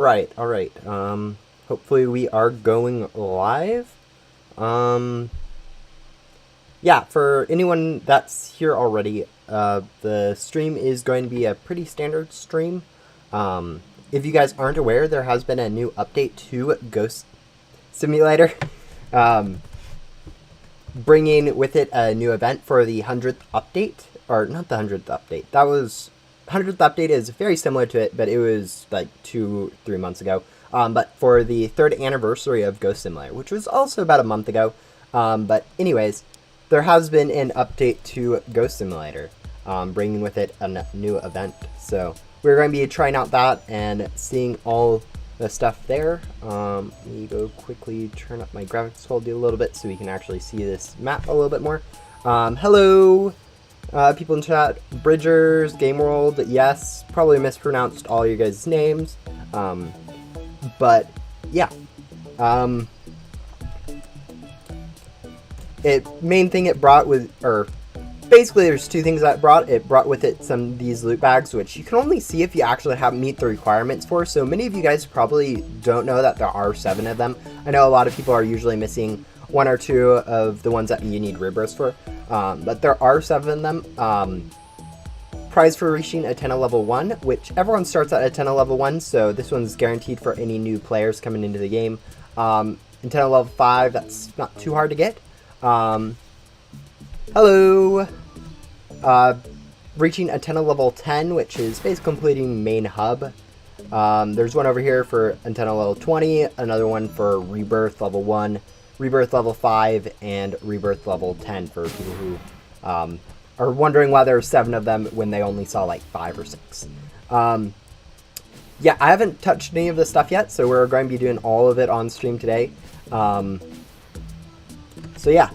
Right, alright. Hopefully we are going live. Um, yeah, for anyone that's here already, the stream is going to be a pretty standard stream. If you guys aren't aware, there has been a new update to Ghost Simulator, um, bringing with it a new event for the 100th update. Or, not the 100th update. That was 100th update is very similar to it, but it was like 2-3 months ago. But for the 3rd anniversary of Ghost Simulator, which was also about a month ago. But anyways, there has been an update to Ghost Simulator, bringing with it a new event. So we're going to be trying out that and seeing all the stuff there. Let me go quickly turn up my graphics quality a little bit so we can actually see this map a little bit more. Hello! People in chat, Bridgers, Game World, yes, probably mispronounced all your guys' names, but yeah, main thing it brought with, or basically there's two things that it brought with it some of these loot bags, which you can only see if you actually meet the requirements for, so many of you guys probably don't know that there are 7 of them. I know a lot of people are usually missing 1 or 2 of the ones that you need rebirths for, but there are 7 of them. Prize for reaching a 10 of level 1, which everyone starts at a 10 of level 1, so this one's guaranteed for any new players coming into the game. And 10 of level 5, that's not too hard to get. Hello! Reaching a 10 of level 10, which is basically completing main hub. There's one over here for antenna level 20, another one for rebirth level 1, rebirth level 5, and rebirth level 10 for people who are wondering why there are 7 of them when they only saw like 5 or 6. Yeah, I haven't touched any of this stuff yet, so we're going to be doing all of it on stream today. So yeah,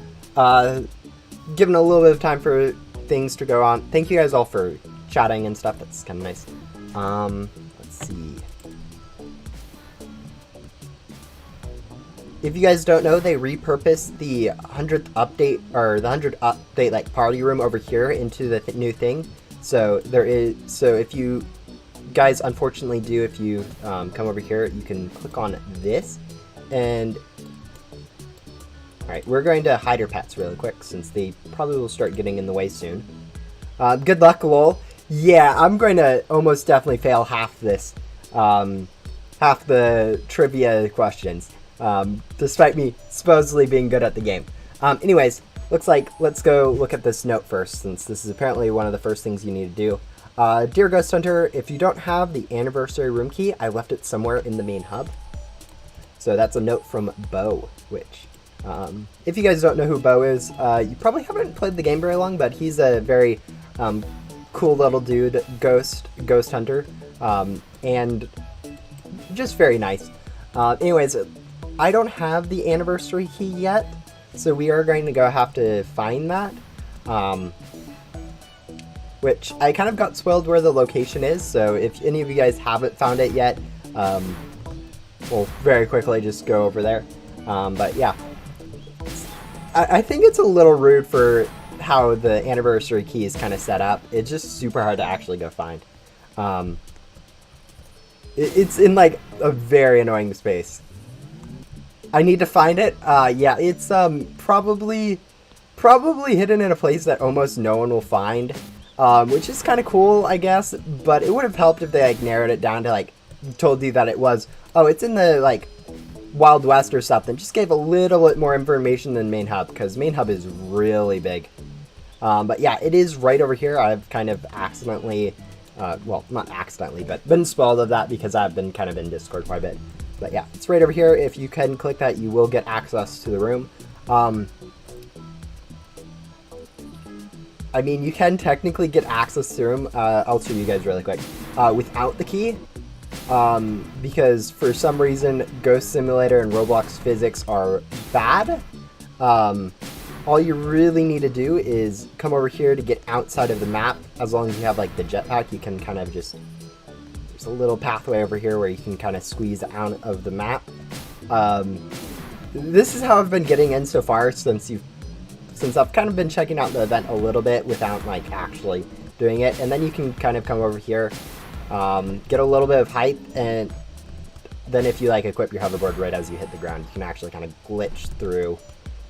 giving a little bit of time for things to go on. Thank you guys all for chatting and stuff. That's kind of nice. Let's see. If you guys don't know, they repurposed the 100th update, or the 100th update like party room over here into the new thing. So if you guys unfortunately do, if you come over here, you can click on this, and alright, we're going to hide your pets really quick since they probably will start getting in the way soon. Good luck, lol. Yeah, I'm going to almost definitely fail half this, half the trivia questions. Despite me supposedly being good at the game. Anyways, looks like let's go look at this note first, since this is apparently one of the first things you need to do. Dear Ghost Hunter, if you don't have the anniversary room key, I left it somewhere in the main hub. So that's a note from Bo, which, if you guys don't know who Bo is, you probably haven't played the game very long, but he's a very cool little dude, ghost hunter, and just very nice. Anyways, I don't have the anniversary key yet, so we are going to have to find that. Which I kind of got spoiled where the location is, so if any of you guys haven't found it yet, we'll very quickly just go over there. But yeah, I think it's a little rude for how the anniversary key is kind of set up. It's just super hard to actually go find. It's in like a very annoying space. I need to find it. Yeah, it's probably hidden in a place that almost no one will find, which is kind of cool, I guess. But it would have helped if they like narrowed it down to like told you that it was, oh, it's in the like Wild West or something. Just gave a little bit more information than main hub, because main hub is really big. But yeah, it is right over here. I've kind of accidentally, well, not accidentally, but been spoiled of that because I've been kind of in Discord quite a bit. But yeah, it's right over here. If you can click that, you will get access to the room. I mean, you can technically get access to the room. I'll show you guys really quick. Without the key, because for some reason, Ghost Simulator and Roblox physics are bad. All you really need to do is come over here to get outside of the map. As long as you have like the jetpack, you can kind of just, there's a little pathway over here where you can kind of squeeze out of the map. This is how I've been getting in so far since I've kind of been checking out the event a little bit without like actually doing it. And then you can kind of come over here, get a little bit of height, and then if you like equip your hoverboard right as you hit the ground, you can actually kind of glitch through.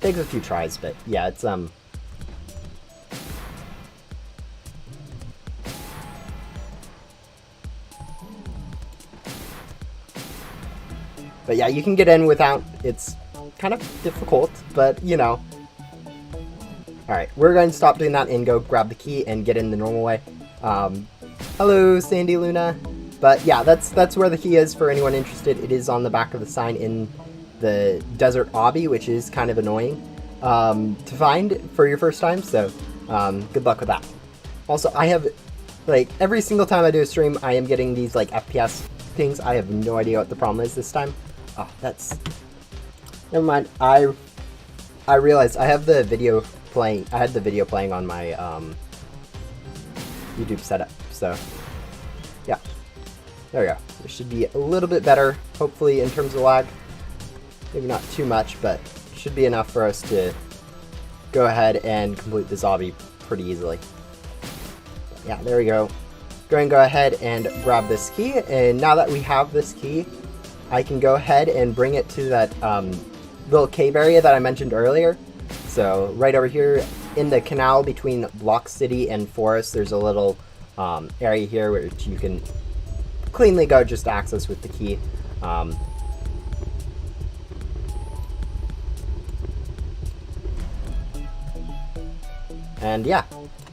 Takes a few tries, but yeah, it's But yeah, you can get in without, it's kind of difficult, but you know. Alright, we're going to stop doing that and go grab the key and get in the normal way. Hello, Sandy Luna. But yeah, that's where the key is for anyone interested. It is on the back of the sign in the desert obby, which is kind of annoying to find for your first time, so good luck with that. Also, I have, like, every single time I do a stream, I am getting these, like, FPS things. I have no idea what the problem is this time. Oh, that's... Never mind. I realized I have the video playing... I had the video playing on my YouTube setup, so... Yeah. There we go. It should be a little bit better, hopefully, in terms of lag. Maybe not too much, but should be enough for us to go ahead and complete the zombie pretty easily. Yeah, there we go. Go ahead and grab this key, and now that we have this key, I can go ahead and bring it to that little cave area that I mentioned earlier. So right over here in the canal between Block City and Forest, there's a little area here which you can cleanly go just access with the key. And yeah,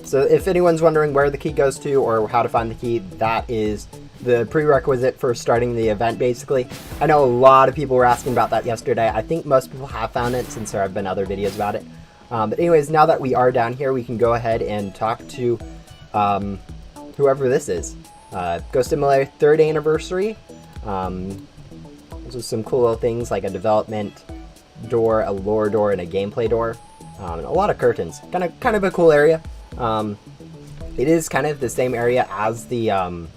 so if anyone's wondering where the key goes to or how to find the key, that is the prerequisite for starting the event, basically. I know a lot of people were asking about that yesterday. I think most people have found it since there have been other videos about it. But anyways, now that we are down here, we can go ahead and talk to whoever this is. Ghost Simulator 3rd anniversary. There's some cool little things like a development door, a lore door, and a gameplay door. And a lot of curtains. Kind of a cool area. It is kind of the same area as the,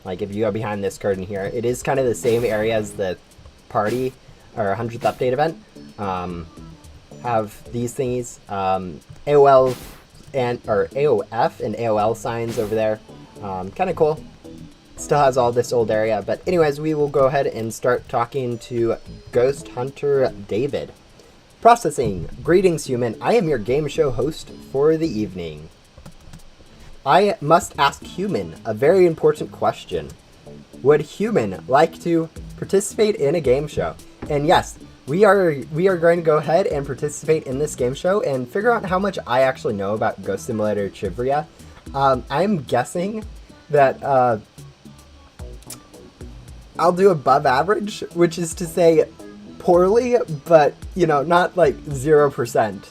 like if you go behind this curtain here, it is kind of the same area as the party or 100th update event. Have these thingies, AOL or AOF and AOL signs over there. Kind of cool. Still has all this old area, but anyways, we will go ahead and start talking to Ghost Hunter David. Processing. Greetings, human. I am your game show host for the evening. I must ask human a very important question. Would human like to participate in a game show? And yes, we are going to go ahead and participate in this game show and figure out how much I actually know about Ghost Simulator Trivia. I'm guessing that I'll do above average, which is to say poorly, but you know, not like 0%.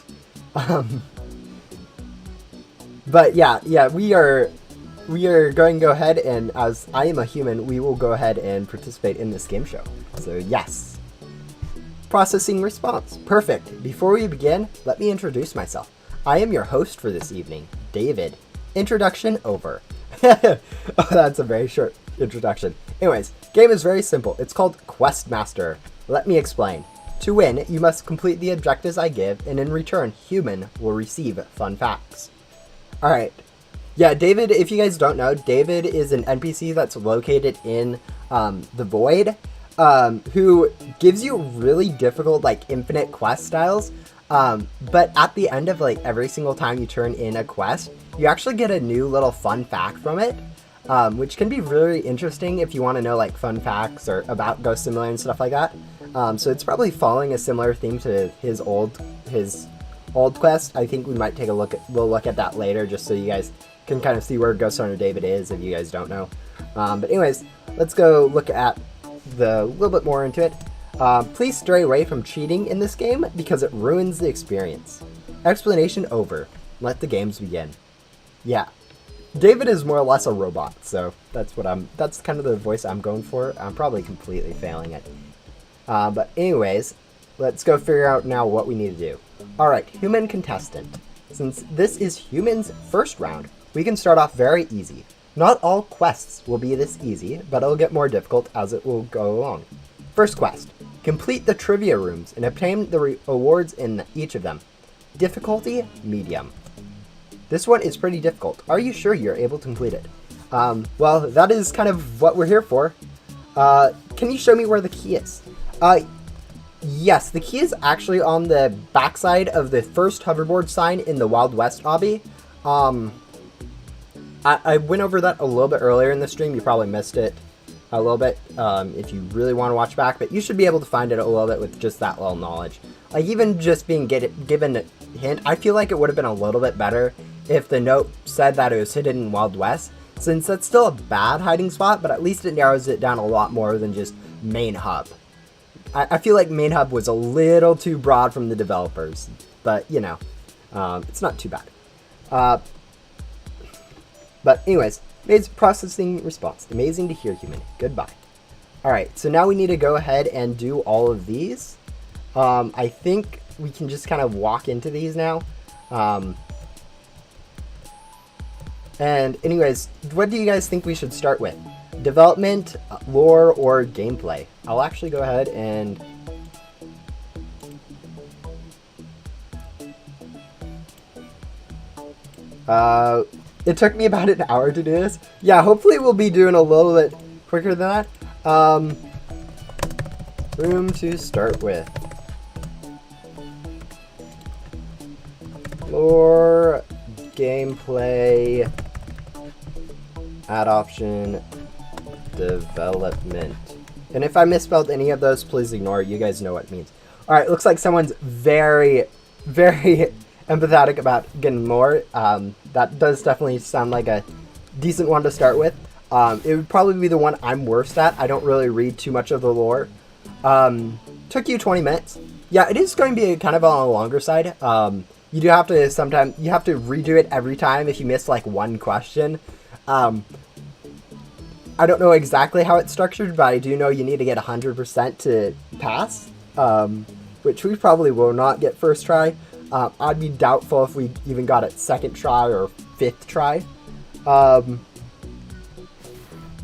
But yeah, we are going to go ahead, and as I am a human, we will go ahead and participate in this game show. So yes. Processing response. Perfect. Before we begin, let me introduce myself. I am your host for this evening, David. Introduction over. Oh, that's a very short introduction. Anyways, game is very simple. It's called Questmaster. Let me explain. To win, you must complete the objectives I give, and in return, human will receive fun facts. Alright. Yeah, David, if you guys don't know, David is an NPC that's located in the Void, who gives you really difficult, like, infinite quest styles, but at the end of, like, every single time you turn in a quest, you actually get a new little fun fact from it, which can be really interesting if you want to know, like, fun facts or about Ghost Simulator and stuff like that. So it's probably following a similar theme to his old quest. I think we might take we'll look at that later, just so you guys can kind of see where Ghost Hunter David is if you guys don't know. But anyways, let's go look at a little bit more into it. Please stray away from cheating in this game because it ruins the experience. Explanation over. Let the games begin. Yeah. David is more or less a robot, so that's kind of the voice I'm going for. I'm probably completely failing it. But anyways, let's go figure out now what we need to do. Alright, human contestant. Since this is human's first round, we can start off very easy. Not all quests will be this easy, but it'll get more difficult as it will go along. First quest. Complete the trivia rooms and obtain the awards in each of them. Difficulty, medium. This one is pretty difficult. Are you sure you're able to complete it? Well, that is kind of what we're here for. can you show me where the key is? Yes, the key is actually on the backside of the first hoverboard sign in the Wild West obby. I went over that a little bit earlier in the stream. You probably missed it a little bit if you really want to watch back, but you should be able to find it a little bit with just that little knowledge. Like, even just being given a hint, I feel like it would have been a little bit better if the note said that it was hidden in Wild West, since that's still a bad hiding spot, but at least it narrows it down a lot more than just main hub. I feel like main hub was a little too broad from the developers, but, you know, it's not too bad. But anyways, Maid's processing response. Amazing to hear, human. Goodbye. Alright, so now we need to go ahead and do all of these. I think we can just kind of walk into these now. And anyways, what do you guys think we should start with? Development, lore, or gameplay? I'll actually go ahead and... it took me about an hour to do this. Yeah, hopefully we'll be doing a little bit quicker than that. Room to start with. Lore, gameplay, add option, development. And if I misspelled any of those, please ignore it. You guys know what it means. Alright, looks like someone's very, very empathetic about getting more. That does definitely sound like a decent one to start with. It would probably be the one I'm worst at. I don't really read too much of the lore. Took you 20 minutes. Yeah, it is going to be kind of on the longer side. You do have to sometimes, you have to redo it every time if you miss like one question. I don't know exactly how it's structured, but I do know you need to get 100% to pass, which we probably will not get first try. I'd be doubtful if we even got it second try or fifth try.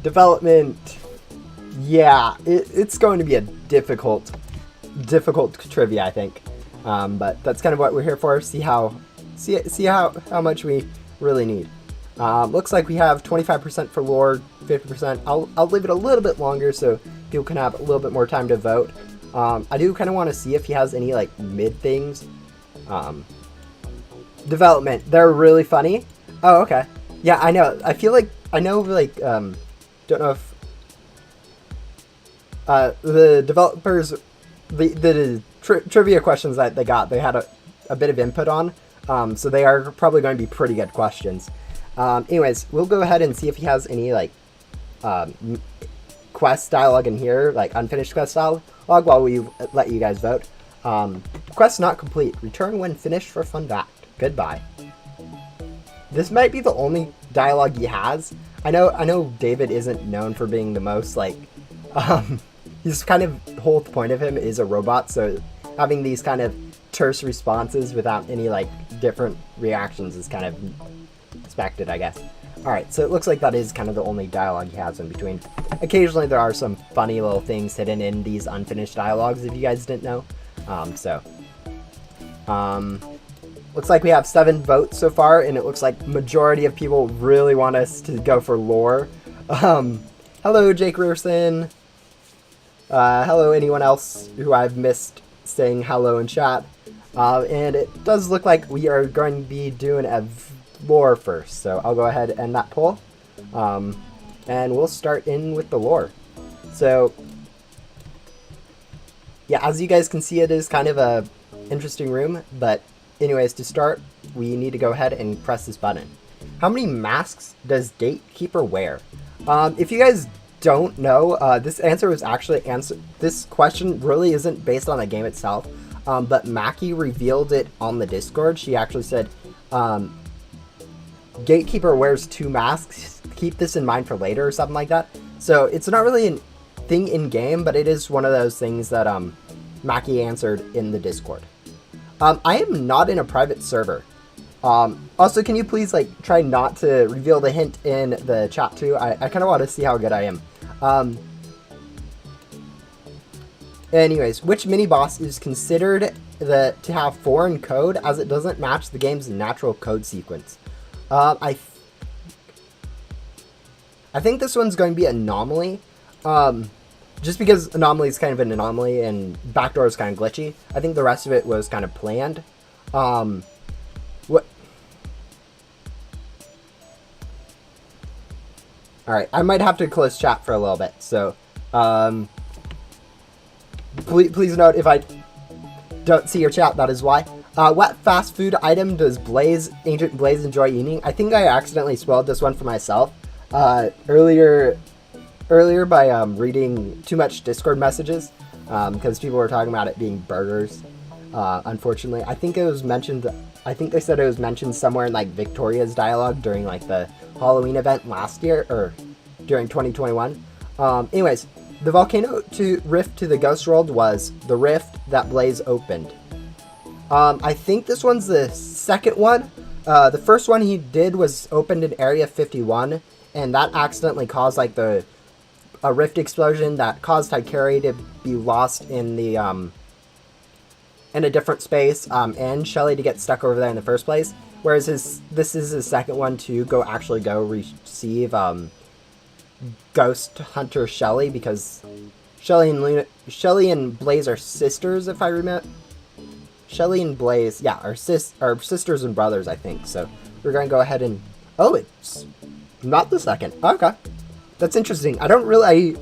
Development, yeah, it's going to be a difficult trivia, I think. But that's kind of what we're here for. See how much we really need. Looks like we have 25% for lore, 50%. I'll leave it a little bit longer so people can have a little bit more time to vote. I do kind of want to see if he has any like mid things. Development, they're really funny. Oh, okay. Yeah, I know. I feel like I know. Like, don't know if the developers, the trivia questions that they got, they had a bit of input on. So they are probably going to be pretty good questions. Anyways, we'll go ahead and see if he has any like quest dialogue in here, like unfinished quest dialogue, while we let you guys vote. Quest not complete. Return when finished for fun fact. Goodbye. This might be the only dialogue he has. I know David isn't known for being the most like, he's kind of, the whole point of him is a robot, so having these kind of terse responses without any like different reactions is kind of expected, I guess. Alright, so it looks like that is kind of the only dialogue he has in between. Occasionally there are some funny little things hidden in these unfinished dialogues, if you guys didn't know. Looks like we have 7 votes so far, and it looks like majority of people really want us to go for lore. Hello, Jake Rierson. Hello, anyone else who I've missed saying hello in chat. And it does look like we are going to be doing a lore first, so I'll go ahead and end that poll. And we'll start in with the lore. So, yeah, as you guys can see, it is kind of a interesting room, but anyways, to start, we need to go ahead and press this button. How many masks does Gatekeeper wear? If you guys don't know, this answer was actually this question really isn't based on the game itself, but Mackie revealed it on the Discord. She actually said, Gatekeeper wears 2 masks. Keep this in mind for later or something like that. So it's not really a thing in game, but it is one of those things that Mackie answered in the Discord. I am not in a private server. Also, can you please like try not to reveal the hint in the chat too? I kind of want to see how good I am. Anyways, which mini boss is considered to have foreign code as it doesn't match the game's natural code sequence? I think this one's going to be Anomaly. just because Anomaly is kind of an anomaly and Backdoor is kind of glitchy, I think the rest of it was kind of planned. What? Alright, I might have to close chat for a little bit, so, please note if I don't see your chat, that is why. What fast food item does Agent Blaze enjoy eating? I think I accidentally spoiled this one for myself, earlier by, reading too much Discord messages, because people were talking about it being burgers, unfortunately. I think they said it was mentioned somewhere in, like, Victoria's dialogue during, like, the Halloween event last year, or during 2021. Anyways, the volcano rift to the Ghost World was the rift that Blaze opened. I think this one's the second one. The first one he did was opened in Area 51, and that accidentally caused, like, a rift explosion that caused Hikari to be lost in the, in a different space, and Shelly to get stuck over there in the first place. Whereas this is his second one to go receive, Ghost Hunter Shelly, because Shelly and Blaze are sisters, if I remember. Shelly and Blaze, yeah, are sisters and brothers, I think. So we're gonna go ahead and, oh, it's not the second. Okay, that's interesting. I don't really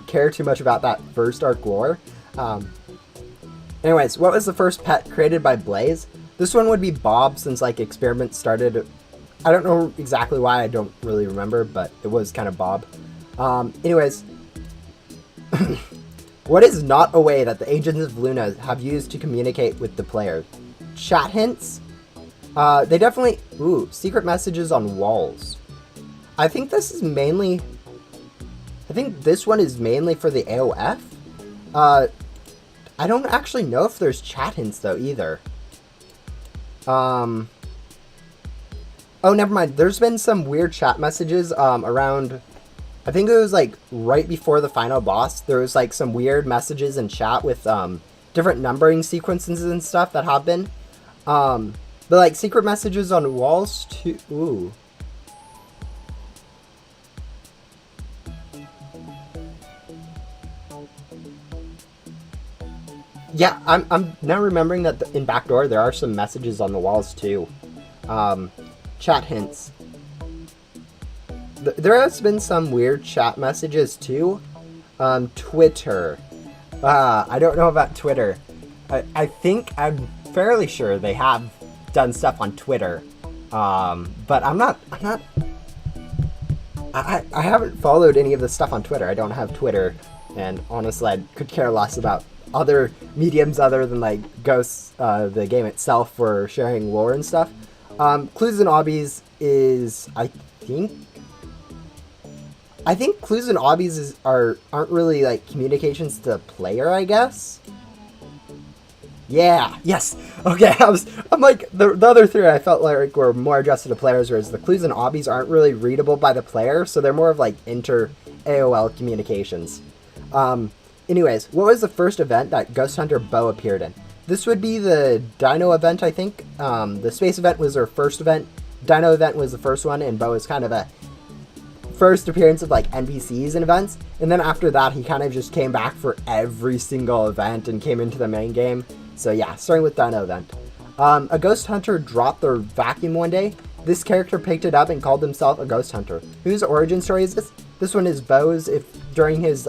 care too much about that first arc lore. Anyways, what was the first pet created by Blaze? This one would be Bob, since, like, experiments started. I don't know exactly why, I don't really remember, but it was kind of Bob. Anyways, what is not a way that the Agents of Luna have used to communicate with the player? Chat hints? They definitely... Ooh, secret messages on walls. I think this is mainly... I think this one is mainly for the AOF. I don't actually know if there's chat hints, though, either. Oh, never mind. There's been some weird chat messages, around... I think it was, like, right before the final boss. There was, like, some weird messages in chat with, different numbering sequences and stuff that have been. But, like, secret messages on walls, too. Ooh. Yeah, I'm now remembering that in Backdoor there are some messages on the walls too. Chat hints. There has been some weird chat messages too. Twitter. I don't know about Twitter. I think I'm fairly sure they have done stuff on Twitter. But I haven't followed any of the stuff on Twitter. I don't have Twitter, and honestly I could care less about other mediums other than, like, Ghosts, the game itself, for sharing lore and stuff. Clues and Obbies is, I think Clues and Obbies aren't really, like, communications to the player, I guess. Yeah, yes. Okay, I'm like, the other three I felt like were more addressed to the players, whereas the Clues and Obbies aren't really readable by the player, so they're more of, like, inter-AOL communications. Anyways, what was the first event that Ghost Hunter Bow appeared in? This would be the Dino event, I think. The Space event was their first event. Dino event was the first one, and Bow is kind of a first appearance of, like, NPCs and events. And then after that, he kind of just came back for every single event and came into the main game. So yeah, starting with Dino event. A Ghost Hunter dropped their vacuum one day. This character picked it up and called himself a Ghost Hunter. Whose origin story is this? This one is Bow's. If during his,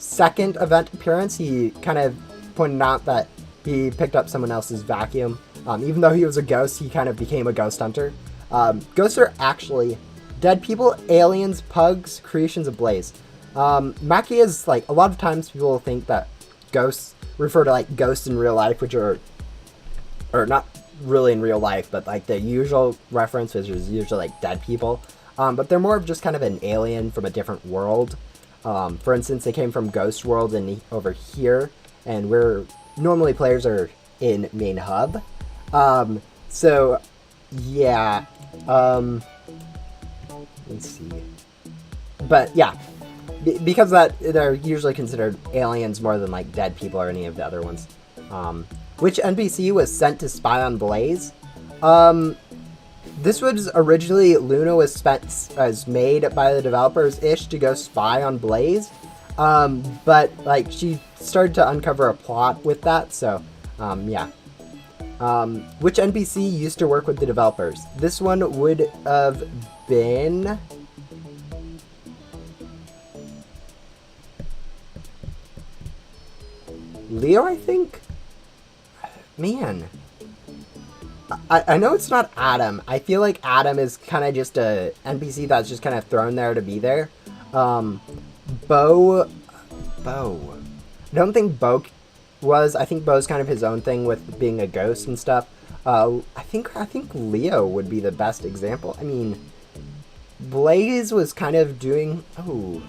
second event appearance, he kind of pointed out that he picked up someone else's vacuum. Even though he was a ghost, he kind of became a ghost hunter. Ghosts are actually dead people, aliens, pugs, creations of Blaze. Maki is, like, a lot of times people think that ghosts refer to, like, ghosts in real life, which are not really in real life, but, like, the usual reference, which is usually, like, dead people. But they're more of just kind of an alien from a different world. For instance, they came from Ghost World and over here, and normally players are in main hub. So yeah, let's see. But yeah, because that they're usually considered aliens more than, like, dead people or any of the other ones. Which NPC was sent to spy on Blaze? This was originally, Luna was made by the developers-ish to go spy on Blaze. But like she started to uncover a plot with that, so yeah. Which NPC used to work with the developers? This one would have been... Leo, I think? Man. I know it's not Adam. I feel like Adam is kind of just a NPC that's just kind of thrown there to be there. Bo. I don't think Bo was. I think Bo's kind of his own thing with being a ghost and stuff. I think Leo would be the best example. I mean, Blaze was kind of doing... Oh.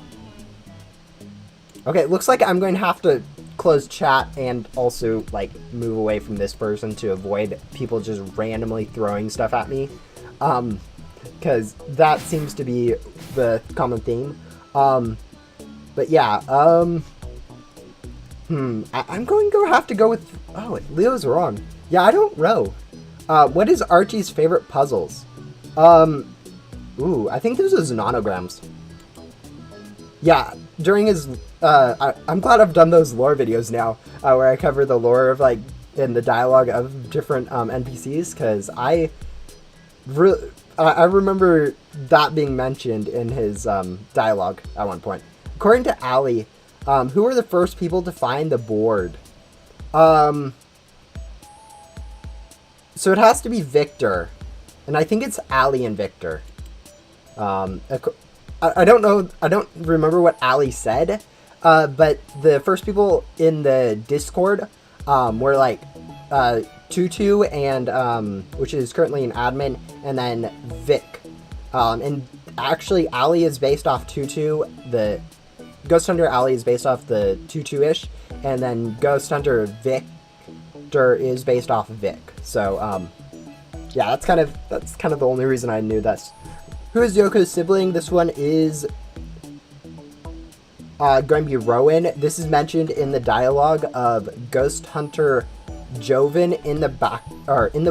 Okay, it looks like I'm going to have to close chat and also like move away from this person to avoid people just randomly throwing stuff at me, because that seems to be the common theme. But yeah, I'm going to have to go with... Oh, Leo's wrong. Yeah, I don't know. What is Archie's favorite puzzles? Ooh, I think this is nanograms. Yeah, during his... I'm glad I've done those lore videos now, where I cover the lore of, like, in the dialogue of different NPCs, because I remember that being mentioned in his dialogue at one point. According to Ali, who were the first people to find the board? So it has to be Victor, and I think it's Ali and Victor. I don't know, I don't remember what Ali said, but the first people in the Discord were like Tutu and which is currently an admin, and then Vic. And actually Ali is based off Tutu. The Ghost Hunter Ali is based off the Tutu-ish, and then Ghost Hunter Victor is based off Vic. So yeah, that's kind of the only reason I knew this. Who is Yoko's sibling? This one is going to be Rowan. This is mentioned in the dialogue of Ghost Hunter Joven in the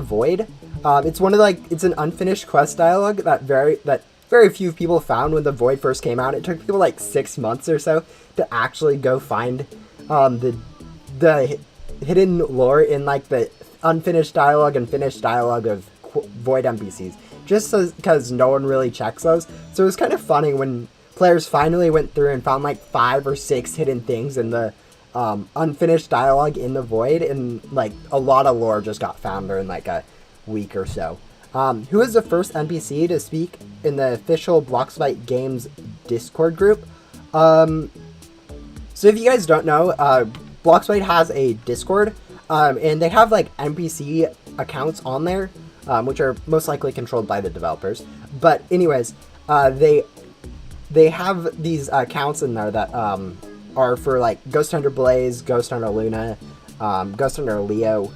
Void. It's one of it's an unfinished quest dialogue that very few people found when the Void first came out. It took people like 6 months or so to actually go find the hidden lore in like the unfinished dialogue and finished dialogue of Void NPCs. Just because no one really checks those. So it was kind of funny when players finally went through and found like 5 or 6 hidden things in the unfinished dialogue in the Void, and like a lot of lore just got found during like a week or so. Who is the first NPC to speak in the official Bloxfight Games Discord group? So if you guys don't know, Bloxfight has a Discord, and they have like NPC accounts on there, which are most likely controlled by the developers. But anyways, they have these accounts in there that are for like Ghost Hunter Blaze, Ghost Hunter Luna, Ghost Hunter Leo.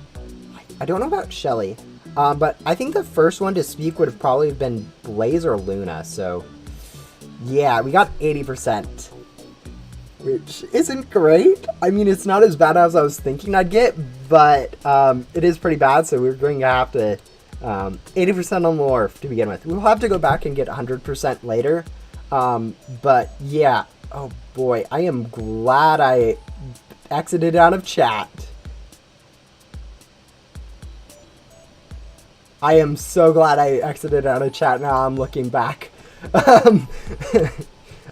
I don't know about Shelly, but I think the first one to speak would have probably been Blaze or Luna. So yeah, we got 80%, which isn't great. I mean, it's not as bad as I was thinking I'd get, but it is pretty bad. So we're going to have to 80% on lore to begin with. We'll have to go back and get 100% later. But yeah, oh boy, I am glad I exited out of chat. I am so glad I exited out of chat. Now I'm looking back.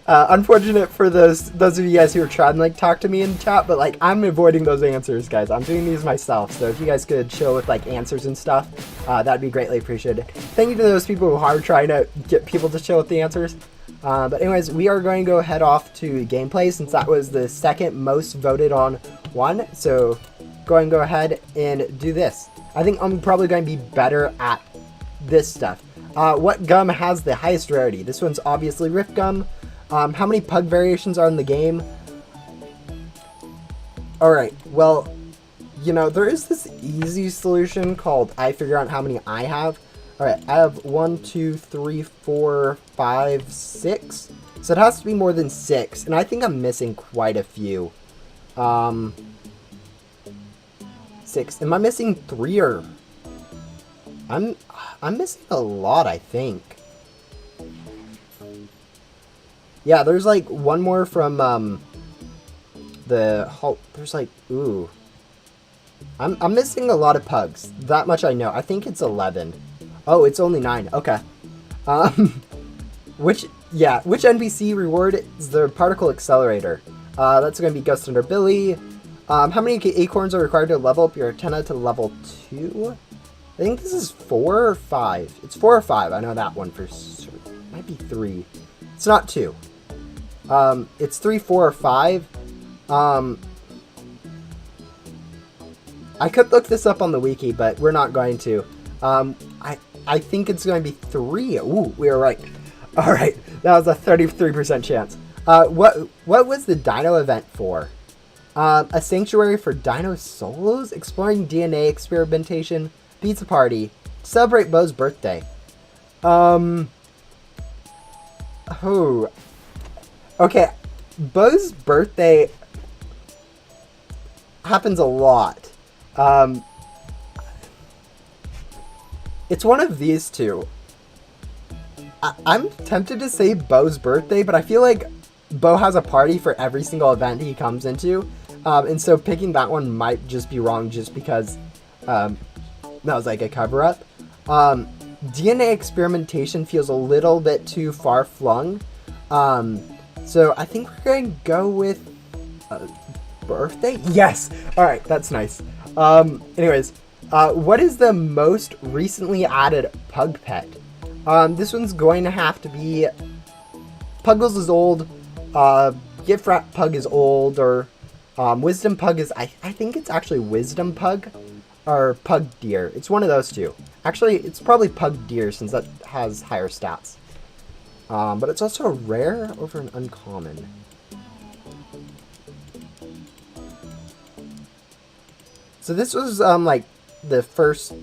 Unfortunate for those of you guys who are trying to like talk to me in chat, but like I'm avoiding those answers, guys. I'm doing these myself, so if you guys could chill with like answers and stuff, that'd be greatly appreciated. Thank you to those people who are trying to get people to chill with the answers. But anyways, we are going to go head off to gameplay since that was the second most voted on one. So go ahead and do this. I think I'm probably going to be better at this stuff. What gum has the highest rarity? This one's obviously Rift Gum. How many pug variations are in the game? Alright, well, you know, there is this easy solution called I figure out how many I have. Alright, I have 1, 2, 3, 4, 5, 6. So it has to be more than 6, and I think I'm missing quite a few. 6. Am I missing 3 or... I'm missing a lot, I think. Yeah, there's like one more from There's like, ooh. I'm missing a lot of pugs. That much I know. I think it's 11. Oh, it's only 9. Okay. Which NPC reward is the particle accelerator? That's going to be Ghost Under Billy. How many acorns are required to level up your antenna to level 2? I think this is 4 or 5. It's 4 or 5. I know that one for sure. Might be 3. It's not 2. It's 3, 4, or 5. I could look this up on the wiki, but we're not going to. I think it's going to be 3. Ooh, we were right. All right, that was a 33% chance. What was the Dino event for? A sanctuary for dino solos, exploring DNA experimentation, pizza party, to celebrate Bo's birthday. Oh, okay. Bo's birthday happens a lot. It's one of these two. I'm tempted to say Bo's birthday, but I feel like Bo has a party for every single event he comes into. And so picking that one might just be wrong just because that was like a cover-up. DNA experimentation feels a little bit too far-flung. So I think we're going to go with birthday? Yes! Alright, that's nice. Anyways, what is the most recently added pug pet? This one's going to have to be... Puggles is old, Gift Wrap Pug is old, or Wisdom Pug is... I think it's actually Wisdom Pug, or Pug Deer. It's one of those two. Actually, it's probably Pug Deer, since that has higher stats. But it's also a rare over an uncommon. So this was, like, the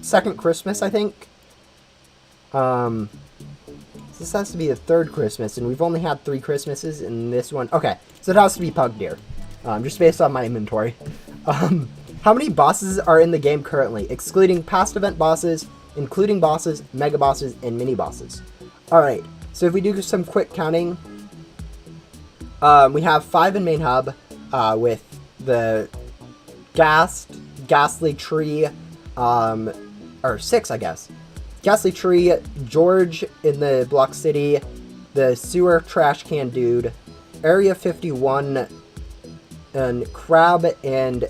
second Christmas, I think. This has to be the third Christmas, and we've only had 3 Christmases in this one. Okay, so it has to be Pug Deer, just based on my inventory. How many bosses are in the game currently, excluding past event bosses, including bosses, mega bosses, and mini bosses? Alright, so if we do some quick counting, we have 5 in main hub, with the Ghastly Tree, or 6, I guess. Ghastly Tree, George in the Block City, the Sewer Trash Can Dude, Area 51, and Crab and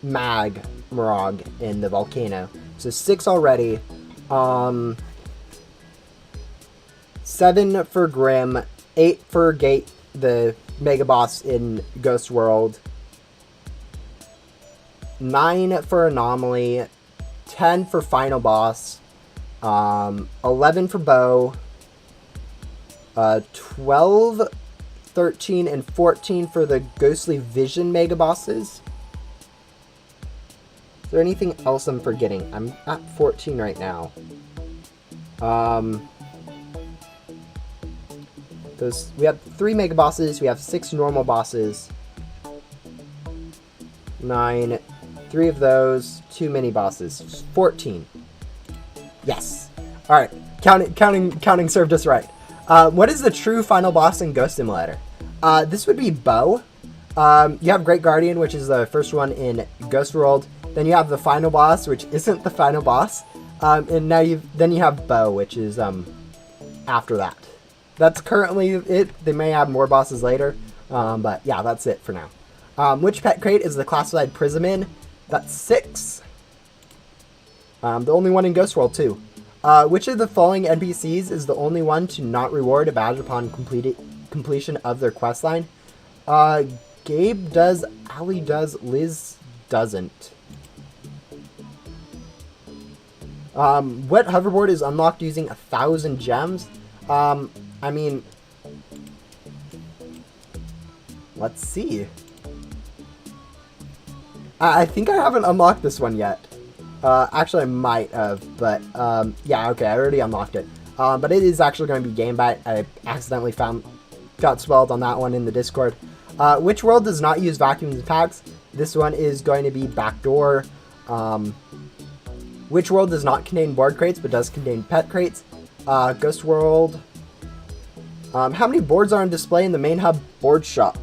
Marog in the Volcano. So 6 already. 7 for Grim, 8 for Gate, the Mega Boss in Ghost World, 9 for Anomaly, 10 for Final Boss, 11 for Bo, 12, 13, and 14 for the Ghostly Vision Mega Bosses. Is there anything else I'm forgetting? I'm at 14 right now. We have 3 Mega Bosses, we have 6 normal bosses, 9, 3 of those, 2 mini bosses, 14. Yes. All right, counting served us right. What is the true final boss in Ghost Simulator? This would be Bo. You have Great Guardian, which is the first one in Ghost World. Then you have the final boss, which isn't the final boss. And now you have Bo, which is after that. That's currently it. They may add more bosses later, but yeah, that's it for now. Which pet crate is the classified prism in? That's 6. The only one in Ghost World, too. Which of the following NPCs is the only one to not reward a badge upon completion of their questline? Gabe does, Ali does, Liz doesn't. What hoverboard is unlocked using 1,000 gems? I mean, let's see. I think I haven't unlocked this one yet. Actually, I might have, but yeah, okay, I already unlocked it. But it is actually going to be Game Bat. I accidentally got spelled on that one in the Discord. Which world does not use vacuums and packs? This one is going to be Backdoor. Which world does not contain board crates but does contain pet crates? Ghost World. How many boards are on display in the main hub board shop?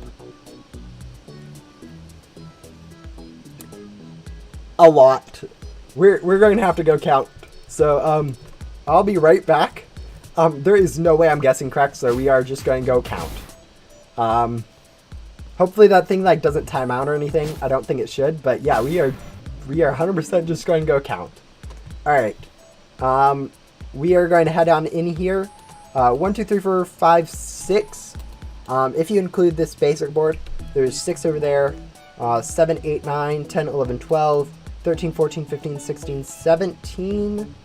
a lot. We're going to have to go count. So I'll be right back. There is no way I'm guessing correct, so we are just going to go count. Hopefully that thing like doesn't time out or anything. I don't think it should, but yeah, we are 100% just going to go count. All right. We are going to head on in here. 1, 2, 3, 4, 5, 6. If you include this basic board, there's 6 over there. 7, 8, 9, 10, 11, 12, 13, 14, 15, 16, 17,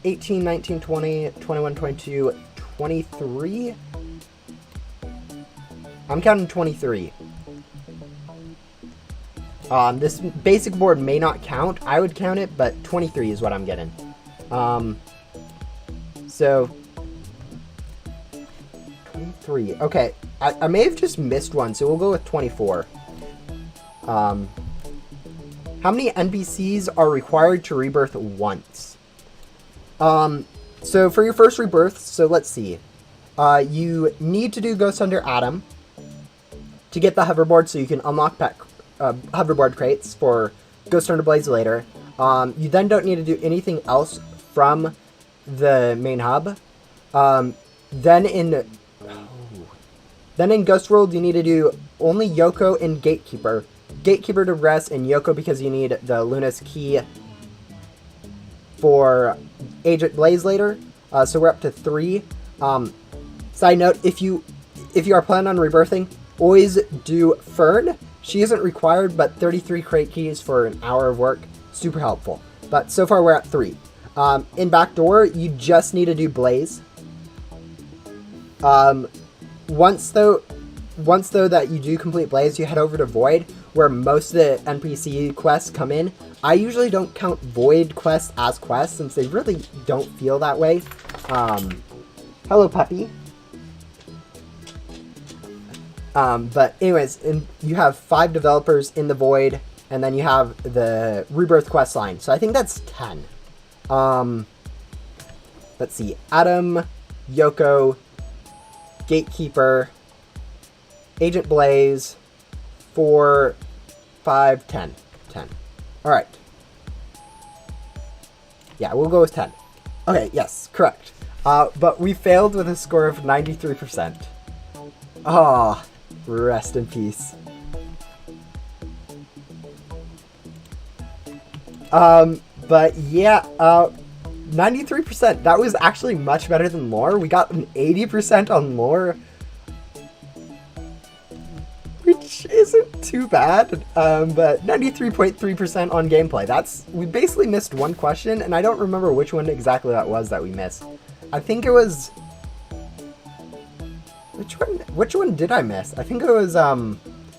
18, 19, 20, 21, 22, 23. I'm counting 23. This basic board may not count. I would count it, but 23 is what I'm getting. So 23. Okay, I may have just missed one, so we'll go with 24. How many NPCs are required to rebirth once? So for your first rebirth, so let's see. You need to do Ghost Hunter Adam to get the hoverboard, so you can unlock hoverboard crates for Ghost Hunter Blaze later. You then don't need to do anything else from the main hub. Then in Ghost World, you need to do only Yoko and Gatekeeper. Gatekeeper to rest, and Yoko because you need the Luna's key for Agent Blaze later. So we're up to 3. Side note, if you are planning on rebirthing, always do Fern. She isn't required, but 33 crate keys for an hour of work, super helpful. But so far we're at 3. In Backdoor, you just need to do Blaze. Once though that you do complete Blaze, you head over to Void, where most of the NPC quests come in. I usually don't count Void quests as quests, since they really don't feel that way. Hello, puppy. But anyways, you have 5 developers in the Void, and then you have the Rebirth quest line. So I think that's 10. Let's see. Adam, Yoko, Gatekeeper, Agent Blaze, 4, 5, 10. 10. Alright. Yeah, we'll go with 10. Okay, yes, correct. But we failed with a score of 93%. Ah, rest in peace. But yeah, 93%. That was actually much better than lore. We got an 80% on lore, which isn't too bad. But 93.3% on gameplay. We basically missed one question, and I don't remember which one exactly that was that we missed. I think it was... Which one did I miss? I think it was,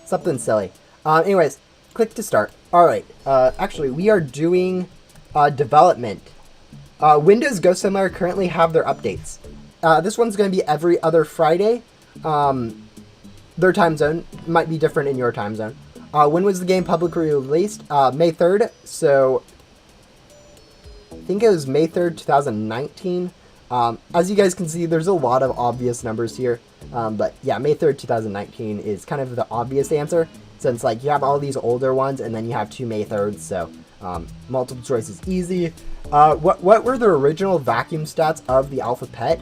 something silly. Anyways, click to start. Alright, actually, we are doing, development. Windows Ghost Simulator currently have their updates. This one's going to be every other Friday. Their time zone might be different in your time zone. When was the game publicly released? May 3rd, so I think it was May 3rd, 2019. As you guys can see, there's a lot of obvious numbers here. But yeah, May 3rd, 2019 is kind of the obvious answer, since like you have all these older ones and then you have 2 May 3rds, so multiple choice is easy. What were the original vacuum stats of the Alpha Pet?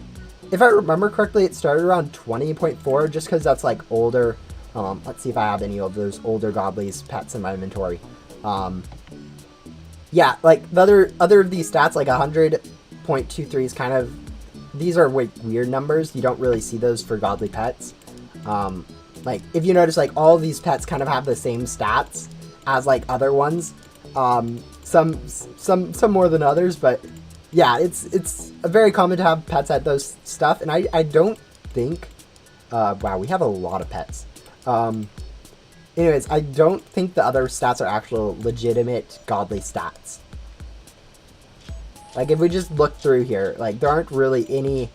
If I remember correctly, it started around 20.4, just because that's like older. Let's see if I have any of those older Godly's pets in my inventory. Yeah, like the other of these stats, like 100.23 is kind of, these are weird numbers. You don't really see those for godly pets. Like if you notice, like all of these pets kind of have the same stats as like other ones. Some more than others, but yeah, it's very common to have pets at those stuff, and I don't think, wow, we have a lot of pets. Anyways, I don't think the other stats are actual legitimate godly stats. Like if we just look through here, like there aren't really any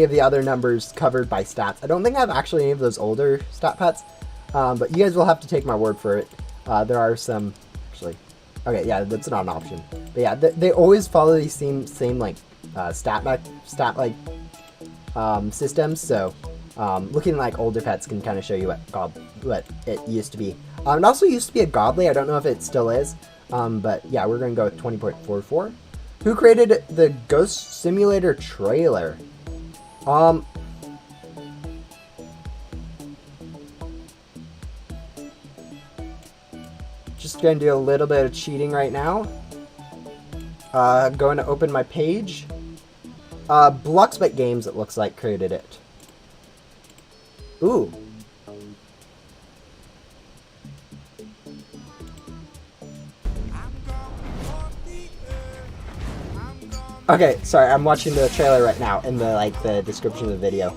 of the other numbers covered by stats. I don't think I have actually any of those older stat pets, but you guys will have to take my word for it. There are some, actually, okay, yeah, that's not an option. But yeah, they always follow these same like stat systems. So Looking like older pets can kind of show you what it used to be. It also used to be a godly. I don't know if it still is. But yeah, we're going to go with 20.44. Who created the Ghost Simulator trailer? Just going to do a little bit of cheating right now. Going to open my page. Bluxbet Games, it looks like, created it. Ooh. Okay, sorry, I'm watching the trailer right now in the description of the video.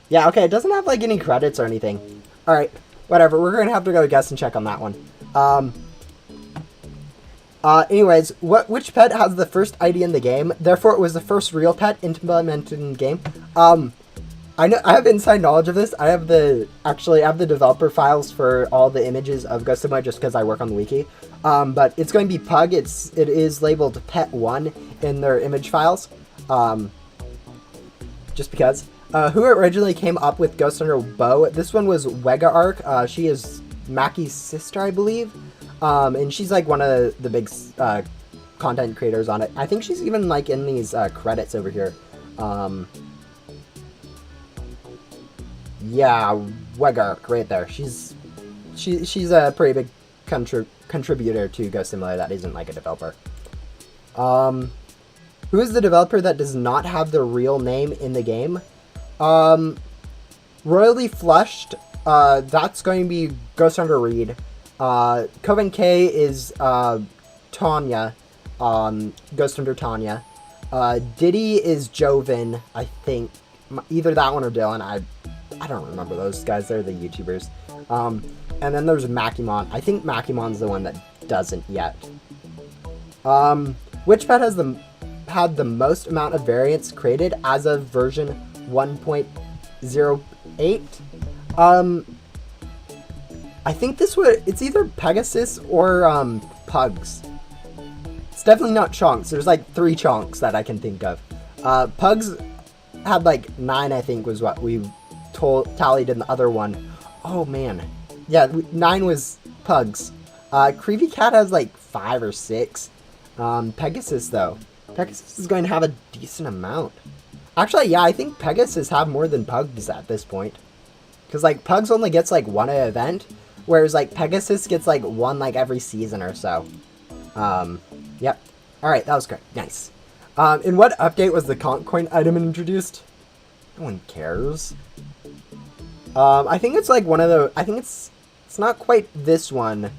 Yeah, okay, it doesn't have any credits or anything. Alright, whatever, we're gonna have to go guess and check on that one. Anyways, which pet has the first ID in the game? Therefore, it was the first real pet implemented in the game. I have inside knowledge of this. I have the developer files for all the images of Ghost Simulator just because I work on the wiki. But it's going to be Pug. It is labeled Pet 1 in their image files. Just because. Who originally came up with Ghost Hunter Bow? This one was Wega Arc. She is Mackie's sister, I believe. And she's one of the big content creators on it. I think she's even in these credits over here. Yeah, Wegark right there. She's a pretty big contributor to Ghost Simulator that isn't a developer. Who is the developer that does not have the real name in the game? Royally Flushed. That's going to be Ghost Hunter Reed. Coven K is Tanya, Ghost Hunter Tanya. Diddy is Joven, I think. Either that one or Dylan. I don't remember those guys. They're the YouTubers. And then there's Makimon. I think Makimon's the one that doesn't yet. Which pet has had the most amount of variants created as of version 1.08? I think it's either Pegasus or Pugs. It's definitely not Chonks. There's 3 Chonks that I can think of. Pugs had 9, I think, was what we tallied in the other one. Oh man. Yeah, 9 was Pugs. Creepy Cat has 5 or 6. Pegasus though. Pegasus is going to have a decent amount. Actually, yeah, I think Pegasus have more than Pugs at this point. Because Pugs only gets 1 event. Whereas Pegasus gets 1 every season or so. Yep. Alright, that was great. Nice. In what update was the conch coin item introduced? No one cares. I think it's one of the... I think it's not quite this one.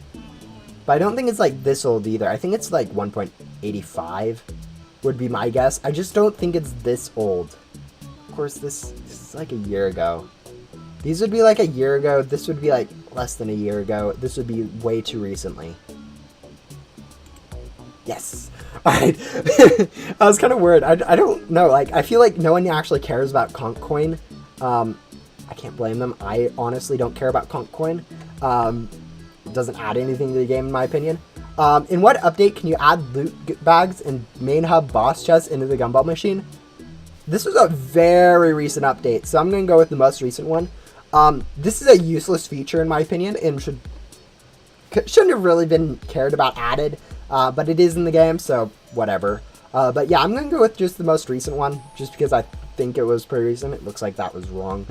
But I don't think it's this old either. I think it's 1.85 would be my guess. I just don't think it's this old. Of course, this is a year ago. These would be a year ago. This would be less than a year ago. This would be way too recently. Yes. Alright. I was kind of worried. I don't know. I feel no one actually cares about conch coin. I can't blame them. I honestly don't care about conch coin. It doesn't add anything to the game, in my opinion. In what update can you add loot bags and main hub boss chests into the gumball machine? This was a very recent update, so I'm going to go with the most recent one. This is a useless feature, in my opinion, and shouldn't have really been cared about added, but it is in the game, so whatever. But yeah, I'm going to go with just the most recent one, just because I think it was pretty recent. It looks like that was wrong.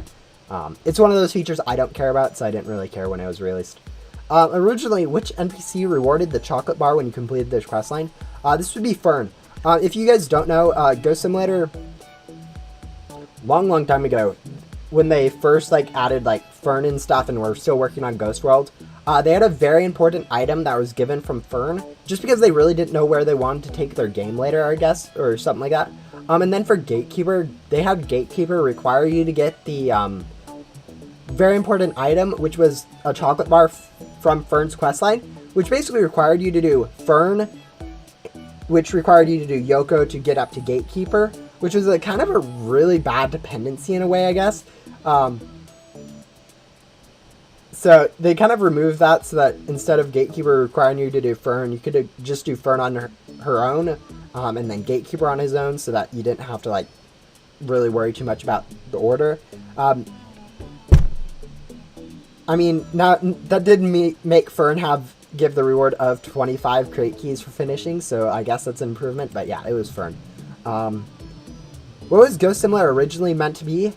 It's one of those features I don't care about, so I didn't really care when it was released. Originally, which NPC rewarded the chocolate bar when you completed the questline? This would be Fern. If you guys don't know, Ghost Simulator, long time ago, when they first added Fern and stuff and were still working on Ghost World, they had a very important item that was given from Fern, just because they really didn't know where they wanted to take their game later, I guess, or something like that. And then for Gatekeeper, they had Gatekeeper require you to get the very important item, which was a chocolate bar from Fern's questline, which basically required you to do Fern, which required you to do Yoko to get up to Gatekeeper, which was kind of a really bad dependency in a way, I guess. So they kind of removed that so that instead of Gatekeeper requiring you to do Fern, you could just do Fern on her own, and then Gatekeeper on his own, so that you didn't have to really worry too much about the order. I mean, now that did make Fern give the reward of 25 crate keys for finishing, so I guess that's an improvement. But yeah, it was Fern. What was Ghost Simulator originally meant to be?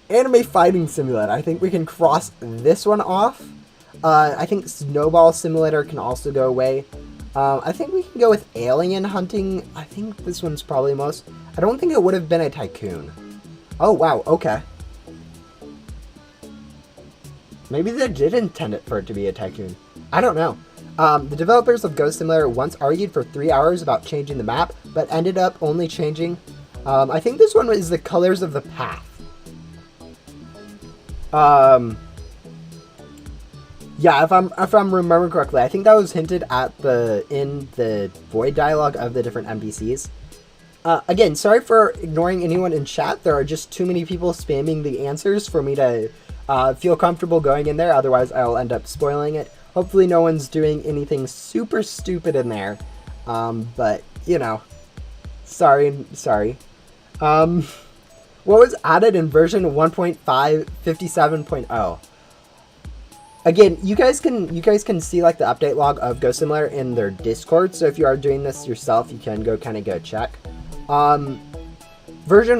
Anime Fighting Simulator. I think we can cross this one off. I think Snowball Simulator can also go away. I think we can go with Alien Hunting. I think this one's probably most. I don't think it would have been a Tycoon. Oh, wow. Okay. Maybe they did intend it for it to be a Tycoon. I don't know. The developers of Ghost Simulator once argued for 3 hours about changing the map, but ended up only changing... I think this one is the colors of the path. Yeah, if I'm remembering correctly, I think that was hinted at in the void dialogue of the different NPCs. Again, sorry for ignoring anyone in chat. There are just too many people spamming the answers for me to feel comfortable going in there. Otherwise, I'll end up spoiling it. Hopefully, no one's doing anything super stupid in there. But you know, sorry. What was added in version 1.57.0? Again, you guys can see like the update log of Ghost Simulator in their Discord. So if you are doing this yourself, you can go check. Version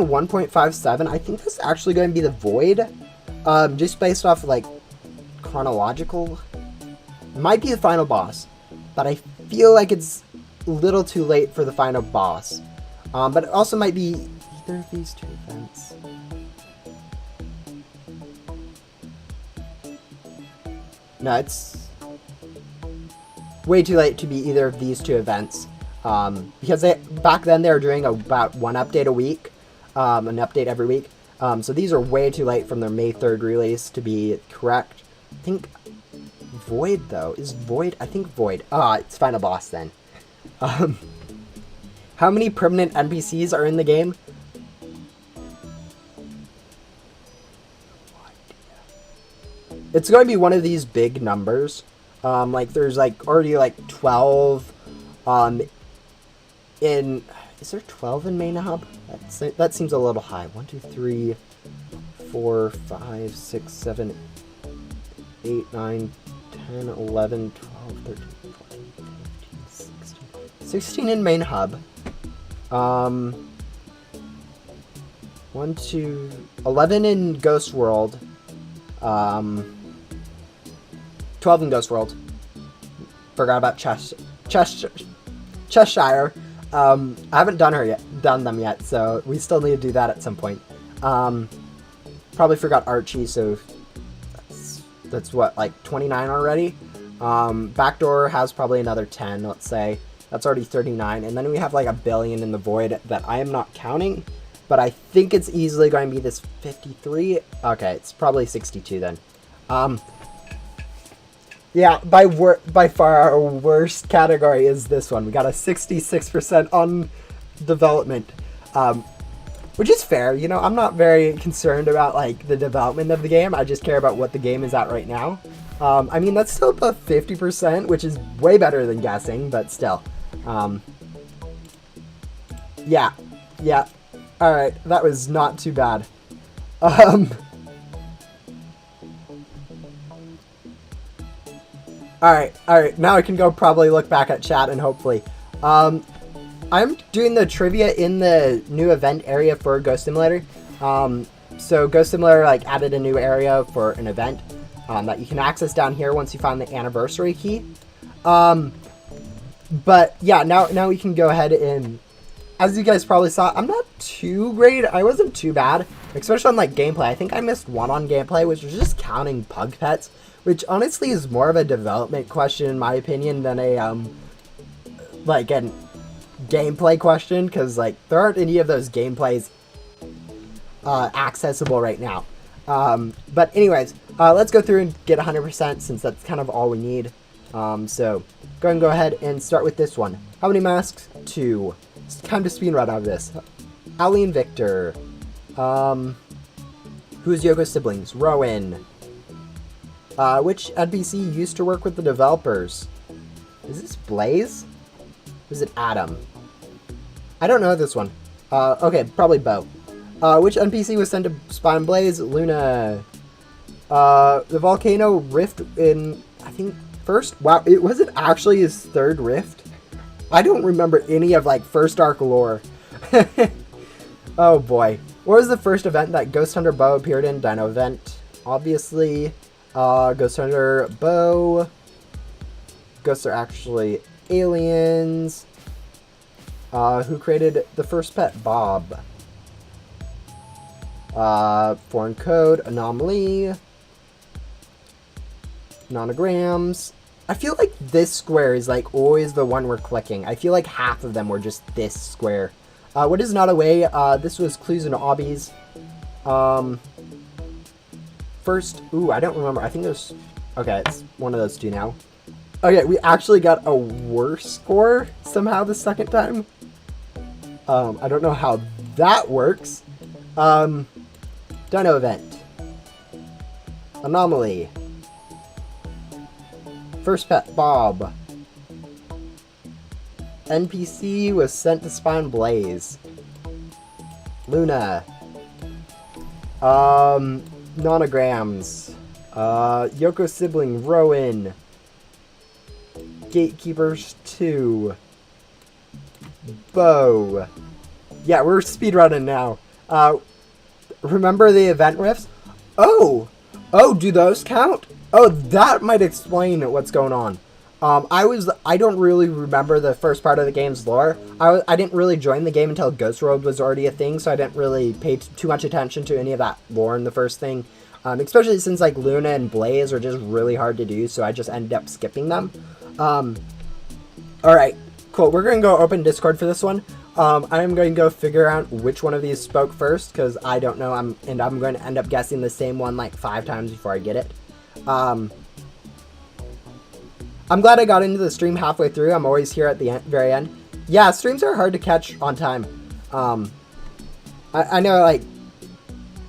1.57, I think this is actually going to be the Void. Just based off like chronological. Might be the final boss, but I feel like it's a little too late for the final boss. But it also might be either of these two events. No, it's way too late to be either of these two events. Because back then they were doing about one update a week, an update every week. So these are way too late from their May 3rd release to be correct. I think Void though is Void. I think Void. It's final boss then. How many permanent NPCs are in the game? It's going to be one of these big numbers. Like there's like already like 12 is there 12 in main hub? That seems a little high. 1 2 3 4 5 6 7 8 9 10 11 12 13 14 15 16 in main hub. 1 2 11 in Ghost World. 12 in Ghost World. Forgot about Cheshire. I haven't done them yet, so we still need to do that at some point. Probably forgot Archie, so that's what, like 29 already. Backdoor has probably another 10, let's say. That's already 39, and then we have like a billion in the void that I am not counting, but I think it's easily going to be this 53. Okay, it's probably 62 then. Yeah, by far our worst category is this one. We got a 66% on development, which is fair. You know, I'm not very concerned about like the development of the game. I just care about what the game is at right now. I mean, that's still above 50%, which is way better than guessing, but still. Yeah. All right, that was not too bad. Alright, now I can go probably look back at chat and hopefully. I'm doing the trivia in the new event area for Ghost Simulator. So Ghost Simulator like added a new area for an event that you can access down here once you find the anniversary key. But yeah, now we can go ahead and, as you guys probably saw, I'm not too great. I wasn't too bad, especially on like gameplay. I think I missed one on gameplay, which was just counting pug pets. Which honestly is more of a development question in my opinion than a like a gameplay question, because like there aren't any of those gameplays accessible right now. But anyways, let's go through and get 100% since that's kind of all we need. So go ahead and start with this one. How many masks? 2. It's time to speed run out of this. Ali and Victor. Who's Yoko's siblings? Rowan. Which NPC used to work with the developers? Is this Blaze? Or is it Adam? I don't know this one. Okay, probably Bo. Which NPC was sent to spawn Blaze? Luna. The volcano rift in, I think, first? Wow, was it actually his third rift? I don't remember any of, like, first arc lore. Oh, boy. What was the first event that Ghost Hunter Bow appeared in? Dino event. Obviously. Ghost Hunter Bow. Ghosts are actually aliens. Who created the first pet? Bob. Foreign code. Anomaly. Nanograms. I feel like this square is like always the one we're clicking. I feel like half of them were just this square. What is not away? This was clues and obbies. First, ooh, I don't remember. I think there's, okay, it's one of those two now. Okay, we actually got a worse score somehow the second time. I don't know how that works. Dino event. Anomaly. First pet, Bob. NPC was sent to spawn Blaze. Luna. Nanograms. Yoko sibling, Rowan. Gatekeepers 2. Bow. Yeah, we're speedrunning now. Remember the event rifts? Oh! Oh, do those count? Oh, that might explain what's going on. I don't really remember the first part of the game's lore. I didn't really join the game until Ghost World was already a thing, so I didn't really pay too much attention to any of that lore in the first thing. Especially since, like, Luna and Blaze are just really hard to do, so I just ended up skipping them. Alright, cool. We're going to go open Discord for this one. I'm going to go figure out which one of these spoke first, because I don't know, I'm going to end up guessing the same one like 5 times before I get it. I'm glad I got into the stream halfway through. I'm always here at the very end. Yeah, streams are hard to catch on time. I know, like,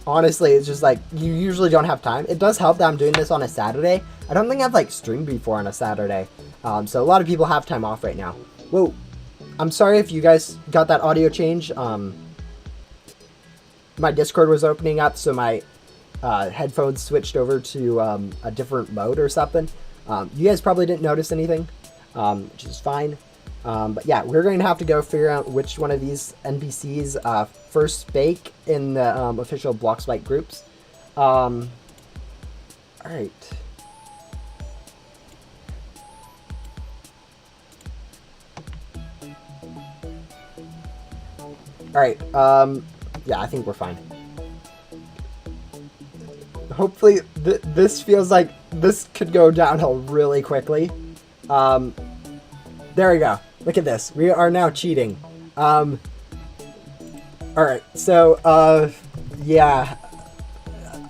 honestly, it's just like, you usually don't have time. It does help that I'm doing this on a Saturday. I don't think I've, like, streamed before on a Saturday. So a lot of people have time off right now. Whoa. I'm sorry if you guys got that audio change. My Discord was opening up, so my headphones switched over to a different mode or something. You guys probably didn't notice anything, which is fine. But yeah, we're going to have to go figure out which one of these NPCs first spake in the official Bloxspike groups. Alright. Alright, yeah, I think we're fine. Hopefully, this feels like this could go downhill really quickly. There we go. Look at this. We are now cheating. Alright, so, yeah.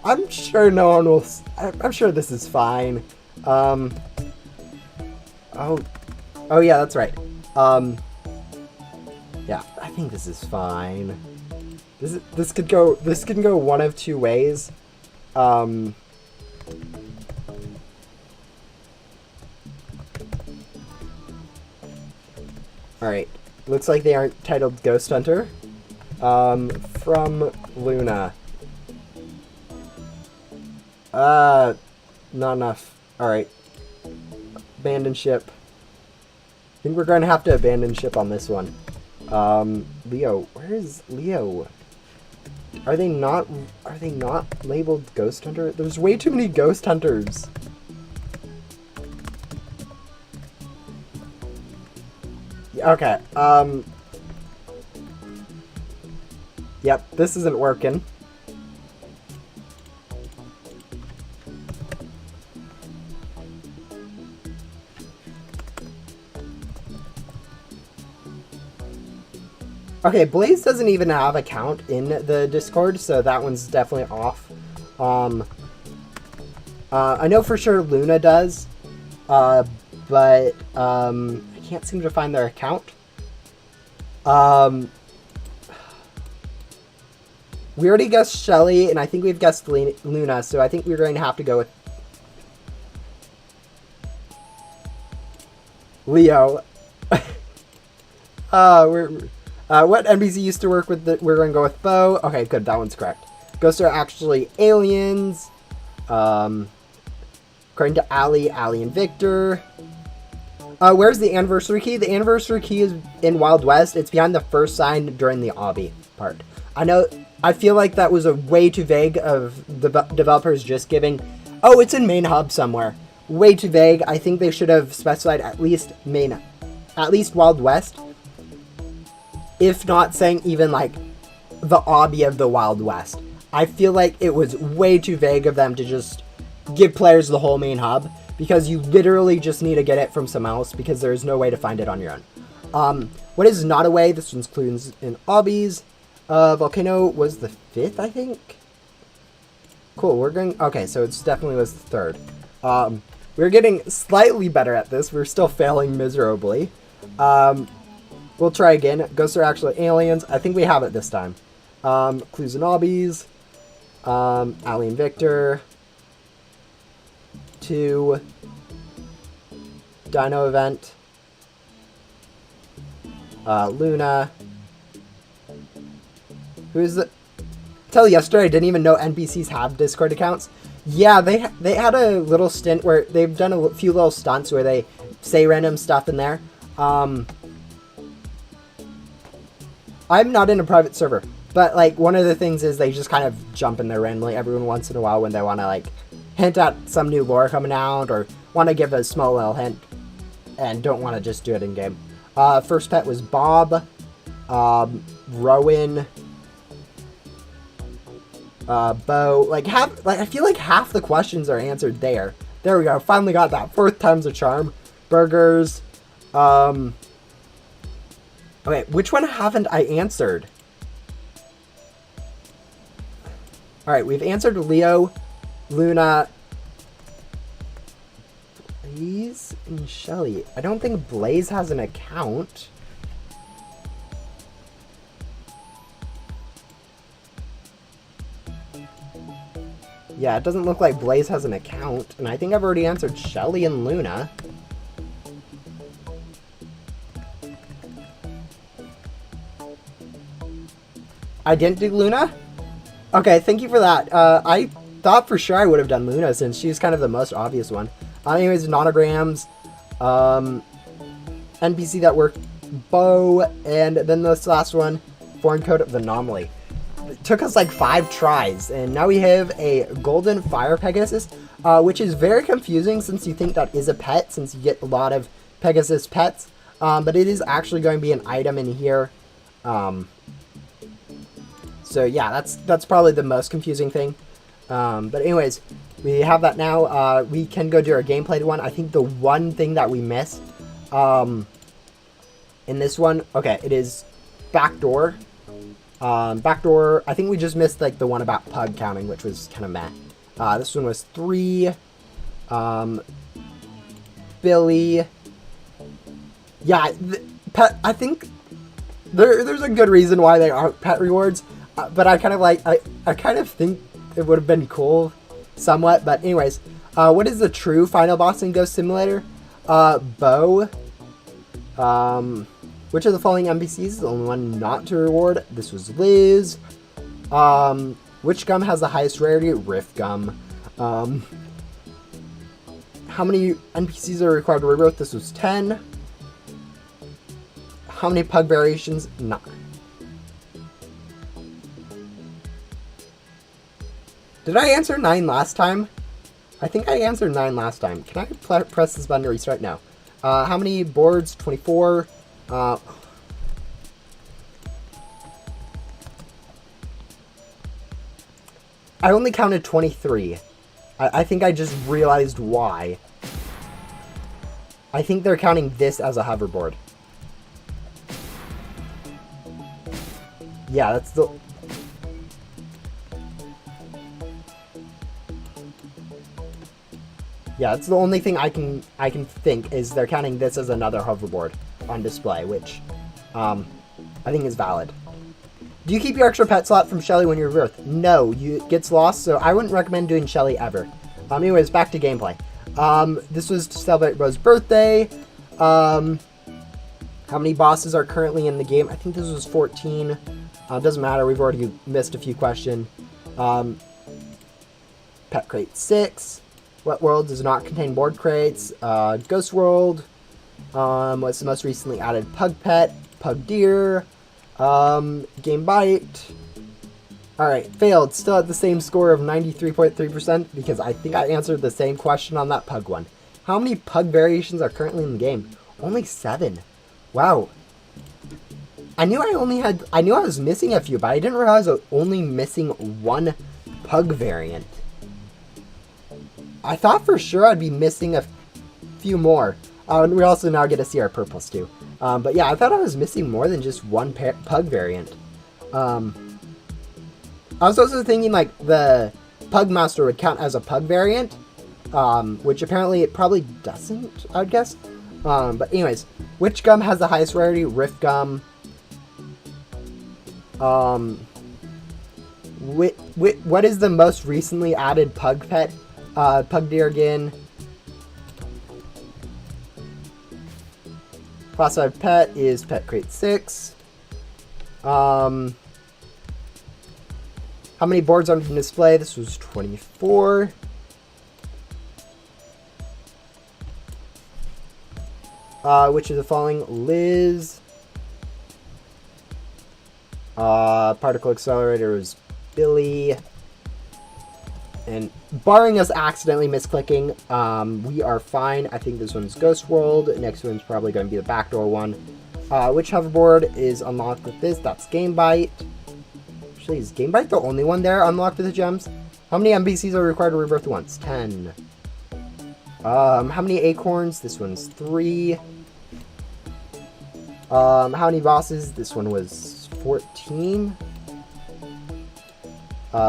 I'm sure no one will... I'm sure this is fine. Oh, yeah, that's right. Yeah, I think this is fine. This could go one of two ways. Alright. Looks like they aren't titled Ghost Hunter. From Luna. Not enough. Alright. Abandon ship. I think we're going to have to abandon ship on this one. Leo. Where is Leo? Are they not labeled Ghost Hunter? There's way too many Ghost Hunters. Okay, yep, this isn't working. Okay, Blaze doesn't even have a count in the Discord, so that one's definitely off. I know for sure Luna does, but I can't seem to find their account. We already guessed Shelly, and I think we've guessed Luna, so I think we're going to have to go with Leo. What NPC used to work with we're going to go with Bo. Okay, good. That one's correct. Ghosts are actually aliens. According to Ali and Victor. Where's the anniversary key? The anniversary key is in Wild West. It's behind the first sign during the obby part. I feel like that was a way too vague of the developers just giving, oh, it's in main hub somewhere. Way too vague. I think they should have specified at least Wild West. If not saying even like the obby of the Wild West. I feel like it was way too vague of them to just give players the whole main hub, because you literally just need to get it from someone else, because there is no way to find it on your own. What is not a way? This one's clues in obbies. Volcano was the 5th, I think. Cool, we're going... Okay, so it definitely was the 3rd. We're getting slightly better at this. We're still failing miserably. We'll try again. Ghosts are actually aliens. I think we have it this time. Clues and obbies. Ali and Victor. 2. Dino event. Luna. Who's the... Till yesterday, I didn't even know NPCs have Discord accounts. Yeah, they had a little stint where they've done a few little stunts where they say random stuff in there. I'm not in a private server, but like one of the things is they just kind of jump in there randomly every once in a while when they want to like hint at some new lore coming out or want to give a small little hint and don't want to just do it in game. First pet was Bob, Rowan, Bo. I feel like half the questions are answered there. There we go. Finally got that. 4th time's a charm. Burgers. Okay, which one haven't I answered? Alright, we've answered Leo, Luna, Blaze, and Shelly. I don't think Blaze has an account. Yeah, it doesn't look like Blaze has an account, and I think I've already answered Shelly and Luna. I didn't do Luna? Okay, thank you for that. I thought for sure I would have done Luna since she's kind of the most obvious one. Anyways, nonograms, NPC that worked, Bo, and then this last one, foreign code of the anomaly. It took us like 5 tries, and now we have a golden fire Pegasus, which is very confusing since you think that is a pet, since you get a lot of Pegasus pets, but it is actually going to be an item in here. So yeah, that's probably the most confusing thing. But anyways, we have that now. We can go do our gameplay one. I think the one thing that we missed in this one, okay, it is backdoor. Backdoor, I think we just missed like the one about pug counting, which was kind of meh. This one was 3. Billy. Yeah, pet. I think there's a good reason why they aren't pet rewards, but I kind of like I kind of think it would have been cool, somewhat. But anyways, what is the true final boss in Ghost Simulator? Bo. Which of the following NPCs is the only one not to reward? This was Liz. Which gum has the highest rarity? Riff gum. How many NPCs are required to regrowth? This was 10. How many pug variations? 9. Did I answer 9 last time? I think I answered 9 last time. Can I press this button to restart? No. How many boards? 24. I only counted 23. I think I just realized why. I think they're counting this as a hoverboard. Yeah, that's the... Yeah, that's the only thing I can think is they're counting this as another hoverboard on display, which I think is valid. Do you keep your extra pet slot from Shelly when you're rebirth? No, it gets lost, so I wouldn't recommend doing Shelly ever. Anyways, back to gameplay. This was to celebrate Bo's birthday. Have How many bosses are currently in the game? I think this was 14. Doesn't matter. We've already missed a few questions. Pet crate 6. What world does not contain board crates? Ghost World. What's the most recently added pug pet? Pug deer. Game bite. Alright, failed. Still at the same score of 93.3% because I think I answered the same question on that pug one. How many pug variations are currently in the game? Only 7. Wow. I knew I was missing a few, but I didn't realize I was only missing 1 pug variant. I thought for sure I'd be missing a few more. And we also now get to see our purples too. But yeah, I thought I was missing more than just 1 pug variant. I was also thinking like the Pugmaster would count as a pug variant, which apparently it probably doesn't, I would guess. But anyways, which gum has the highest rarity? Rift gum. What is the most recently added pug pet? Pug deer again. Classified pet is pet crate 6. How many boards are on display? This was 24. Which of the following? Liz. Particle accelerator is Billy. And barring us accidentally misclicking, we are fine. I think this one's Ghost World. Next one's probably going to be the backdoor one. Which hoverboard is unlocked with this? That's Game Bite. Actually, is Game Bite the only one there unlocked with the gems? How many NPCs are required to rebirth once? 10. How many acorns? This one's 3. How many bosses? This one was 14.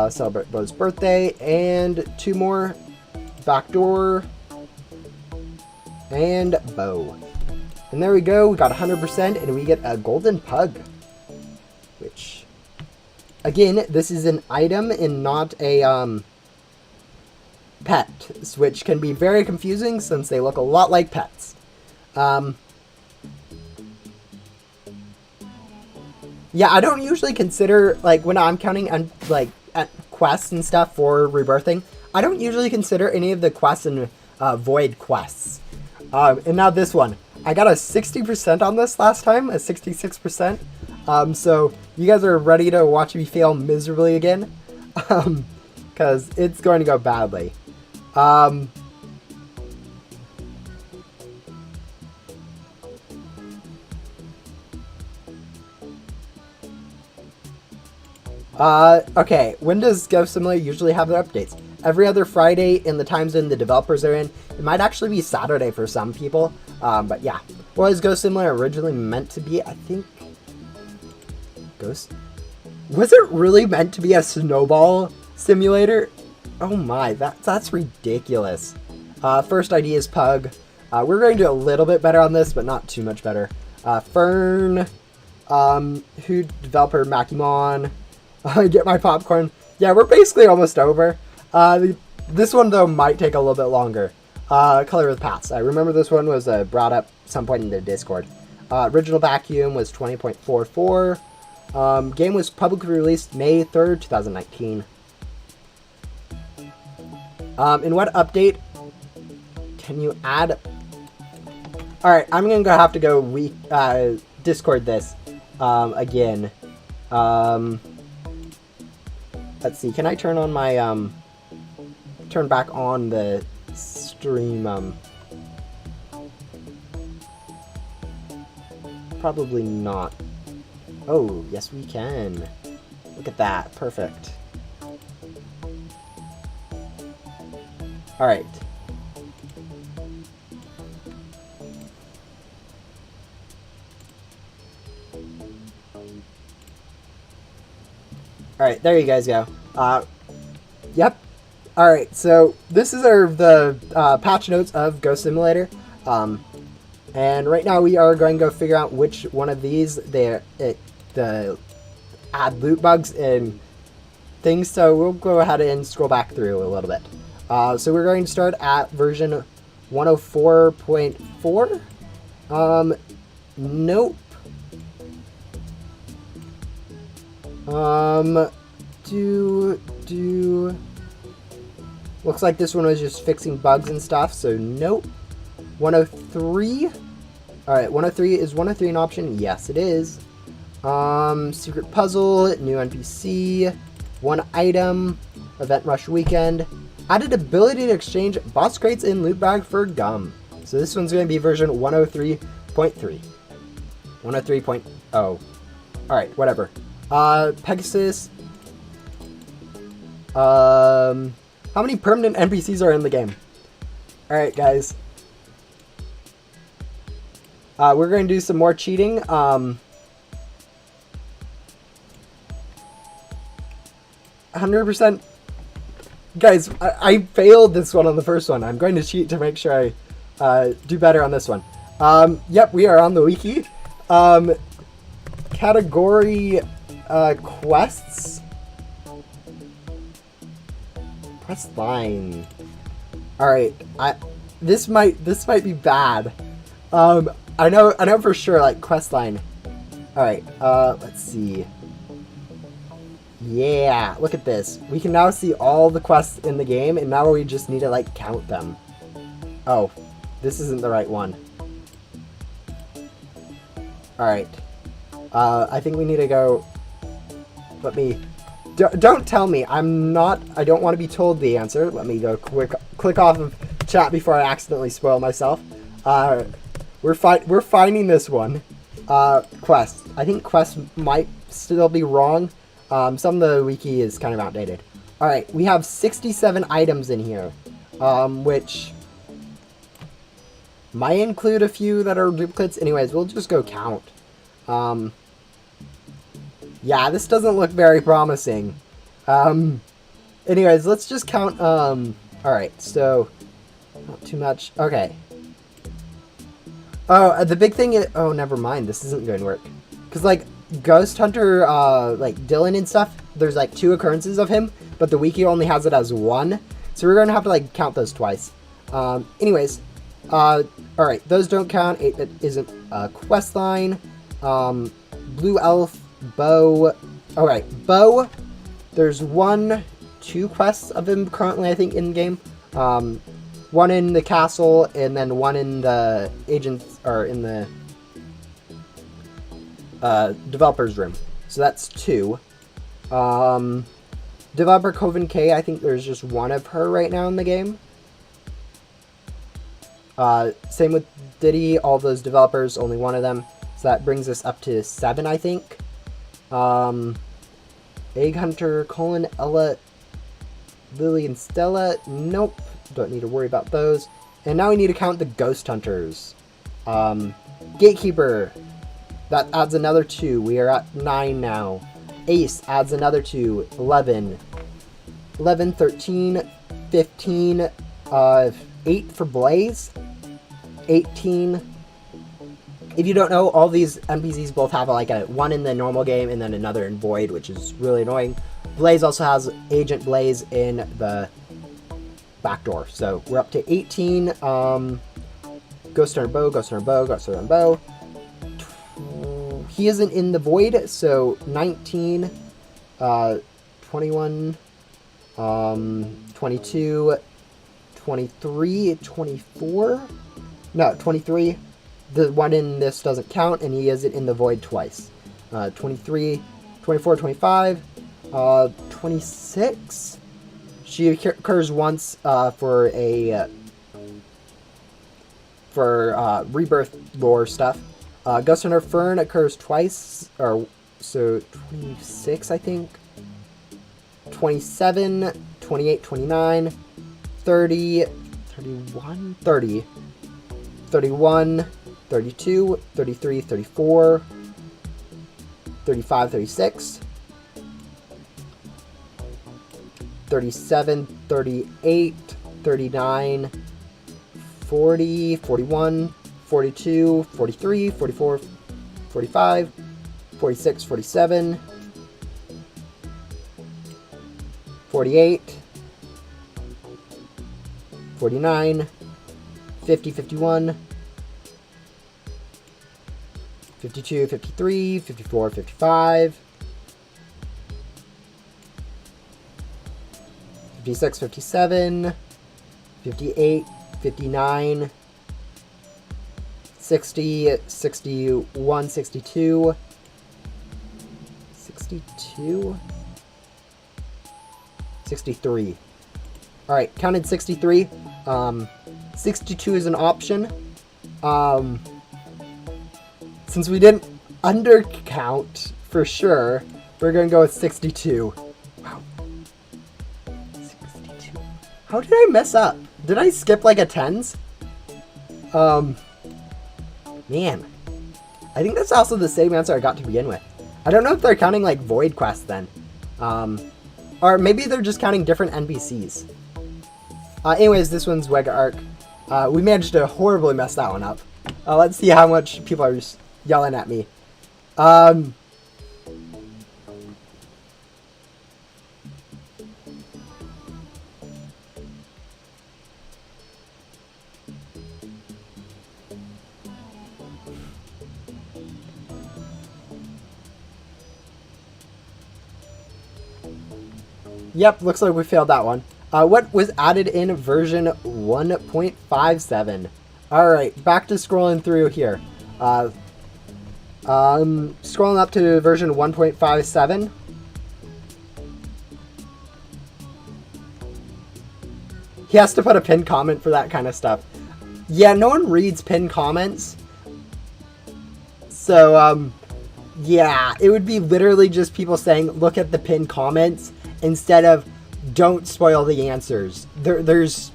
Celebrate Bo's birthday. And 2 more. Backdoor. And Bo. And there we go. We got 100% and we get a golden pug. Which, again, this is an item and not a pet. Which can be very confusing since they look a lot like pets. Yeah, I don't usually consider, like, when I'm counting on, like, at quests and stuff for rebirthing, I don't usually consider any of the quests and void quests. And now this one. I got a 60% on this last time, a 66%. So you guys are ready to watch me fail miserably again? Because it's going to go badly. Okay, when does Ghost Simulator usually have their updates? Every other Friday in the time zone the developers are in. It might actually be Saturday for some people. But yeah. What was Ghost Simulator originally meant to be? I think... Was it really meant to be a snowball simulator? Oh my, that's ridiculous. First idea is Pug. We're going to do a little bit better on this, but not too much better. Fern. Who developer Makimon. Get my popcorn. Yeah, we're basically almost over. This one, though, might take a little bit longer. Color of the Past. I remember this one was brought up some point in the Discord. Original Vacuum was 20.44. Game was publicly released May 3rd, 2019. In what update can you add... Alright, I'm going to have to go Discord this again. Let's see, can I turn on my... turn back on the stream? Probably not. Oh, yes we can. Look at that. Perfect. Alright. Alright, there you guys go. Yep. Alright, so this is the patch notes of Ghost Simulator. And right now we are going to go figure out which one of these the add loot bugs and things. So we'll go ahead and scroll back through a little bit. So we're going to start at version 104.4. Nope. Looks like this one was just fixing bugs and stuff, so nope. 103. Alright, 103. Is 103 an option? Yes, it is. Secret puzzle, new NPC, one item, event rush weekend. Added ability to exchange boss crates in loot bag for gum. So this one's going to be version 103.3. 103.0. Alright, whatever. Pegasus. How many permanent NPCs are in the game? Alright, guys. We're going to do some more cheating. 100%. Guys, I failed this one on the first one. I'm going to cheat to make sure I do better on this one. Yep, we are on the wiki. Category quests. Questline. Alright, this might be bad. I know for sure, like, questline. Alright, let's see. Yeah, look at this. We can now see all the quests in the game, and now we just need to, like, count them. Oh, this isn't the right one. Alright. I think we need to go... Let me... Don't tell me. I don't want to be told the answer. Let me go click off of chat before I accidentally spoil myself. We're finding this one. Quest. I think quest might still be wrong. Some of the wiki is kind of outdated. Alright, we have 67 items in here, which might include a few that are duplicates. Anyways, we'll just go count. Yeah, this doesn't look very promising. Anyways, let's just count. Alright, so not too much. Okay. Oh, the big thing is... Oh, never mind. This isn't going to work. Because, like, Ghost Hunter, like, Dylan and stuff, there's, like, 2 occurrences of him, but the wiki only has it as 1. So we're going to have to, like, count those twice. Anyways, alright, those don't count. It isn't a quest line. Blue Elf, Bow. Alright, Bow. There's 2 quests of him currently, I think, in game. One in the castle, and then one in the agents, or in the developer's room. So that's 2. Developer Coven K, I think there's just 1 of her right now in the game. Same with Diddy, all those developers, only 1 of them. So that brings us up to 7, I think. Egg Hunter, Colin, Ella, Lily, and Stella. Nope. Don't need to worry about those. And now we need to count the Ghost Hunters. Gatekeeper. That adds another 2. We are at 9 now. Ace adds another 2. 11. 11, 13, 15, 8 for Blaze. 18. If you don't know, all these NPCs both have like a 1 in the normal game and then another in Void, which is really annoying. Blaze also has Agent Blaze in the backdoor. So we're up to 18. Ghost Hunter Bow, Ghost Hunter Bow, Ghost Hunter Bow. He isn't in the Void, so 19, 21, 22, 23, 24. No, 23. The 1 in this doesn't count, and he isn't in the Void twice. 23, 24, 25, 26. She occurs once for a rebirth lore stuff. Ghost Hunter Fern occurs twice, or so 26, I think. 27, 28, 29, 30, 31, 30, 31, 32, 33, 34, 35, 36, 37, 38, 39, 40, 41, 42, 43, 44, 45, 46, 47, 48, 49, 50, 51, 52, 53, 54, 55. 56, 57, 58, 59, 60, 61, 62, 62, 63. Alright, counted 63. 62 is an option. Since we didn't undercount for sure, we're going to go with 62. Wow. 62. How did I mess up? Did I skip like a tens? Man. I think that's also the same answer I got to begin with. I don't know if they're counting like void quests then. Or maybe they're just counting different NPCs. Anyways, this one's Wega Arc. We managed to horribly mess that one up. Let's see how much people are yelling at me. Yep, looks like we failed that one. What was added in version 1.57? Alright, back to scrolling through here. Scrolling up to version 1.57. He has to put a pinned comment for that kind of stuff. Yeah, no one reads pinned comments. So, yeah, it would be literally just people saying, look at the pinned comments, instead of don't spoil the answers. There's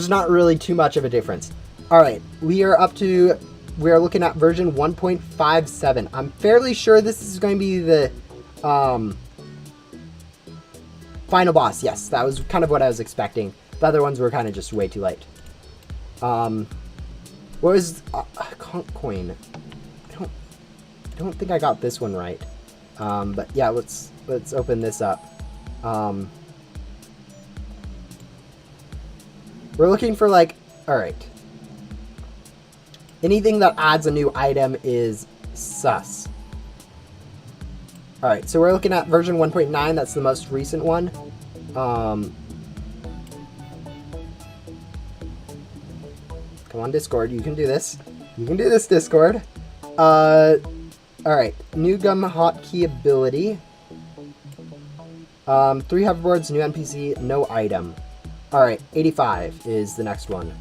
not really too much of a difference. Alright, we are looking at version 1.57. I'm fairly sure this is going to be the final boss. Yes, that was kind of what I was expecting. The other ones were kind of just way too late. What was conch coin? I don't think I got this one right. But yeah, let's open this up. We're looking for like, alright. Anything that adds a new item is sus. Alright, so we're looking at version 1.9, that's the most recent one. Come on, Discord, you can do this. You can do this, Discord. Alright, new gum hotkey ability. 3 hoverboards, new NPC, no item. Alright, 85 is the next one.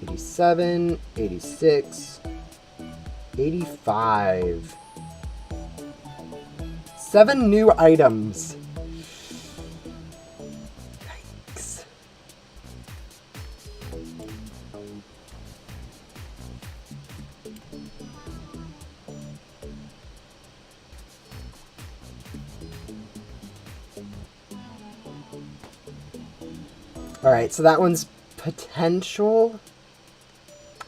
87, 86, 85. 7 new items. Yikes. Alright, so that one's potential.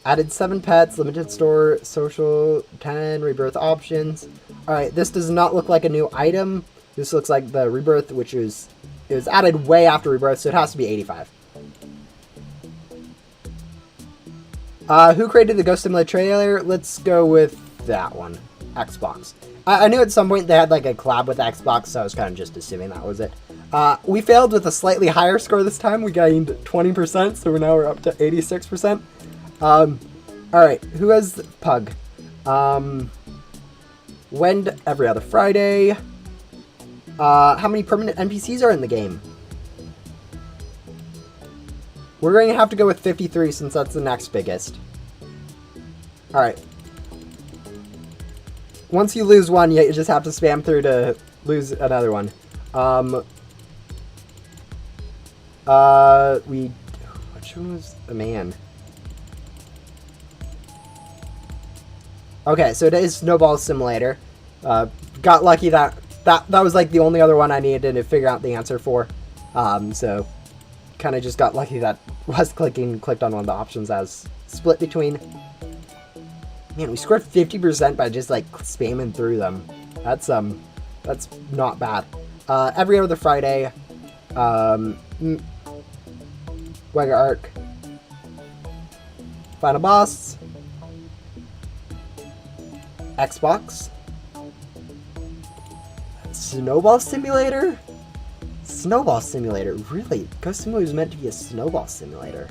Added 7 pets, limited store, social, 10, rebirth options. Alright, this does not look like a new item. This looks like the rebirth, which it was added way after rebirth, so it has to be 85. Who created the Ghost Simulator trailer? Let's go with that one. Xbox. I knew at some point they had like a collab with Xbox, so I was kind of just assuming that was it. We failed with a slightly higher score this time. We gained 20%, so we're up to 86%. Alright, who has Pug? When every other Friday. How many permanent NPCs are in the game? We're going to have to go with 53 since that's the next biggest. Alright. Once you lose one, you just have to spam through to lose another one. Which one was the man? Okay, so it is Snowball Simulator. Got lucky that was like the only other one I needed to figure out the answer for. So kind of just got lucky that was clicked on one of the options as split between. Man, we scored 50% by just like spamming through them. That's not bad. Every other Friday. Wega Arc. Final boss. Xbox. Snowball Simulator? Snowball Simulator. Really? Ghost Simulator was meant to be a snowball simulator.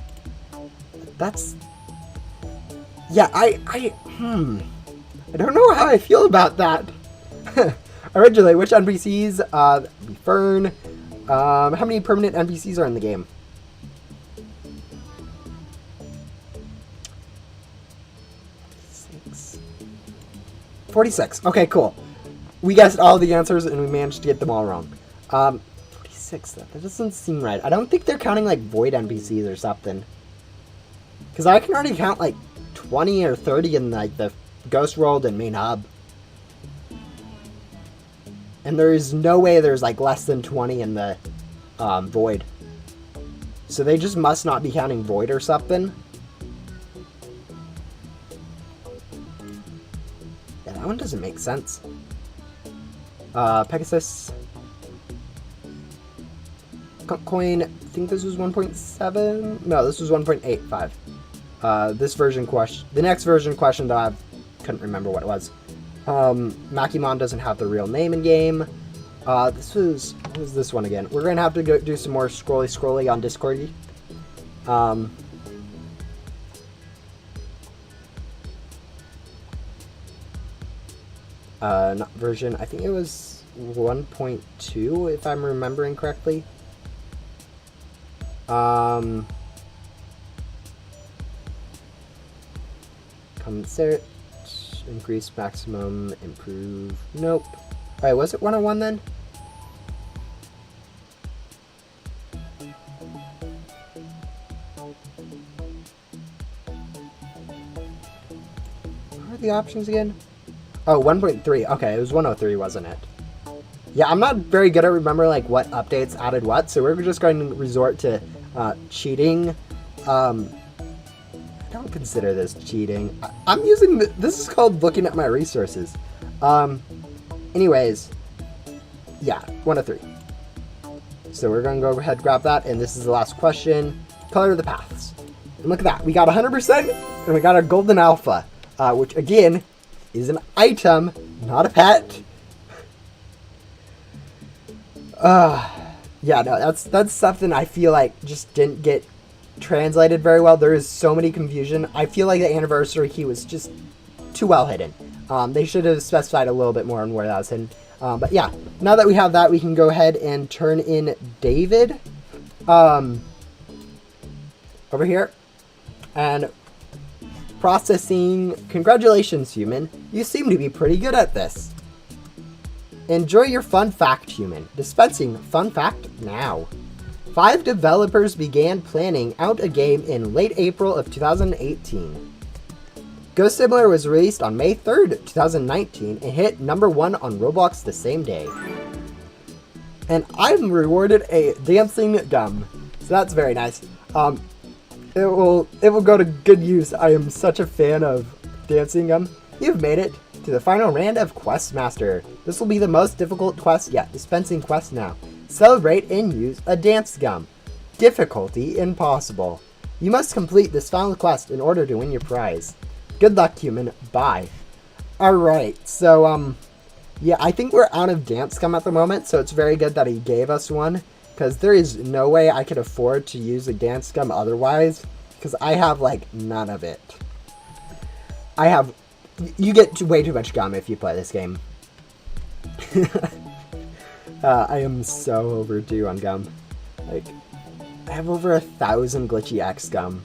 That's... Yeah, I don't know how I feel about that. Originally, which NPCs? Fern. How many permanent NPCs are in the game? 46. Okay, cool. We guessed all the answers and we managed to get them all wrong. 46, that doesn't seem right. I don't think they're counting like void NPCs or something. Because I can already count like 20 or 30 in like the Ghost World and main hub. And there's no way there's like less than 20 in the void. So they just must not be counting void or something. Yeah, that one doesn't make sense. Pegasus. Coin, I think this was 1.7. No, this was 1.85. This version question, the next version question that I couldn't remember what it was. Makimon doesn't have the real name in game. What was this one again? We're gonna have to go do some more scrolly on Discord. Not version, I think it was 1.2 if I'm remembering correctly. Concert, increase maximum, improve, nope. Alright, was it 101 then? What are the options again? Oh, 1.3. Okay, it was 103, wasn't it? Yeah, I'm not very good at remembering like what updates added what, so we're just going to resort to cheating. I don't consider this cheating. I'm using this is called looking at my resources. Anyways, yeah, 103. So we're going to go ahead and grab that, and this is the last question. Color of the paths. And look at that. We got 100%, and we got a golden alpha, which again is an item, not a pet. Yeah, no, that's something I feel like just didn't get translated very well. There is so many confusion. I feel like the anniversary key was just too well hidden. They should have specified a little bit more on where that was hidden. But yeah, now that we have that, we can go ahead and turn in David over here. And processing. Congratulations, human. You seem to be pretty good at this. Enjoy your fun fact, human. Dispensing fun fact now. 5 developers began planning out a game in late April of 2018. Ghost Simulator was released on May 3rd, 2019 and hit #1 on Roblox the same day. And I'm rewarded a dancing gum. So that's very nice. It will go to good use. I am such a fan of dancing gum. You've made it to the final round of Questmaster. This will be the most difficult quest yet. Dispensing quest now. Celebrate and use a dance gum. Difficulty impossible. You must complete this final quest in order to win your prize. Good luck, human. Bye. Alright, so, yeah, I think we're out of dance gum at the moment, so it's very good that he gave us one, because there is no way I could afford to use a dance gum otherwise, because I have, like, none of it. You get way too much gum if you play this game. I am so overdue on gum. Like, I have over 1,000 glitchy X gum,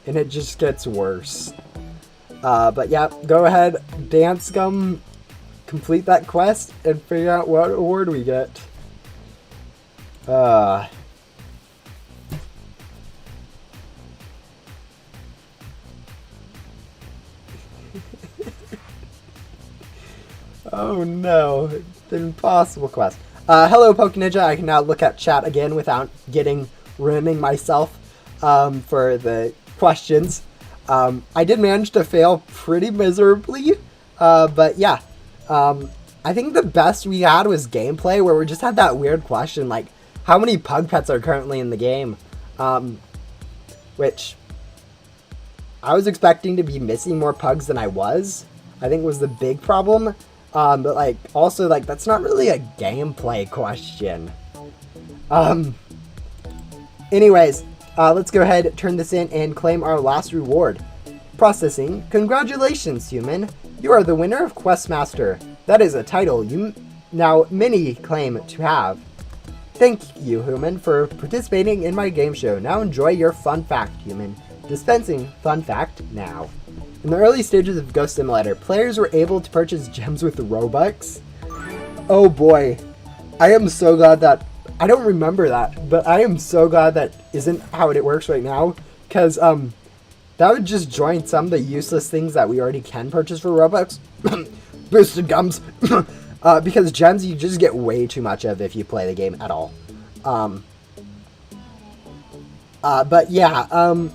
and it just gets worse. But yeah, go ahead, dance gum, complete that quest, and figure out what award we get. Oh no, the impossible quest. Hello, Poke Ninja. I can now look at chat again without ruining myself for the questions. I did manage to fail pretty miserably, but yeah. I think the best we had was gameplay, where we just had that weird question, like, how many pug pets are currently in the game? Which, I was expecting to be missing more pugs than I was. I think was the big problem. But like, also like, that's not really a gameplay question. Anyways, let's go ahead, turn this in, and claim our last reward. Processing. Congratulations, human. You are the winner of Questmaster. That is a title you now many claim to have. Thank you, human, for participating in my game show. Now enjoy your fun fact, human. Dispensing fun fact now. In the early stages of Ghost Simulator, players were able to purchase gems with Robux. Oh boy. I am so glad that... I don't remember that, but I am so glad that isn't how it works right now. Because, that would just join some of the useless things that we already can purchase for Robux. Boosted gums. Because gems you just get way too much of if you play the game at all. But yeah,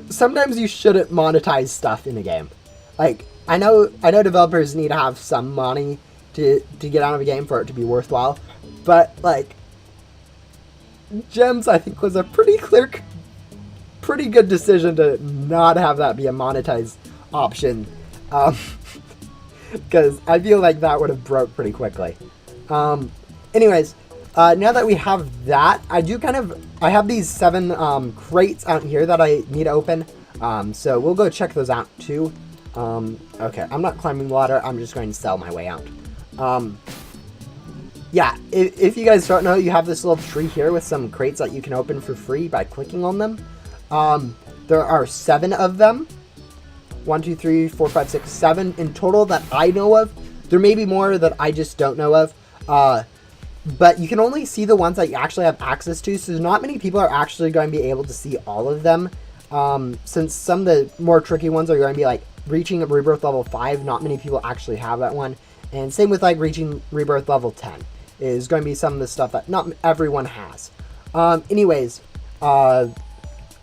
sometimes you shouldn't monetize stuff in the game. Like, I know developers need to have some money to get out of a game for it to be worthwhile. But, like, gems I think was a pretty good decision to not have that be a monetized option. Because I feel like that would have broke pretty quickly. Anyways, now that we have that, I have these 7 crates out here that I need to open. So we'll go check those out too. Okay, I'm not climbing water. I'm just going to sell my way out. Yeah, if you guys don't know, you have this little tree here with some crates that you can open for free by clicking on them. There are 7 of them. 1, 2, 3, 4, 5, 6, 7 in total that I know of. There may be more that I just don't know of. But you can only see the ones that you actually have access to, so not many people are actually going to be able to see all of them. Since some of the more tricky ones are going to be like reaching a rebirth level 5, not many people actually have that one. And same with like reaching rebirth level 10 is going to be some of the stuff that not everyone has. Anyways, I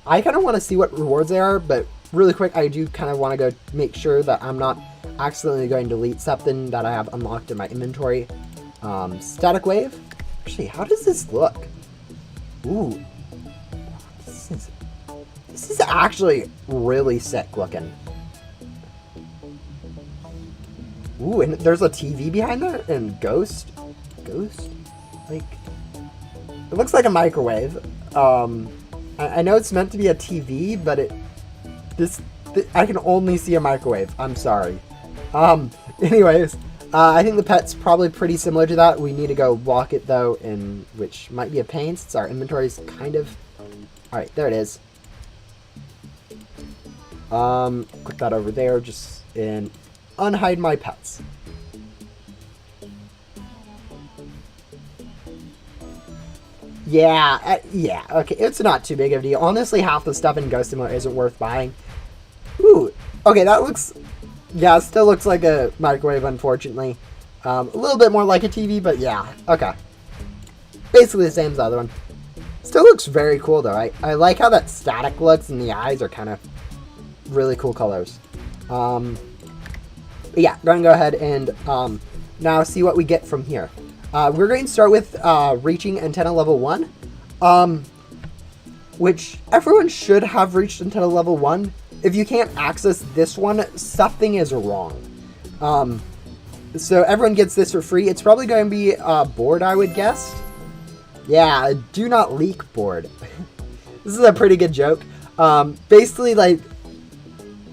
kind of want to see what rewards there are, but really quick, I do kind of want to go make sure that I'm not accidentally going to delete something that I have unlocked in my inventory. Static wave. Actually, how does this look? Ooh, this is actually really sick looking. Ooh, and there's a TV behind there and ghost, like it looks like a microwave. I know it's meant to be a TV, but I can only see a microwave. I'm sorry. Anyways, I think the pet's probably pretty similar to that. We need to go walk it though, which might be a pain since our inventory is kind of... Alright, there it is. Put that over there, just and unhide my pets. Yeah, yeah, okay, it's not too big of a deal. Honestly, half the stuff in Ghost Simulator isn't worth buying. Ooh, okay, that looks... Yeah, it still looks like a microwave, unfortunately. A little bit more like a TV, but yeah, okay. Basically the same as the other one. Still looks very cool, though. I like how that static looks, and the eyes are kind of really cool colors. But yeah, going to go ahead and now see what we get from here. We're going to start with reaching antenna level 1, which everyone should have reached antenna level 1. If you can't access this one, something is wrong. So everyone gets this for free. It's probably going to be a board, I would guess. Yeah, do not leak board. This is a pretty good joke. Basically, like,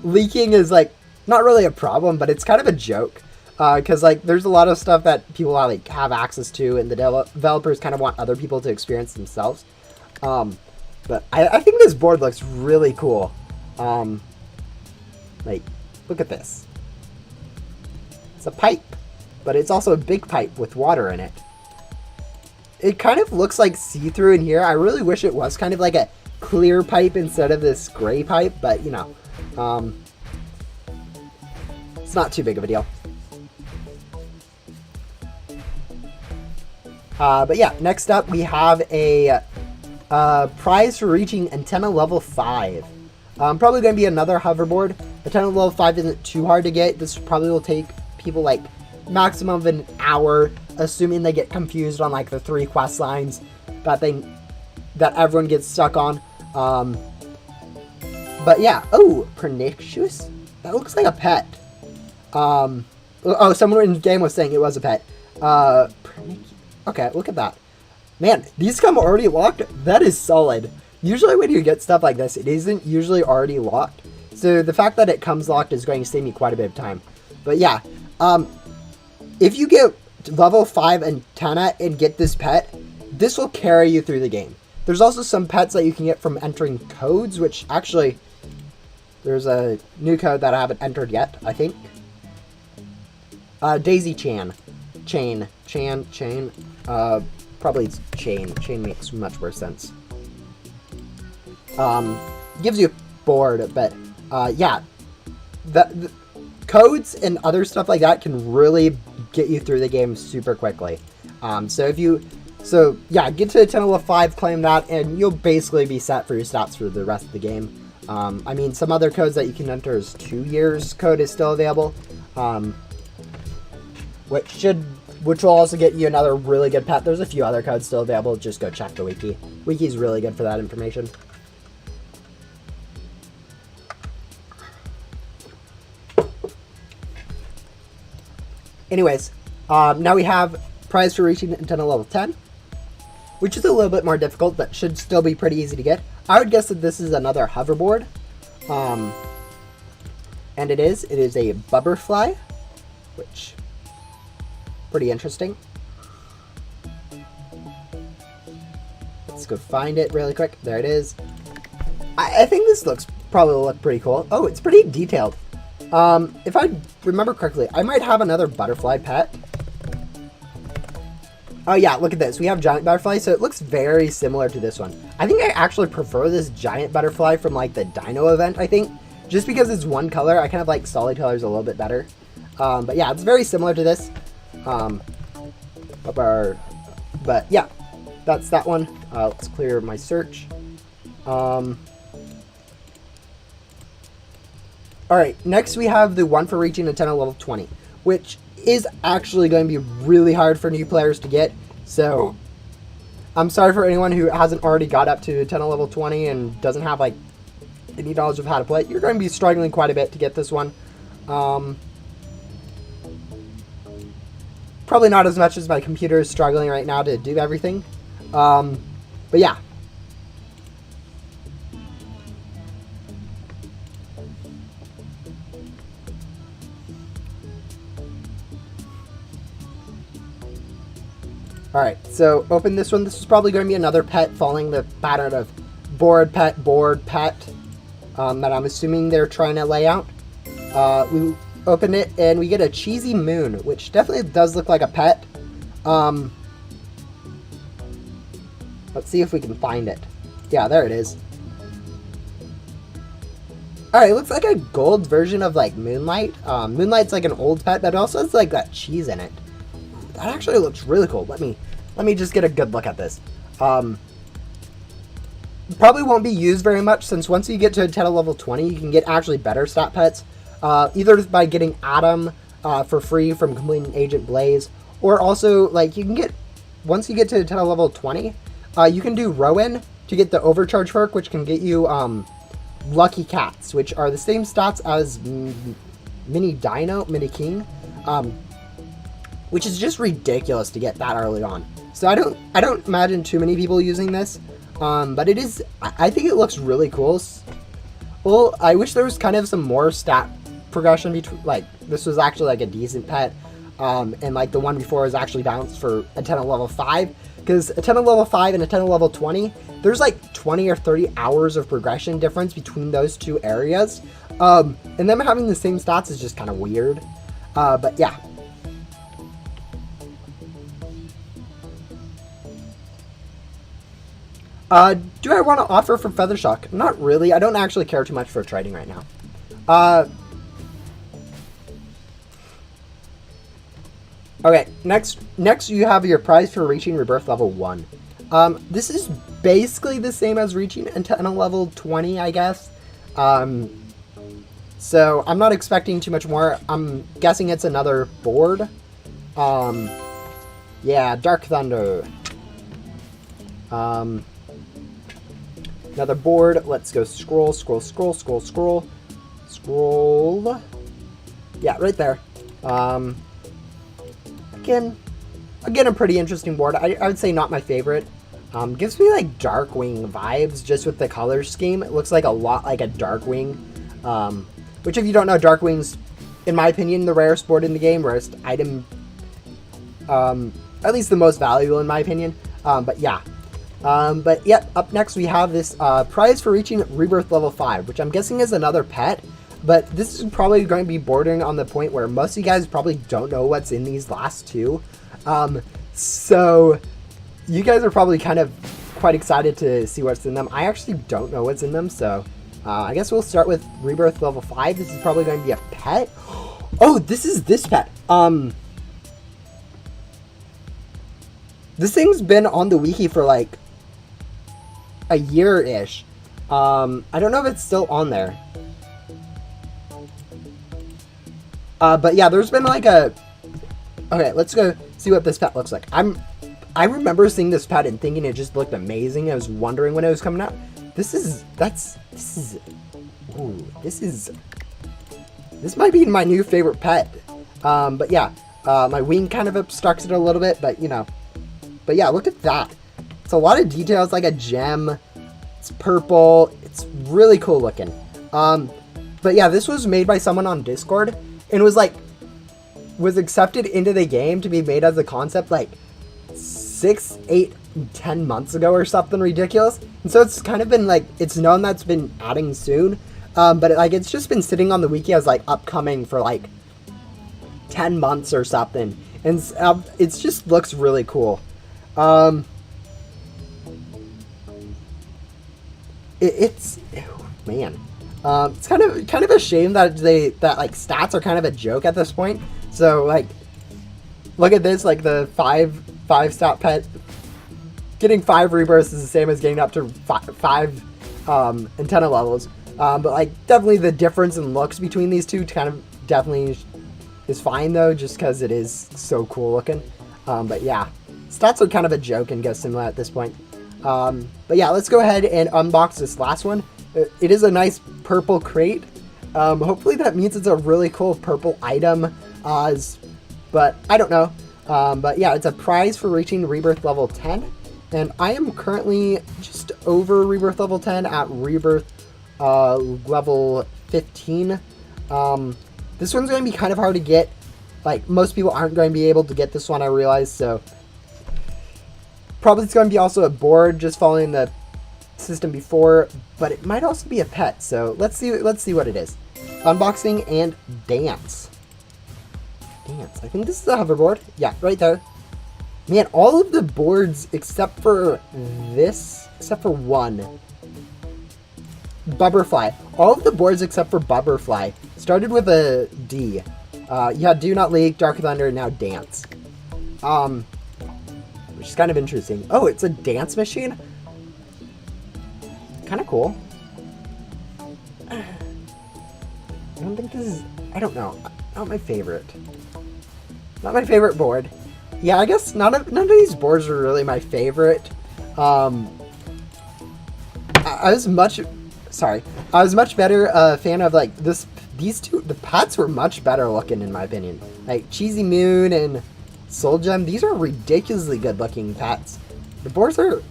leaking is, like, not really a problem, but it's kind of a joke. Because, like, there's a lot of stuff that people, like, have access to, and the developers kind of want other people to experience themselves. But I think this board looks really cool. Like, look at this. It's a pipe, but it's also a big pipe with water in it. It kind of looks like see-through in here. I really wish it was kind of like a clear pipe instead of this gray pipe, but you know, it's not too big of a deal. But yeah, next up we have a prize for reaching antenna level 5. Probably going to be another hoverboard. Antenna level 5 isn't too hard to get. This probably will take people like maximum of an hour, assuming they get confused on like the 3 quest lines that everyone gets stuck on. But yeah, oh, pernicious? That looks like a pet. Oh, someone in the game was saying it was a pet. Okay, look at that. Man, these come already locked? That is solid. Usually when you get stuff like this, it isn't usually already locked. So the fact that it comes locked is going to save me quite a bit of time. But yeah, if you get level 5 antenna and get this pet, this will carry you through the game. There's also some pets that you can get from entering codes, which actually, there's a new code that I haven't entered yet, I think. Daisy Chain. Probably it's Chain. Chain makes much more sense. Gives you a board, but, yeah. The codes and other stuff like that can really get you through the game super quickly. So yeah, get to 10 level 5, claim that, and you'll basically be set for your stats for the rest of the game. I mean, some other codes that you can enter is 2 years code is still available, which will also get you another really good pet. There's a few other codes still available. Just go check the wiki. Wiki's really good for that information. Anyways, now we have prize for reaching antenna level 10, which is a little bit more difficult, but should still be pretty easy to get. I would guess that this is another hoverboard, and it is a butterfly, which pretty interesting. Let's go find it really quick. There it is. I think this probably look pretty cool. Oh, it's pretty detailed. If I remember correctly, I might have another butterfly pet. Oh yeah, look at this. We have giant butterfly, so it looks very similar to this one. I think I actually prefer this giant butterfly from like the dino event, I think. Just because it's one color, I kind of like solid colors a little bit better. But yeah, it's very similar to this. But yeah, that's that one. Let's clear my search. Alright, next we have the one for reaching antenna level 20, which is actually going to be really hard for new players to get. So, I'm sorry for anyone who hasn't already got up to antenna level 20 and doesn't have like any knowledge of how to play it. You're going to be struggling quite a bit to get this one. Probably not as much as my computer is struggling right now to do everything. But yeah. Alright, so open this one. This is probably going to be another pet following the pattern of board, pet, that I'm assuming they're trying to lay out. We open it and we get a cheesy moon, which definitely does look like a pet. Let's see if we can find it. Yeah, there it is. Alright, it looks like a gold version of like Moonlight. Moonlight's like an old pet, but it also has like that cheese in it. That actually looks really cool. Let me just get a good look at this. Probably won't be used very much, since once you get to antenna level 20, you can get actually better stat pets. Either by getting Adam for free from completing Agent Blaze, or also, like, you can get, once you get to antenna level 20, you can do Rowan to get the Overcharge perk, which can get you Lucky Cats, which are the same stats as Mini King. Which is just ridiculous to get that early on. So I don't imagine too many people using this, but it is. I think it looks really cool. Well, I wish there was kind of some more stat progression between. Like, this was actually like a decent pet, and like the one before was actually balanced for antenna level 5. Because antenna level 5 and antenna level 20, there's like 20 or 30 hours of progression difference between those two areas, and them having the same stats is just kind of weird. But yeah. Do I want to offer for Feather Shock? Not really. I don't actually care too much for trading right now. Okay, next you have your prize for reaching Rebirth level 1. This is basically the same as reaching antenna level 20, I guess. So I'm not expecting too much more. I'm guessing it's another board. Yeah, Dark Thunder. Another board. Let's go scroll, scroll, scroll, scroll, scroll. Scroll. Yeah, right there. Again, a pretty interesting board. I would say not my favorite. Gives me like Darkwing vibes just with the color scheme. It looks like a lot like a Darkwing. Which if you don't know, Darkwing's, in my opinion, the rarest board in the game. Rarest item. At least the most valuable in my opinion. But yeah. But yep, up next we have this prize for reaching Rebirth level 5, which I'm guessing is another pet. But this is probably going to be bordering on the point where most of you guys probably don't know what's in these last two. So you guys are probably kind of quite excited to see what's in them. I actually don't know what's in them, so I guess we'll start with Rebirth level 5. This is probably going to be a pet. Oh, this is this pet. This thing's been on the wiki for like a year-ish. I don't know if it's still on there. But yeah, there's been like a... Okay, let's go see what this pet looks like. I remember seeing this pet and thinking it just looked amazing. I was wondering when it was coming out. This might be my new favorite pet. But yeah, my wing kind of obstructs it a little bit, but you know. But yeah, look at that. It's a lot of details, like a gem. It's purple. It's really cool looking. But yeah, this was made by someone on Discord. And was accepted into the game to be made as a concept like 6, 8, 10 months ago or something ridiculous. And so it's kind of been like, it's known that's been adding soon. But it's just been sitting on the wiki as like upcoming for like 10 months or something. And it just looks really cool. It's kind of a shame that like stats are kind of a joke at this point. So like, look at this, like the 5 stat pet getting 5 rebirths is the same as getting up to 5 antenna levels. But like definitely the difference in looks between these two kind of definitely is fine though, just because it is so cool looking. But yeah, stats are kind of a joke in Ghost Simula at this point. But yeah, let's go ahead and unbox this last one. It is a nice purple crate. Hopefully that means it's a really cool purple item. But I don't know. But yeah, it's a prize for reaching Rebirth level 10. And I am currently just over Rebirth level 10 at Rebirth level 15. This one's going to be kind of hard to get. Like, most people aren't going to be able to get this one, I realize. So probably it's going to be also a board just following the system before, but it might also be a pet. So let's see what it is. Unboxing and dance. I think this is a hoverboard. Yeah, right there. Man, all of the boards except for one. Bubberfly. All of the boards except for Bubberfly started with a D. You had Do Not Leak, Dark Thunder, and now Dance. Which is kind of interesting. Oh, it's a dance machine? Kind of cool. I don't think this is... I don't know. Not my favorite. Not my favorite board. Yeah, I guess none of these boards are really my favorite. I was much better fan of like these two. The pets were much better looking in my opinion. Like Cheesy Moon and Soul Gem. These are ridiculously good looking pets. The boards are,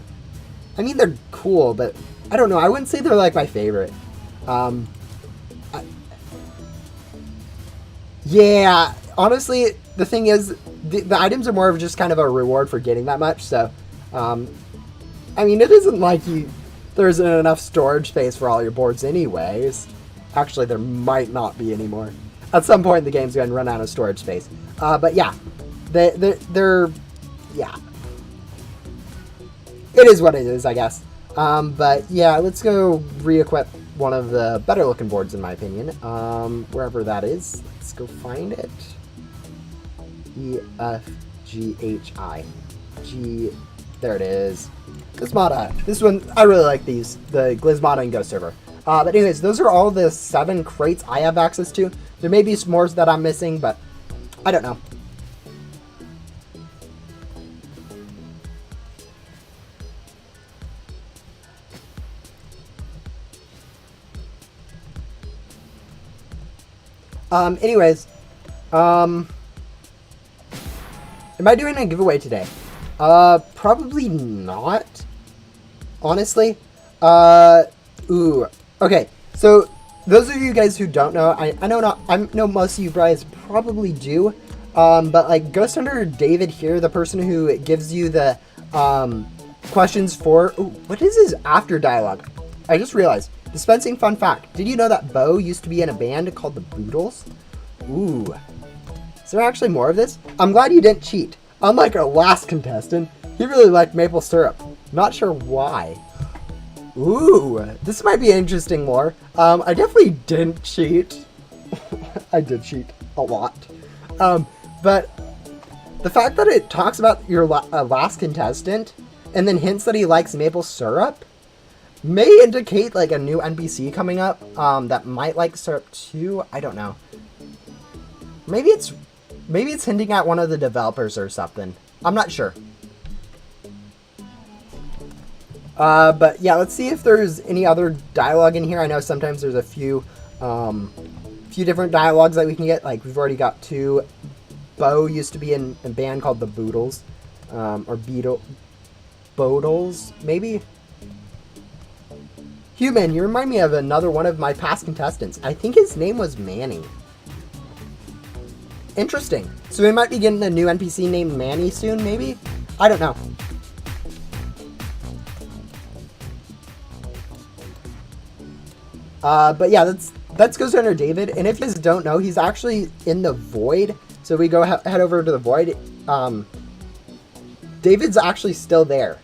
I mean, they're cool, but I don't know. I wouldn't say they're like my favorite. Yeah, honestly, the thing is, the items are more of just kind of a reward for getting that much. So, I mean, it isn't like there isn't enough storage space for all your boards anyways. Actually, there might not be anymore. At some point, the game's going to run out of storage space. But yeah, they're yeah. It is what it is, I guess. But yeah, let's go re-equip one of the better looking boards in my opinion. Wherever that is. Let's go find it. EFGHI. G. There it is. Glismata. This one, I really like these. The Glismata and Ghost Server. But anyways, those are all the 7 crates I have access to. There may be some more that I'm missing, but I don't know. Anyways, am I doing a giveaway today? Probably not. Honestly. Ooh. Okay, so those of you guys who don't know, I know most of you guys probably do. But like Ghost Hunter David here, the person who gives you the questions for what is his after dialogue? I just realized. Dispensing fun fact. Did you know that Bo used to be in a band called the Boodles? Ooh. Is there actually more of this? I'm glad you didn't cheat. Unlike our last contestant, he really liked maple syrup. Not sure why. Ooh, this might be interesting lore. I definitely didn't cheat. I did cheat a lot. But the fact that it talks about your last contestant and then hints that he likes maple syrup may indicate like a new NPC coming up that might like syrup too. I don't know. Maybe it's hinting at one of the developers or something. I'm not sure. But yeah, let's see if there's any other dialogue in here. I know sometimes there's a few different dialogues that we can get. Like we've already got 2. Bo used to be in a band called the Boodles, or Bodles, maybe. Human, you remind me of another one of my past contestants. I think his name was Manny. Interesting. So we might be getting a new NPC named Manny soon, maybe? I don't know. But yeah, that's Ghost Hunter David. And if you guys don't know, he's actually in the Void. So we go head over to the Void. David's actually still there.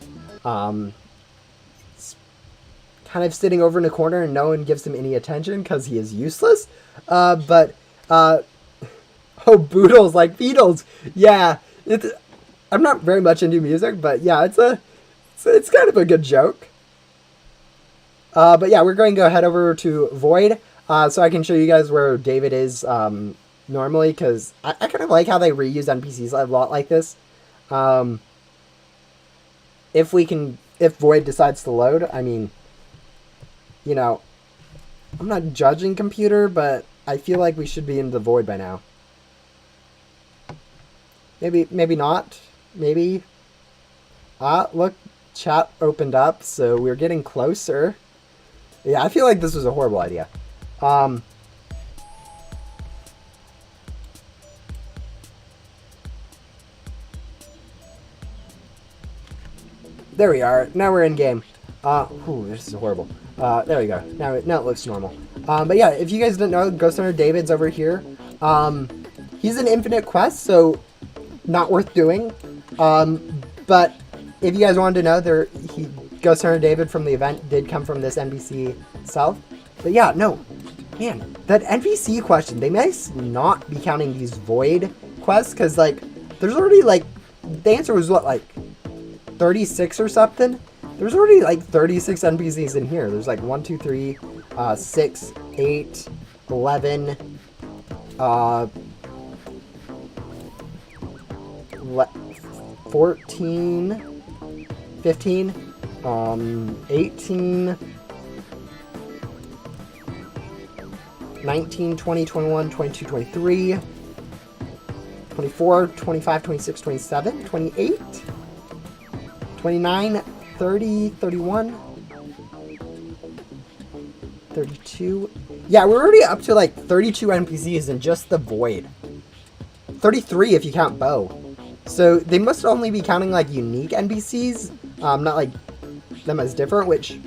Kind of sitting over in a corner and no one gives him any attention because he is useless. Oh, Boodles like Beatles. Yeah, I'm not very much into music, but yeah, it's kind of a good joke. But yeah, we're going to go head over to Void, so I can show you guys where David is normally, because I kind of like how they reuse NPCs a lot like this. If Void decides to load, I mean, you know, I'm not judging computer, but I feel like we should be in the Void by now. Maybe not. Maybe. Look, chat opened up, so we're getting closer. Yeah, I feel like this was a horrible idea. There we are. Now we're in game. This is horrible. There we go. Now it looks normal. But yeah, if you guys didn't know, Ghost Hunter David's over here. He's an infinite quest, so not worth doing. But if you guys wanted to know, Ghost Hunter David from the event did come from this NPC South. But yeah, no. Man, that NPC question, they might not be counting these Void quests, because, like, there's already, like, the answer was what, like, 36 or something? There's already, like, 36 NPCs in here. There's, like, 1, 2, 3, 6, 8, 11, 14, 15, 18, 19, 20, 21, 22, 23, 24, 25, 26, 27, 28, 29, 30, 31, 32. Yeah, we're already up to like 32 NPCs in just the Void. 33 if you count Bo. So they must only be counting like unique NPCs, not like them as different, which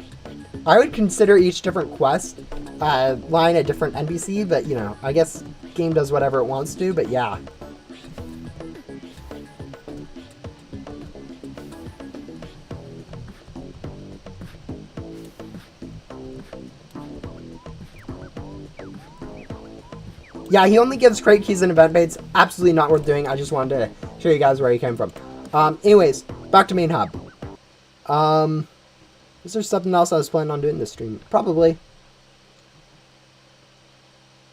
I would consider each different quest line a different NPC, but you know, I guess game does whatever it wants to, but yeah. Yeah, he only gives crate keys and event baits. Absolutely not worth doing. I just wanted to show you guys where he came from. Anyways, back to main hub. Is there something else I was planning on doing this stream? Probably.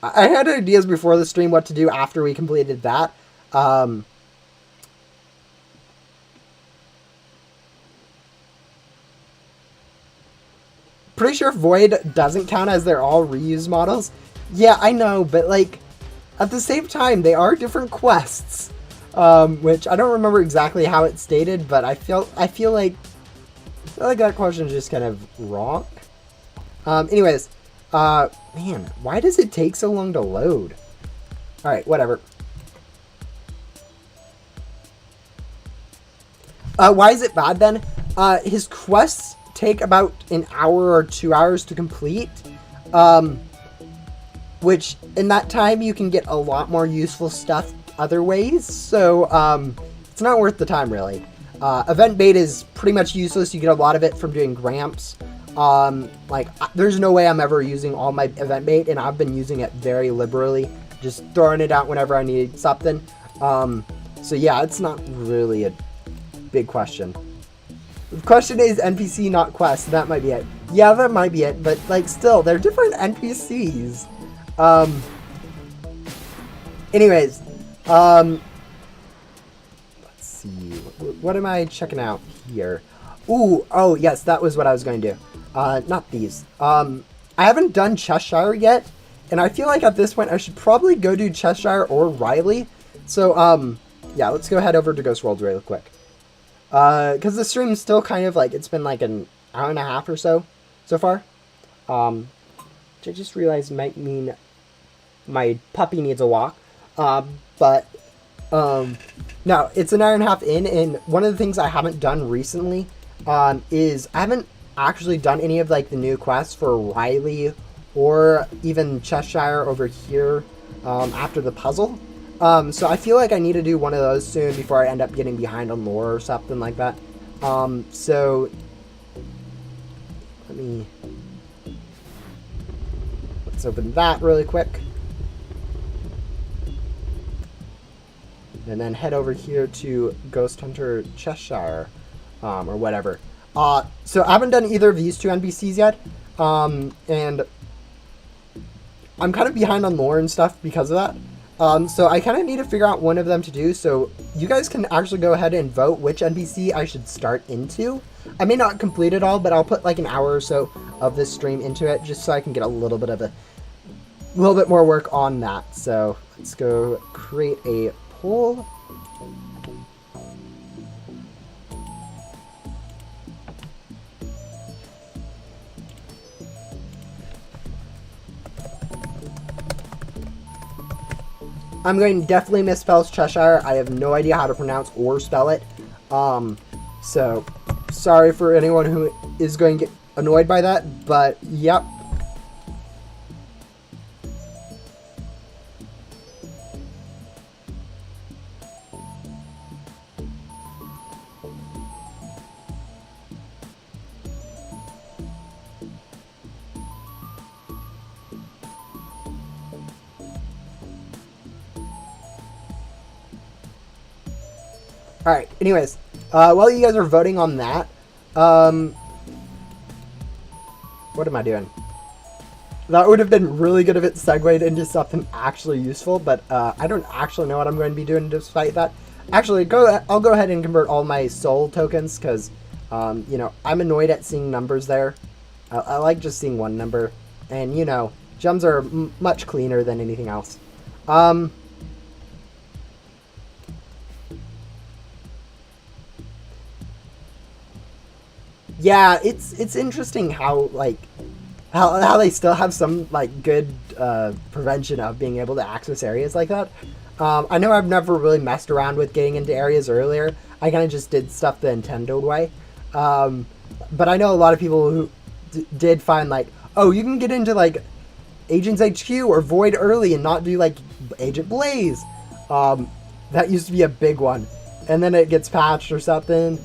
I had ideas before the stream what to do after we completed that. Pretty sure Void doesn't count as they're all reused models. Yeah, I know, but like, at the same time, they are different quests, which I don't remember exactly how it's stated, but I feel like that question is just kind of wrong. Anyways, man, why does it take so long to load? All right, whatever. Why is it bad then? His quests take about an hour or 2 hours to complete, which in that time you can get a lot more useful stuff other ways, so it's not worth the time really. Event bait is pretty much useless. You get a lot of it from doing gramps. Like, there's no way I'm ever using all my event bait, and I've been using it very liberally, just throwing it out whenever I need something. So yeah, it's not really a big question. The question is NPC, not quest. That might be it. Yeah, that might be it, but like still, they're different NPCs. Anyways, let's see. What am I checking out here? Ooh, oh yes, that was what I was going to do. Not these. I haven't done Cheshire yet, and I feel like at this point I should probably go do Cheshire or Riley. So, yeah, let's go head over to Ghost World really quick. Because the stream's still kind of like, it's been like an hour and a half or so far. Which I just realized might mean my puppy needs a walk. No, it's an hour and a half in, and one of the things I haven't done recently, is I haven't actually done any of like the new quests for Riley or even Cheshire over here, after the puzzle. So I feel like I need to do one of those soon before I end up getting behind on lore or something like that. So let's open that really quick. And then head over here to Ghost Hunter Cheshire, or whatever. So I haven't done either of these two NPCs yet, and I'm kind of behind on lore and stuff because of that. So I kind of need to figure out one of them to do, so you guys can actually go ahead and vote which NPC I should start into. I may not complete it all, but I'll put like an hour or so of this stream into it, just so I can get a little bit more work on that. So let's go create a poll. I'm going to definitely misspell Cheshire. I have no idea how to pronounce or spell it. So sorry for anyone who is going to get annoyed by that, but yep. Alright, anyways, while you guys are voting on that, what am I doing? That would have been really good if it segued into something actually useful, but I don't actually know what I'm going to be doing despite that. Actually, I'll go ahead and convert all my soul tokens, because, you know, I'm annoyed at seeing numbers there. I like just seeing one number, and, you know, gems are much cleaner than anything else. Yeah, it's interesting how, like, how they still have some, like, good prevention of being able to access areas like that. I know I've never really messed around with getting into areas earlier. I kind of just did stuff the Nintendo way. But I know a lot of people who did find, like, oh, you can get into, like, Agents HQ or Void early and not do, like, Agent Blaze. That used to be a big one. And then it gets patched or something.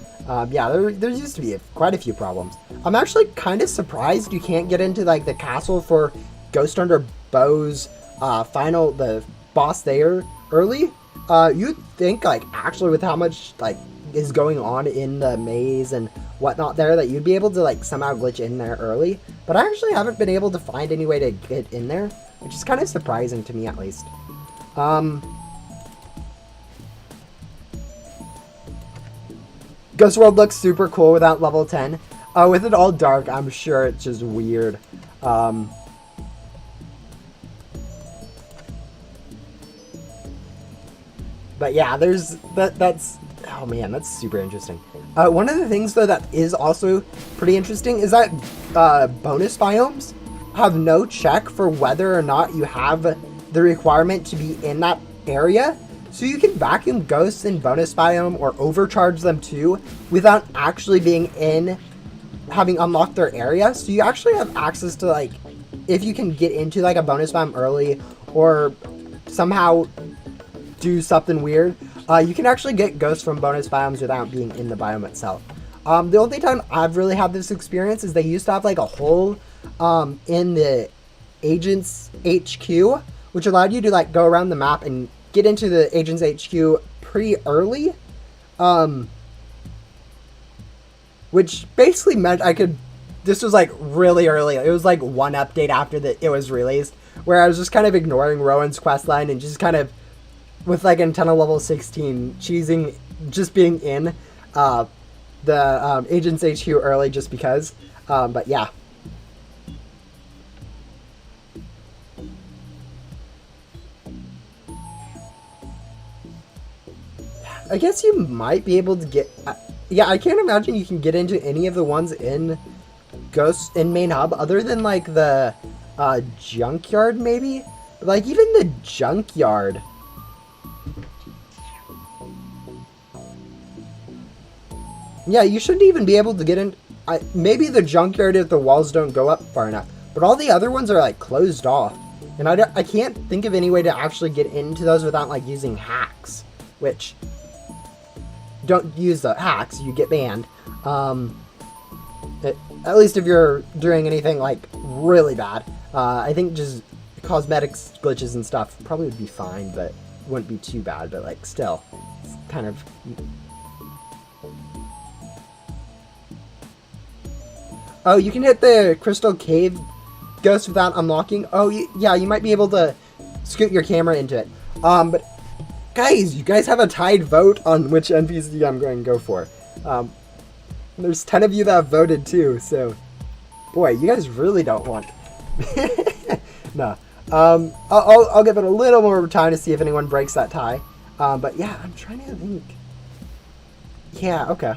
Yeah, there used to be quite a few problems. I'm actually kind of surprised you can't get into, like, the castle for Ghost Hunter Bow's the boss there early. You'd think, like, actually with how much, like, is going on in the maze and whatnot there, that you'd be able to, like, somehow glitch in there early. But I actually haven't been able to find any way to get in there, which is kind of surprising to me, at least. Ghost World looks super cool without level 10. With it all dark, I'm sure it's just weird. But yeah, there's that's oh man, that's super interesting. One of the things though that is also pretty interesting is that bonus biomes have no check for whether or not you have the requirement to be in that area. So you can vacuum ghosts in bonus biome or overcharge them too without actually being in, having unlocked their area. So you actually have access to, like, if you can get into like a bonus biome early or somehow do something weird, you can actually get ghosts from bonus biomes without being in the biome itself. The only time I've really had this experience is they used to have like a hole in the agent's HQ, which allowed you to like go around the map and get into the agent's HQ pretty early, which basically meant I could, this was like really early, it was like one update after it was released, where I was just kind of ignoring Rowan's questline and just kind of, with like antenna level 16, cheesing, just being in the agent's HQ early just because, but yeah. I guess you might be able to get... yeah, I can't imagine you can get into any of the ones in Ghosts in Main Hub other than, like, the Junkyard, maybe? Like, even the Junkyard... yeah, you shouldn't even be able to get in... maybe the Junkyard if the walls don't go up far enough. But all the other ones are, like, closed off. And I can't think of any way to actually get into those without, like, using hacks. Which... don't use the hacks, you get banned. At least if you're doing anything like really bad. I think just cosmetics glitches and stuff probably would be fine, but wouldn't be too bad, but like still, it's kind of... oh, you can hit the Crystal Cave ghost without unlocking. Oh, yeah, you might be able to scoot your camera into it. But guys, you guys have a tied vote on which NPC I'm going to go for. There's 10 of you that have voted too, so... boy, you guys really don't want... no. I'll give it a little more time to see if anyone breaks that tie. But yeah, I'm trying to think. Yeah, okay.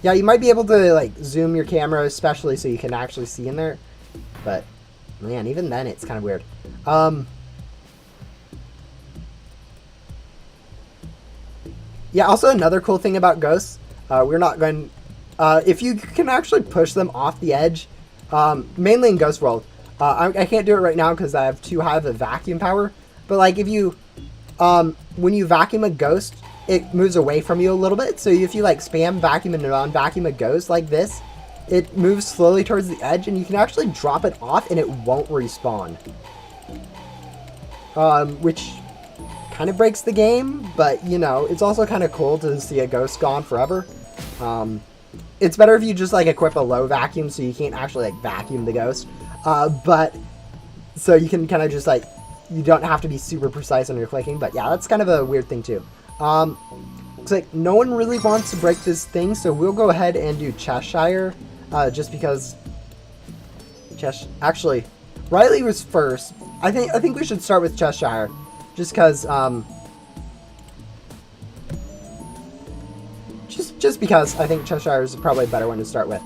Yeah, you might be able to, like, zoom your camera, especially so you can actually see in there. But, man, even then it's kind of weird. Yeah, also another cool thing about ghosts, we're not going... if you can actually push them off the edge, mainly in Ghost World, I can't do it right now because I have too high of a vacuum power, but like if you, when you vacuum a ghost, it moves away from you a little bit, so if you like spam vacuum and non-vacuum a ghost like this, it moves slowly towards the edge and you can actually drop it off and it won't respawn. Which kind of breaks the game, but you know, it's also kind of cool to see a ghost gone forever. It's better if you just like equip a low vacuum so you can't actually like vacuum the ghost, but so you can kind of just like, you don't have to be super precise on your clicking, but yeah, that's kind of a weird thing too. Looks like no one really wants to break this thing, so we'll go ahead and do Cheshire, just because actually Riley was first. I think we should start with Cheshire, just because just because I think Cheshire is probably a better one to start with.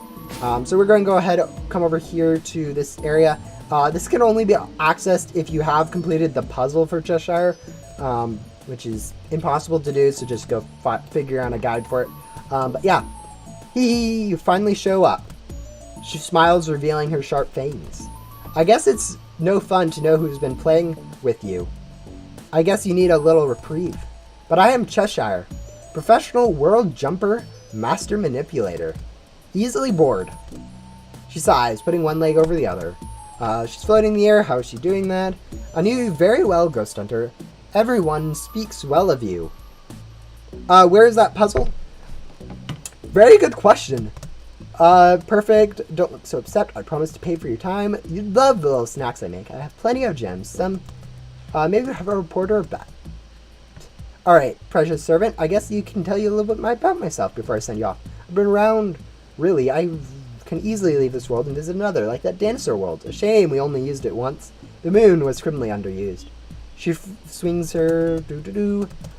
So we're going to go ahead, come over here to this area. This can only be accessed if you have completed the puzzle for Cheshire, which is impossible to do, so just go figure out a guide for it. But yeah, you finally show up. She smiles, revealing her sharp fangs. I guess it's no fun to know who's been playing with you. I guess you need a little reprieve. But I am Cheshire, professional world jumper, master manipulator. Easily bored. She sighs, putting one leg over the other. She's floating in the air. How is she doing that? I knew you very well, Ghost Hunter. Everyone speaks well of you. Where is that puzzle? Very good question. Perfect. Don't look so upset. I promise to pay for your time. You love the little snacks I make. I have plenty of gems. Some, maybe have a reporter back. Alright, precious servant. I guess you can tell you a little bit about myself before I send you off. I've been around. Really, I can easily leave this world and visit another, like that dinosaur world. A shame we only used it once. The moon was criminally underused. She swings her.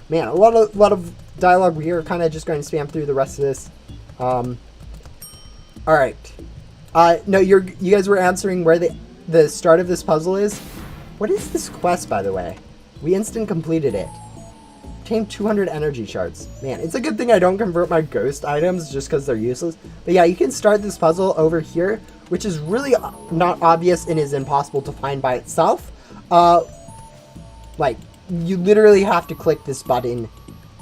Man, a lot of dialogue. We are kind of just going to spam through the rest of this. All right. No, you guys were answering where the start of this puzzle is. What is this quest, by the way? We instant completed it. Obtained 200 energy shards. Man, it's a good thing I don't convert my ghost items just because they're useless. But yeah, you can start this puzzle over here, which is really not obvious and is impossible to find by itself. Like, you literally have to click this button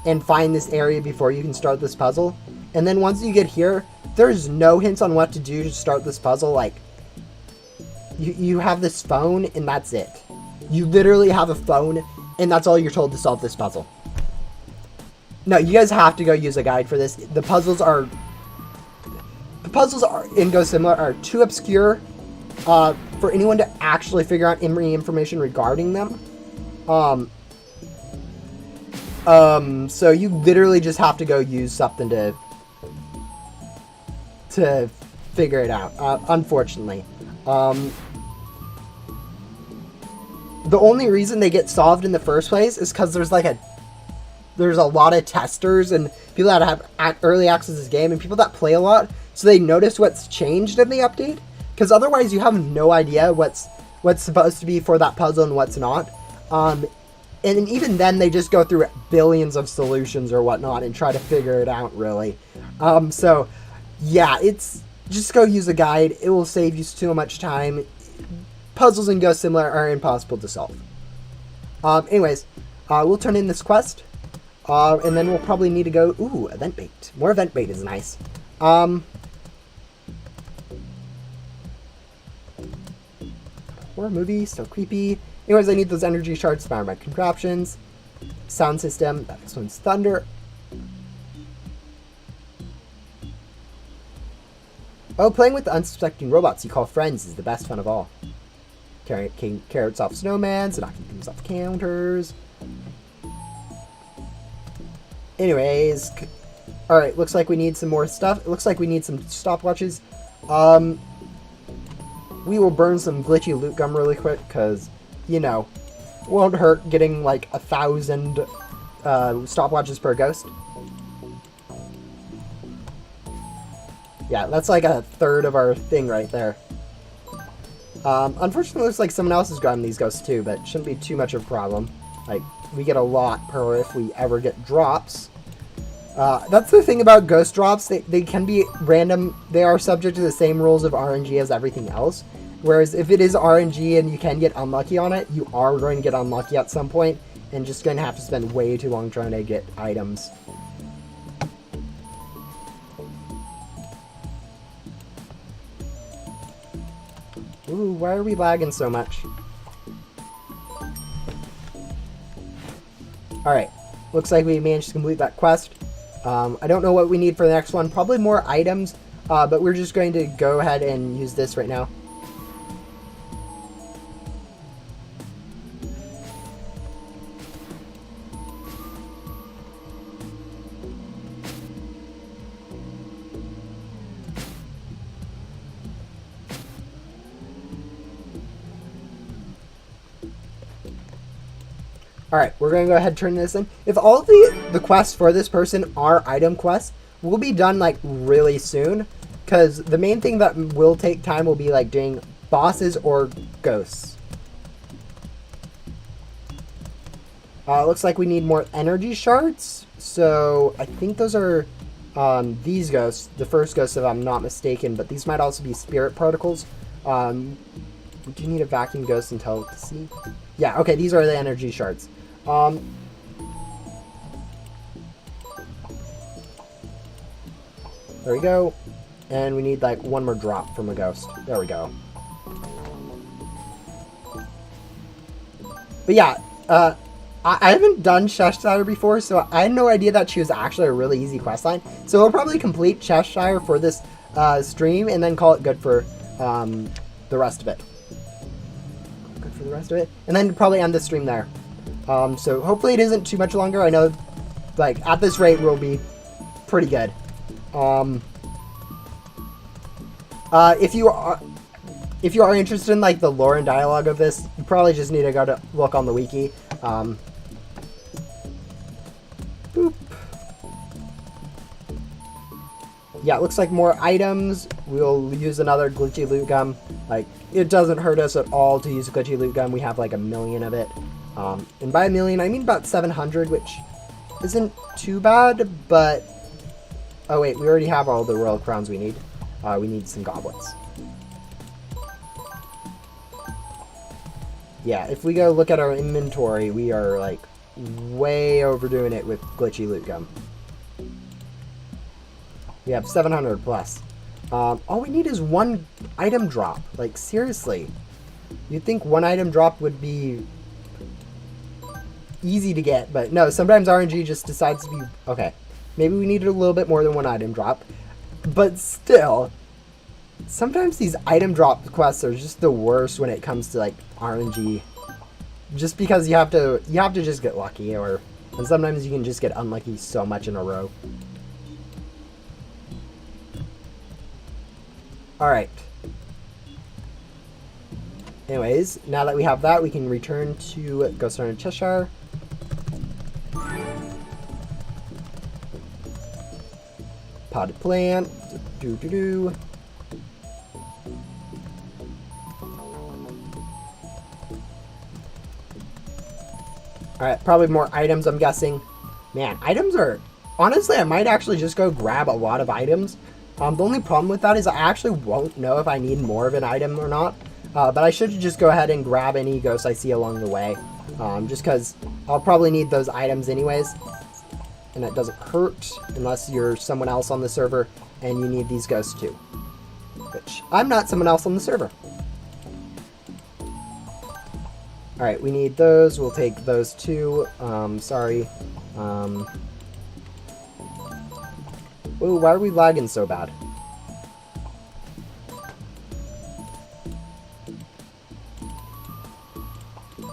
and find this area before you can start this puzzle. And then once you get here, there's no hints on what to do to start this puzzle. Like, you have this phone and that's it. You literally have a phone and that's all you're told to solve this puzzle. No, you guys have to go use a guide for this. The puzzles in Go Similar are too obscure for anyone to actually figure out any information regarding them. So you literally just have to go use something to figure it out, unfortunately. The only reason they get solved in the first place is because there's a lot of testers and people that have early access to this game and people that play a lot, so they notice what's changed in the update. Because otherwise, you have no idea what's supposed to be for that puzzle and what's not. And even then, they just go through billions of solutions or whatnot and try to figure it out. Really. So yeah, it's just go use a guide. It will save you so much time. Puzzles in Go Similar are impossible to solve. Anyways, we'll turn in this quest. And then we'll probably need to go... Ooh, event bait. More event bait is nice. Horror movie, still creepy. Anyways, I need those energy shards to power my contraptions. Sound system. That next one's thunder. Oh, playing with the unsuspecting robots you call friends is the best fun of all. Carrying carrots off snowmans, knocking things off counters. Anyways, alright, looks like we need some more stuff. It looks like we need some stopwatches. We will burn some glitchy loot gum really quick, because, you know, won't hurt getting like 1,000 stopwatches per ghost. Yeah, that's like a third of our thing right there. Unfortunately, it looks like someone else is grabbing these ghosts too, but it shouldn't be too much of a problem. Like, we get a lot per if we ever get drops. That's the thing about ghost drops. They can be random. They are subject to the same rules of RNG as everything else. Whereas if it is RNG and you can get unlucky on it, you are going to get unlucky at some point and just going to have to spend way too long trying to get items. Ooh, why are we lagging so much? Alright, looks like we managed to complete that quest. I don't know what we need for the next one. Probably more items, but we're just going to go ahead and use this right now. Alright, we're going to go ahead and turn this in. If all of the quests for this person are item quests, we'll be done, like, really soon. Because the main thing that will take time will be, like, doing bosses or ghosts. Looks like we need more energy shards. So, I think those are these ghosts. The first ghost, if I'm not mistaken. But these might also be spirit particles. We do need a vacuum ghost and telepathy. Yeah, okay, these are the energy shards. There we go. And we need like one more drop from a ghost. There we go. But yeah, I haven't done Cheshire before, so I had no idea that she was actually a really easy questline. So we'll probably complete Cheshire for this stream and then call it good for the rest of it. Good for the rest of it. And then probably end the stream there. So hopefully it isn't too much longer. I know, like, at this rate we'll be pretty good. If you are interested in, like, the lore and dialogue of this, you probably just need to go to look on the wiki. Boop. Yeah, it looks like more items. We'll use another glitchy loot gum. Like, it doesn't hurt us at all to use a glitchy loot gum. We have like 1,000,000 of it. And by 1,000,000, I mean about 700, which isn't too bad, but... Oh wait, we already have all the royal crowns we need. We need some goblets. Yeah, if we go look at our inventory, we are like way overdoing it with glitchy loot gum. We have 700 plus. All we need is one item drop. Like, seriously. You'd think one item drop would be easy to get, but no, sometimes RNG just decides to be... Okay, maybe we needed a little bit more than one item drop, but still, sometimes these item drop quests are just the worst when it comes to, like, RNG. Just because you have to just get lucky, and sometimes you can just get unlucky so much in a row. Alright. Anyways, now that we have that, we can return to Ghost Runner Cheshire. Potted plant. Alright, probably more items, I'm guessing. Man, items are... Honestly, I might actually just go grab a lot of items. The only problem with that is I actually won't know if I need more of an item or not. But I should just go ahead and grab any ghosts I see along the way. Just because I'll probably need those items anyways. And it doesn't hurt unless you're someone else on the server and you need these ghosts too. Which, I'm not someone else on the server. Alright, we need those. We'll take those too. Sorry. Ooh, why are we lagging so bad?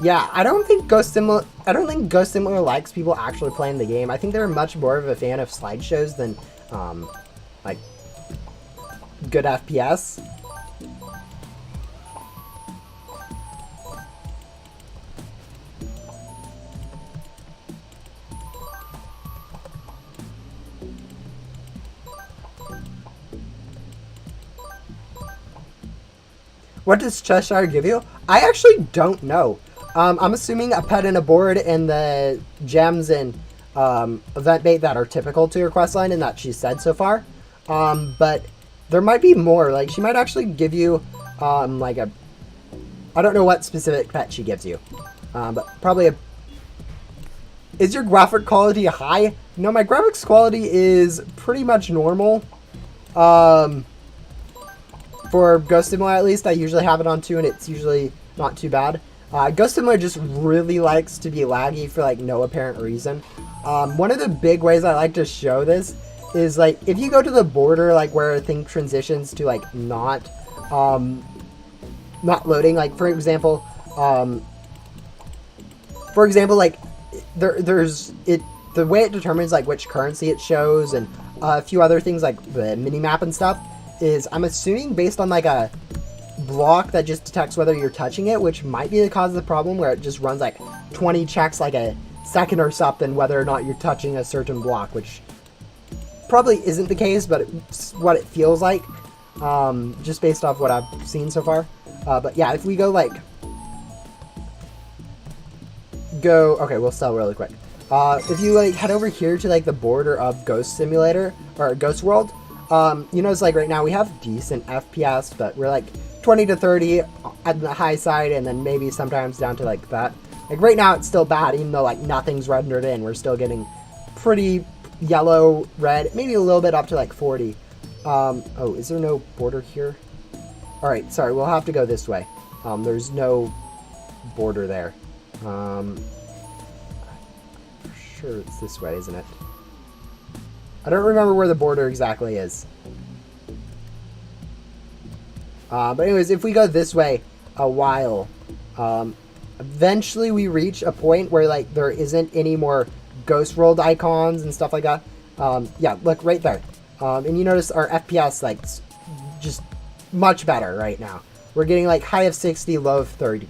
Yeah, I don't think Ghost Simulator likes people actually playing the game. I think they're much more of a fan of slideshows than like good FPS. What does Cheshire give you? I actually don't know. I'm assuming a pet and a board and the gems and event bait that are typical to her questline and that she said so far. But there might be more. Like, she might actually give you like a... I don't know what specific pet she gives you. But probably a... Is your graphic quality high? No, my graphics quality is pretty much normal. For Ghost Simulator, at least, I usually have it on 2, and it's usually not too bad. Ghost Simulator just really likes to be laggy for, like, no apparent reason. One of the big ways I like to show this is, like, if you go to the border, like, where a thing transitions to, like, not loading, like, for example, like, the way it determines, like, which currency it shows and a few other things, like the mini-map and stuff, is, I'm assuming, based on, like, a block that just detects whether you're touching it, which might be the cause of the problem, where it just runs, like, 20 checks, like, a second or something, whether or not you're touching a certain block, which probably isn't the case, but it's what it feels like, just based off what I've seen so far. But yeah, if we go, like, okay, we'll sell really quick. If you, like, head over here to, like, the border of Ghost Simulator, or Ghost World, you notice, like, right now we have decent FPS, but we're, like, 20 to 30 at the high side, and then maybe sometimes down to, like, that. Like, right now it's still bad, even though, like, nothing's rendered in. We're still getting pretty yellow, red, maybe a little bit up to, like, 40. Oh, is there no border here? Alright, sorry, we'll have to go this way. There's no border there. For sure it's this way, isn't it? I don't remember where the border exactly is. But anyways, if we go this way a while, eventually we reach a point where, like, there isn't any more Ghost World icons and stuff like that. Yeah, look, right there. And you notice our FPS, like, just much better right now. We're getting, like, high of 60, low of 30.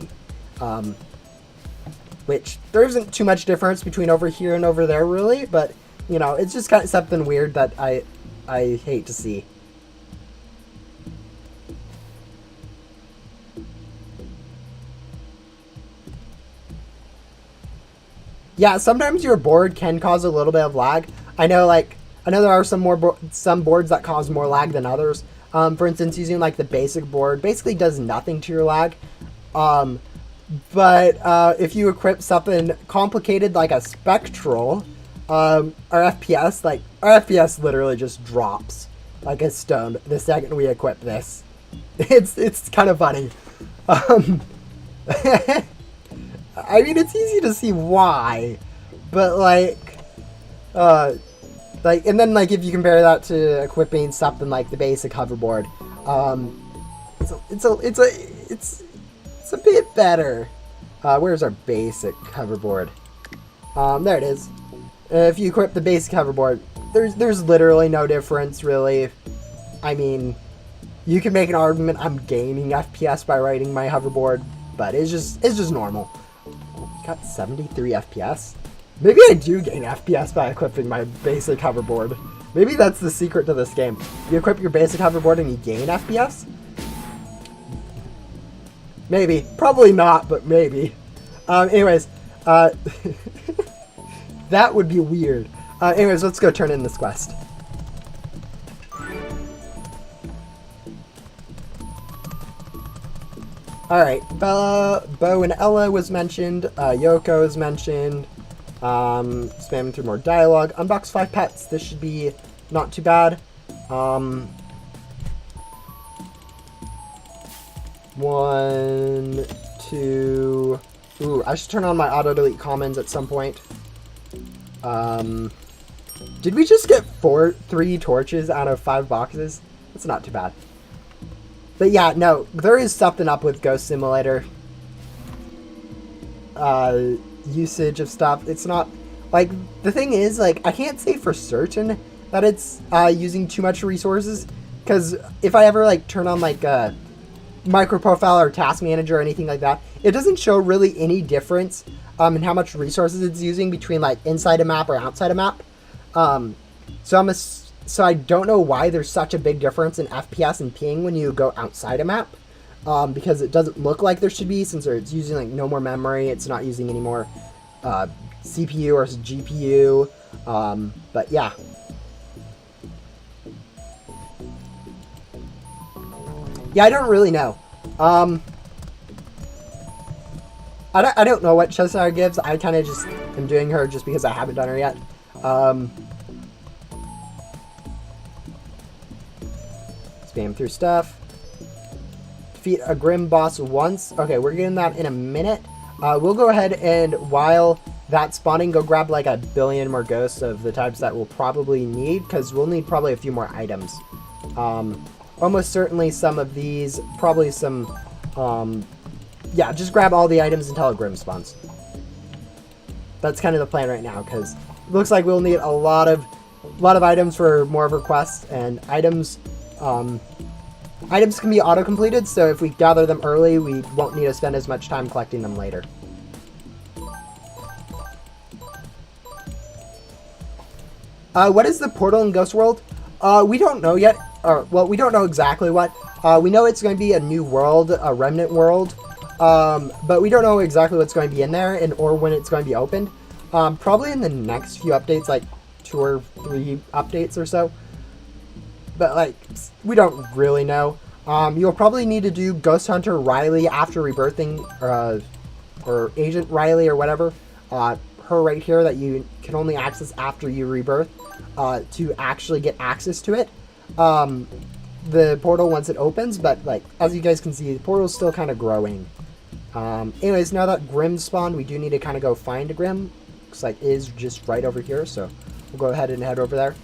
which there isn't too much difference between over here and over there, really, but, you know, it's just kind of something weird that I hate to see. Yeah, sometimes your board can cause a little bit of lag. I know there are some boards that cause more lag than others. For instance, using like the basic board basically does nothing to your lag. But if you equip something complicated like a spectral, our FPS literally just drops like a stone the second we equip this. It's kind of funny. I mean, it's easy to see why, but and then like if you compare that to equipping something like the basic hoverboard, it's a bit better. Where's our basic hoverboard? There it is. If you equip the basic hoverboard, there's literally no difference really. I mean, you can make an argument I'm gaining FPS by riding my hoverboard, but it's just normal. Got 73 FPS. Maybe I do gain FPS by equipping my basic hoverboard. Maybe that's the secret to this game. You equip your basic hoverboard and you gain FPS? Maybe. Probably not, but maybe. Anyways, that would be weird. Anyways, let's go turn in this quest. Alright, Bo and Ella was mentioned, Yoko was mentioned, spamming through more dialogue, unbox 5 pets, this should be not too bad. 1, 2, ooh, I should turn on my auto-delete comments at some point. Did we just get 3 torches out of 5 boxes? That's not too bad. But yeah, no, there is something up with Ghost Simulator. Usage of stuff. It's not, like, the thing is, like, I can't say for certain that it's using too much resources. Because if I ever, like, turn on, like, micro profile or task manager or anything like that, it doesn't show really any difference in how much resources it's using between, like, inside a map or outside a map. So I don't know why there's such a big difference in FPS and ping when you go outside a map, because it doesn't look like there should be, since it's using like no more memory, it's not using any more CPU or GPU, but yeah. Yeah, I don't really know. I don't know what Cheshire gives. I kind of just am doing her just because I haven't done her yet. Spam through stuff. Defeat a Grim boss once. Okay, we're getting that in a minute. We'll go ahead and while that's spawning, go grab like 1 billion more ghosts of the types that we'll probably need, because we'll need probably a few more items. Almost certainly some of these, probably some, yeah, just grab all the items until a Grim spawns. That's kind of the plan right now, because it looks like we'll need a lot of items for more of our quests, and items can be auto-completed, so if we gather them early, we won't need to spend as much time collecting them later. What is the portal in Ghost World? We don't know yet. Well, we don't know exactly what. We know it's going to be a new world, a remnant world, but we don't know exactly what's going to be in there or when it's going to be opened. Probably in the next few updates, like 2 or 3 updates or so. But, like, we don't really know. You'll probably need to do Ghost Hunter Riley after rebirthing, or Agent Riley or whatever. Her right here that you can only access after you rebirth, to actually get access to it. The portal once it opens, but, like, as you guys can see, the portal's still kind of growing. Anyways, now that Grim spawned, we do need to kind of go find a Grim. Looks like it is just right over here, so we'll go ahead and head over there.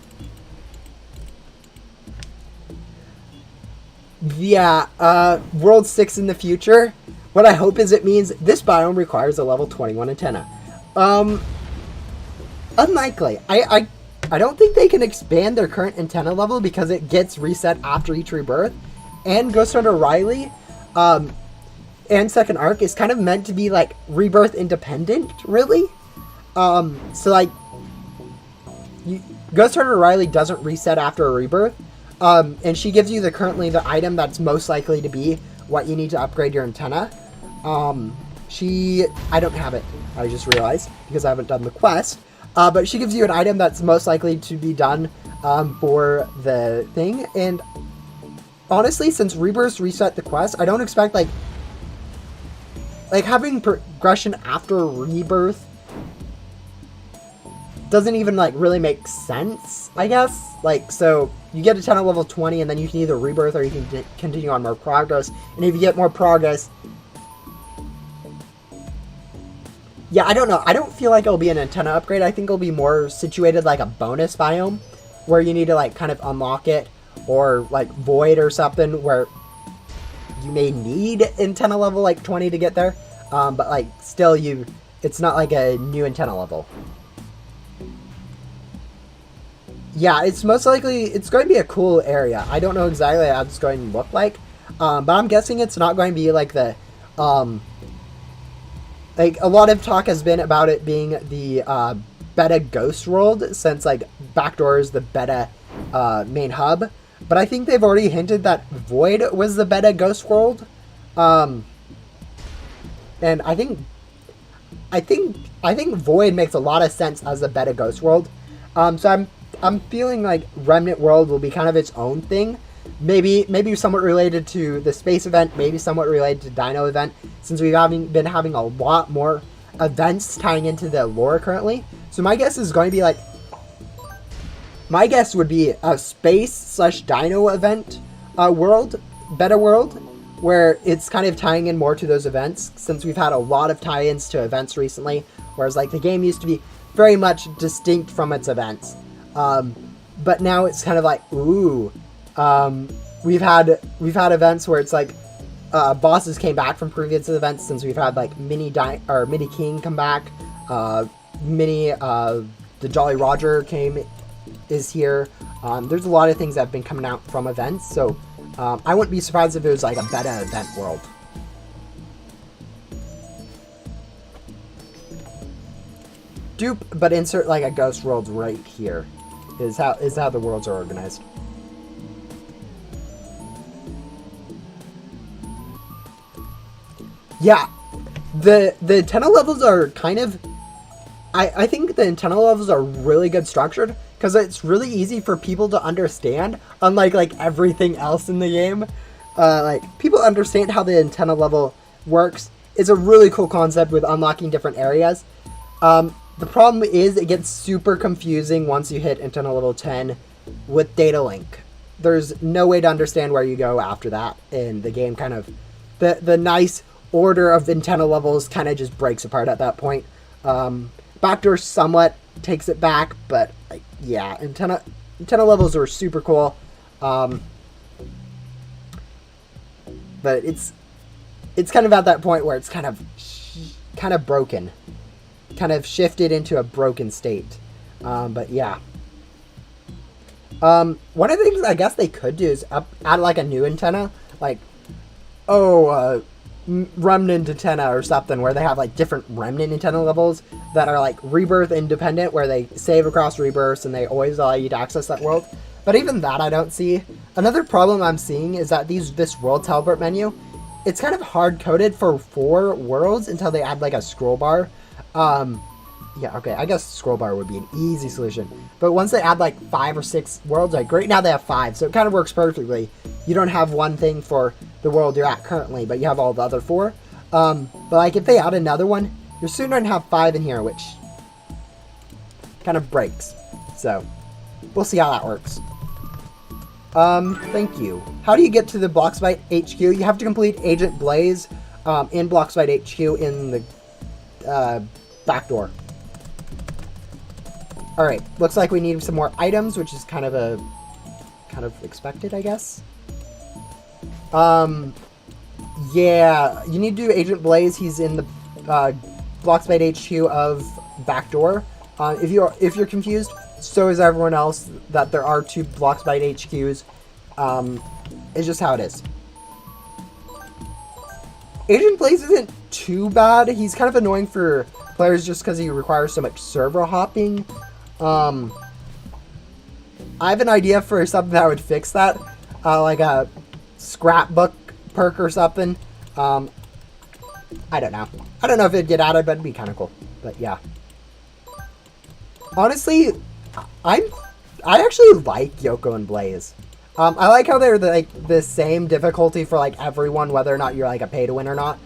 Yeah, World 6 in the future. What I hope is it means this biome requires a level 21 antenna. Unlikely. I don't think they can expand their current antenna level because it gets reset after each rebirth. And Ghost Hunter Riley, and second arc is kind of meant to be like Rebirth independent, really. So like, Ghost Hunter Riley doesn't reset after a Rebirth, and she gives you currently the item that's most likely to be what you need to upgrade your antenna. I don't have it, I just realized, because I haven't done the quest, but she gives you an item that's most likely to be done for the thing, and honestly, since Rebirth reset the quest, I don't expect, like having progression after Rebirth doesn't even, like, really make sense, I guess. Like, so, you get a 10 at level 20, and then you can either Rebirth or you can continue on more progress, and if you get more progress... Yeah, I don't know. I don't feel like it'll be an antenna upgrade. I think it'll be more situated like a bonus biome, where you need to, like, kind of unlock it, or, like, Void or something, where you may need antenna level, like, 20 to get there, but, like, still, it's not, like, a new antenna level. Yeah, it's most likely, it's going to be a cool area. I don't know exactly how it's going to look like, but I'm guessing it's not going to be, like, the, like, a lot of talk has been about it being the, beta Ghost World, since, like, Backdoor is the beta, main hub. But I think they've already hinted that Void was the beta Ghost World. And I think Void makes a lot of sense as a beta Ghost World. So I'm feeling like Remnant World will be kind of its own thing. Maybe somewhat related to the space event, maybe somewhat related to Dino event, since we've been having a lot more events tying into the lore currently. So my guess is going to be like, my guess would be a space/dino event world, beta world, where it's kind of tying in more to those events, since we've had a lot of tie-ins to events recently, whereas like the game used to be very much distinct from its events. But now it's kind of like, ooh, we've had events where it's like bosses came back from previous events, since we've had like Mini King come back, the Jolly Roger is here. There's a lot of things that have been coming out from events, so I wouldn't be surprised if it was like a beta event world. Dupe, but insert like a Ghost World right here is how the worlds are organized. Yeah, the antenna levels are kind of... I think the antenna levels are really good structured, because it's really easy for people to understand, unlike like everything else in the game. Like, people understand how the antenna level works. It's a really cool concept with unlocking different areas. The problem is it gets super confusing once you hit antenna level 10 with data link. There's no way to understand where you go after that, and the game kind of... The nice order of antenna levels kind of just breaks apart at that point. Backdoor somewhat takes it back, but like, yeah, antenna levels are super cool. But it's kind of at that point where it's kind of broken, kind of shifted into a broken state. But yeah. One of the things I guess they could do is add like a new antenna, like, Remnant antenna or something, where they have like different Remnant antenna levels that are like Rebirth independent, where they save across Rebirths and they always allow you to access that world. But even that I don't see. Another problem I'm seeing is that this world teleport menu, it's kind of hard coded for 4 worlds until they add like a scroll bar. Yeah, okay, I guess scroll bar would be an easy solution. But once they add like 5 or 6 worlds, like right now they have 5, so it kind of works perfectly. You don't have one thing for the world you're at currently, but you have all the other 4. But like if they add another one, you're soon going to have 5 in here, which kind of breaks. So we'll see how that works. Thank you. How do you get to the Bloxbite HQ? You have to complete Agent Blaze in Bloxbite HQ in the back door. Alright, looks like we need some more items, which is kind of expected, I guess. Yeah, you need to do Agent Blaze. He's in the Bloxbite HQ of Backdoor. If you're confused, so is everyone else that there are 2 Bloxbite HQs. It's just how it is. Agent Blaze isn't too bad. He's kind of annoying for players just because he requires so much server hopping. I have an idea for something that would fix that, like a scrapbook perk or something. I don't know. I don't know if it'd get added, but it'd be kind of cool. But yeah. Honestly, I actually like Yoko and Blaze. I like how they're the same difficulty for like everyone, whether or not you're like a pay to win or not.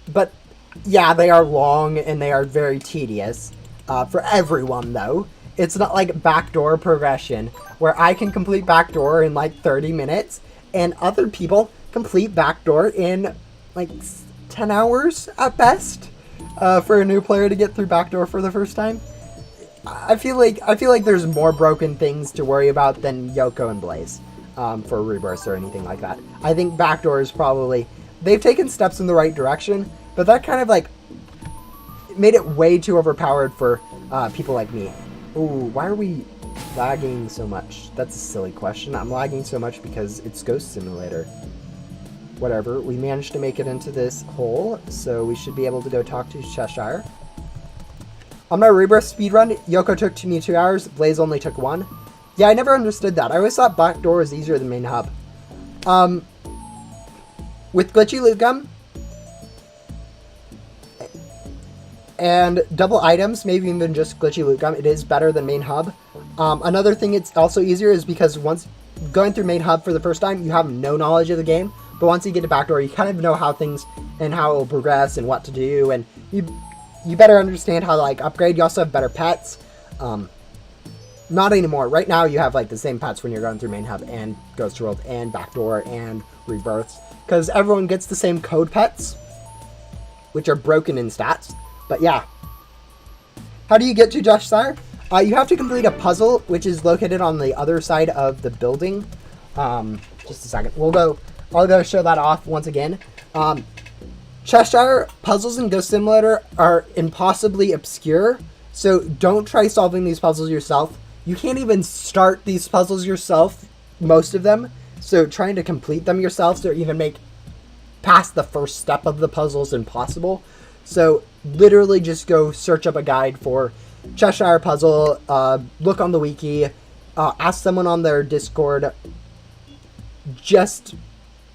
But yeah, they are long and they are very tedious for everyone though. It's not like backdoor progression where I can complete backdoor in like 30 minutes and other people complete backdoor in like 10 hours at best for a new player to get through backdoor for the first time. I feel like there's more broken things to worry about than Yoko and Blaze for Rebirth or anything like that. I think backdoor is probably, they've taken steps in the right direction, but that kind of like made it way too overpowered for people like me. Ooh, why are we lagging so much? That's a silly question. I'm lagging so much because it's Ghost Simulator. Whatever, we managed to make it into this hole, so we should be able to go talk to Cheshire. On my Rebirth speedrun, Yoko took me 2 hours, Blaze only took 1. Yeah, I never understood that. I always thought backdoor was easier than main hub. With glitchy loot gum and double items, maybe even just glitchy loot gum, it is better than main hub. Another thing it's also easier is because once going through main hub for the first time, you have no knowledge of the game. But once you get to backdoor, you kind of know how things and how it will progress and what to do, and you better understand how to like upgrade. You also have better pets. Not anymore. Right now you have like the same pets when you're going through main hub and Ghost World and backdoor and rebirths, because everyone gets the same code pets, which are broken in stats. But yeah. How do you get to Cheshire? You have to complete a puzzle, which is located on the other side of the building. Just a second. I'll go show that off once again. Cheshire puzzles in Ghost Simulator are impossibly obscure, so don't try solving these puzzles yourself. You can't even start these puzzles yourself, most of them, so trying to complete them yourself or even make past the first step of the puzzle is impossible. So literally just go search up a guide for Cheshire puzzle, look on the wiki, ask someone on their Discord.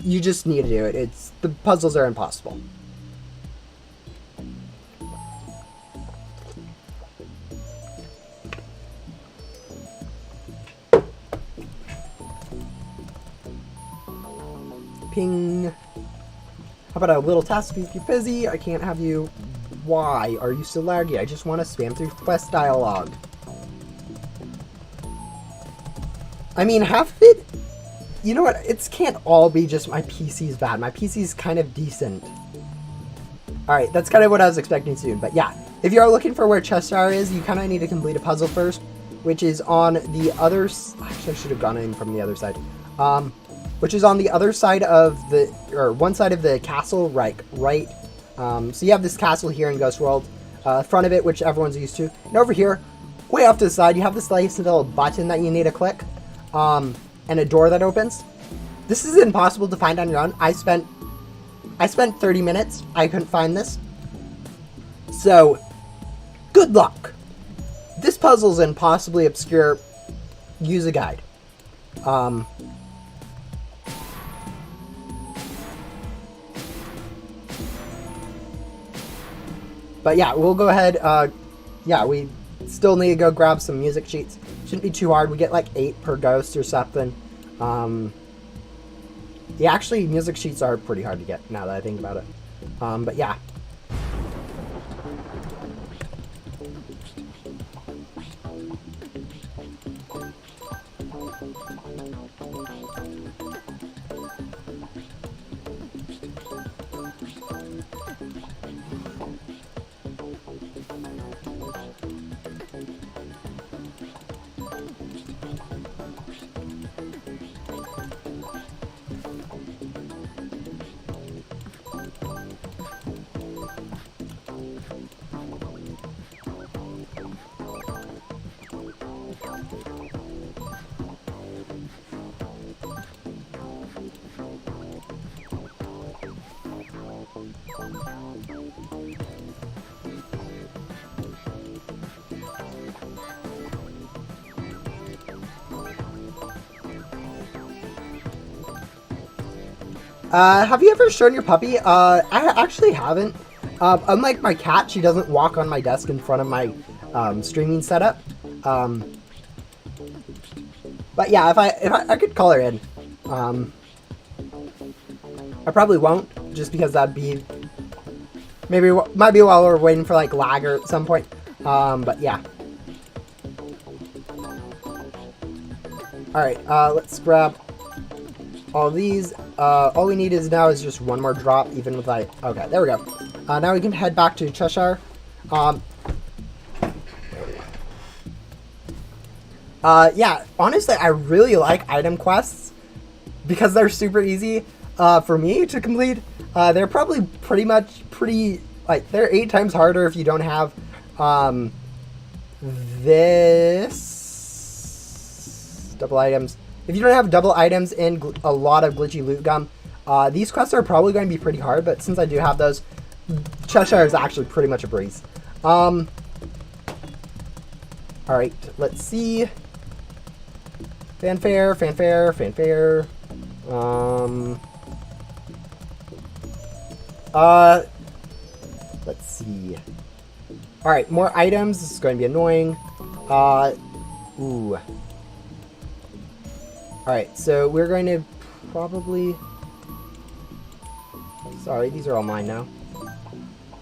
You just need to do it. The puzzles are impossible. Ping. How about a little task? If you're busy, I can't have you. Why are you so laggy? I just want to spam through quest dialogue. I mean, half of it. You know what? It can't all be just my PC's bad. My PC's kind of decent. Alright, that's kind of what I was expecting soon. But yeah, if you're looking for where Cheshire is, you kind of need to complete a puzzle first, which is on the other... Actually, I should have gone in from the other side. Which is on the other side of the... Or one side of the castle, right. So you have this castle here in Ghost World. Front of it, which everyone's used to. And over here, way off to the side, you have this nice little button that you need to click. And a door that opens. This is impossible to find on your own. I spent 30 minutes. I couldn't find this. So, good luck. This puzzle's impossibly obscure. Use a guide. But yeah, we'll go ahead. Yeah, we still need to go grab some music sheets. Shouldn't be too hard. We get like 8 per ghost or something. Yeah, actually, music sheets are pretty hard to get now that I think about it. But yeah. Have you ever shown your puppy? I actually haven't. Unlike my cat, she doesn't walk on my desk in front of my streaming setup. But yeah, if I could call her in. I probably won't, just because that'd be might be while we're waiting for like lag or at some point. But yeah. All right, let's grab all these. All we need now is just one more drop, even with like. Okay, there we go. Now we can head back to Cheshire. Yeah, honestly, I really like item quests because they're super easy for me to complete. They're probably they're 8 times harder if you don't have this double items. If you don't have double items and a lot of glitchy loot gum, these quests are probably going to be pretty hard, but since I do have those, Cheshire is actually pretty much a breeze. Alright, let's see. Fanfare, fanfare, fanfare. Let's see. Alright, more items. This is going to be annoying. Ooh. Alright, so we're going to probably... Sorry, these are all mine now.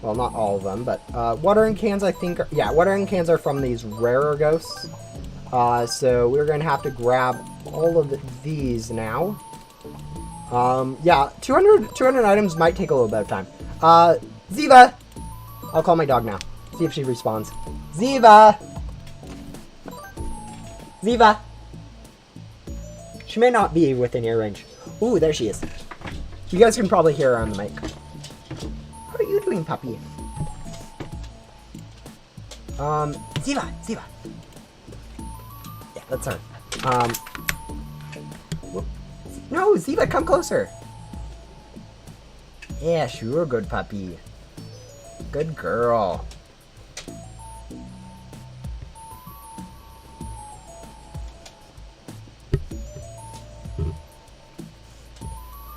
Well, not all of them, but watering cans, I think... Yeah, watering cans are from these rarer ghosts. So we're going to have to grab all of these now. Yeah, 200 items might take a little bit of time. Ziva! I'll call my dog now. See if she responds. Ziva! Ziva! She may not be within ear range. Ooh, there she is. You guys can probably hear her on the mic. How are you doing, puppy? Ziva! Ziva! Yeah, that's her. Whoop. No, Ziva, come closer! Yeah, sure, good puppy. Good girl.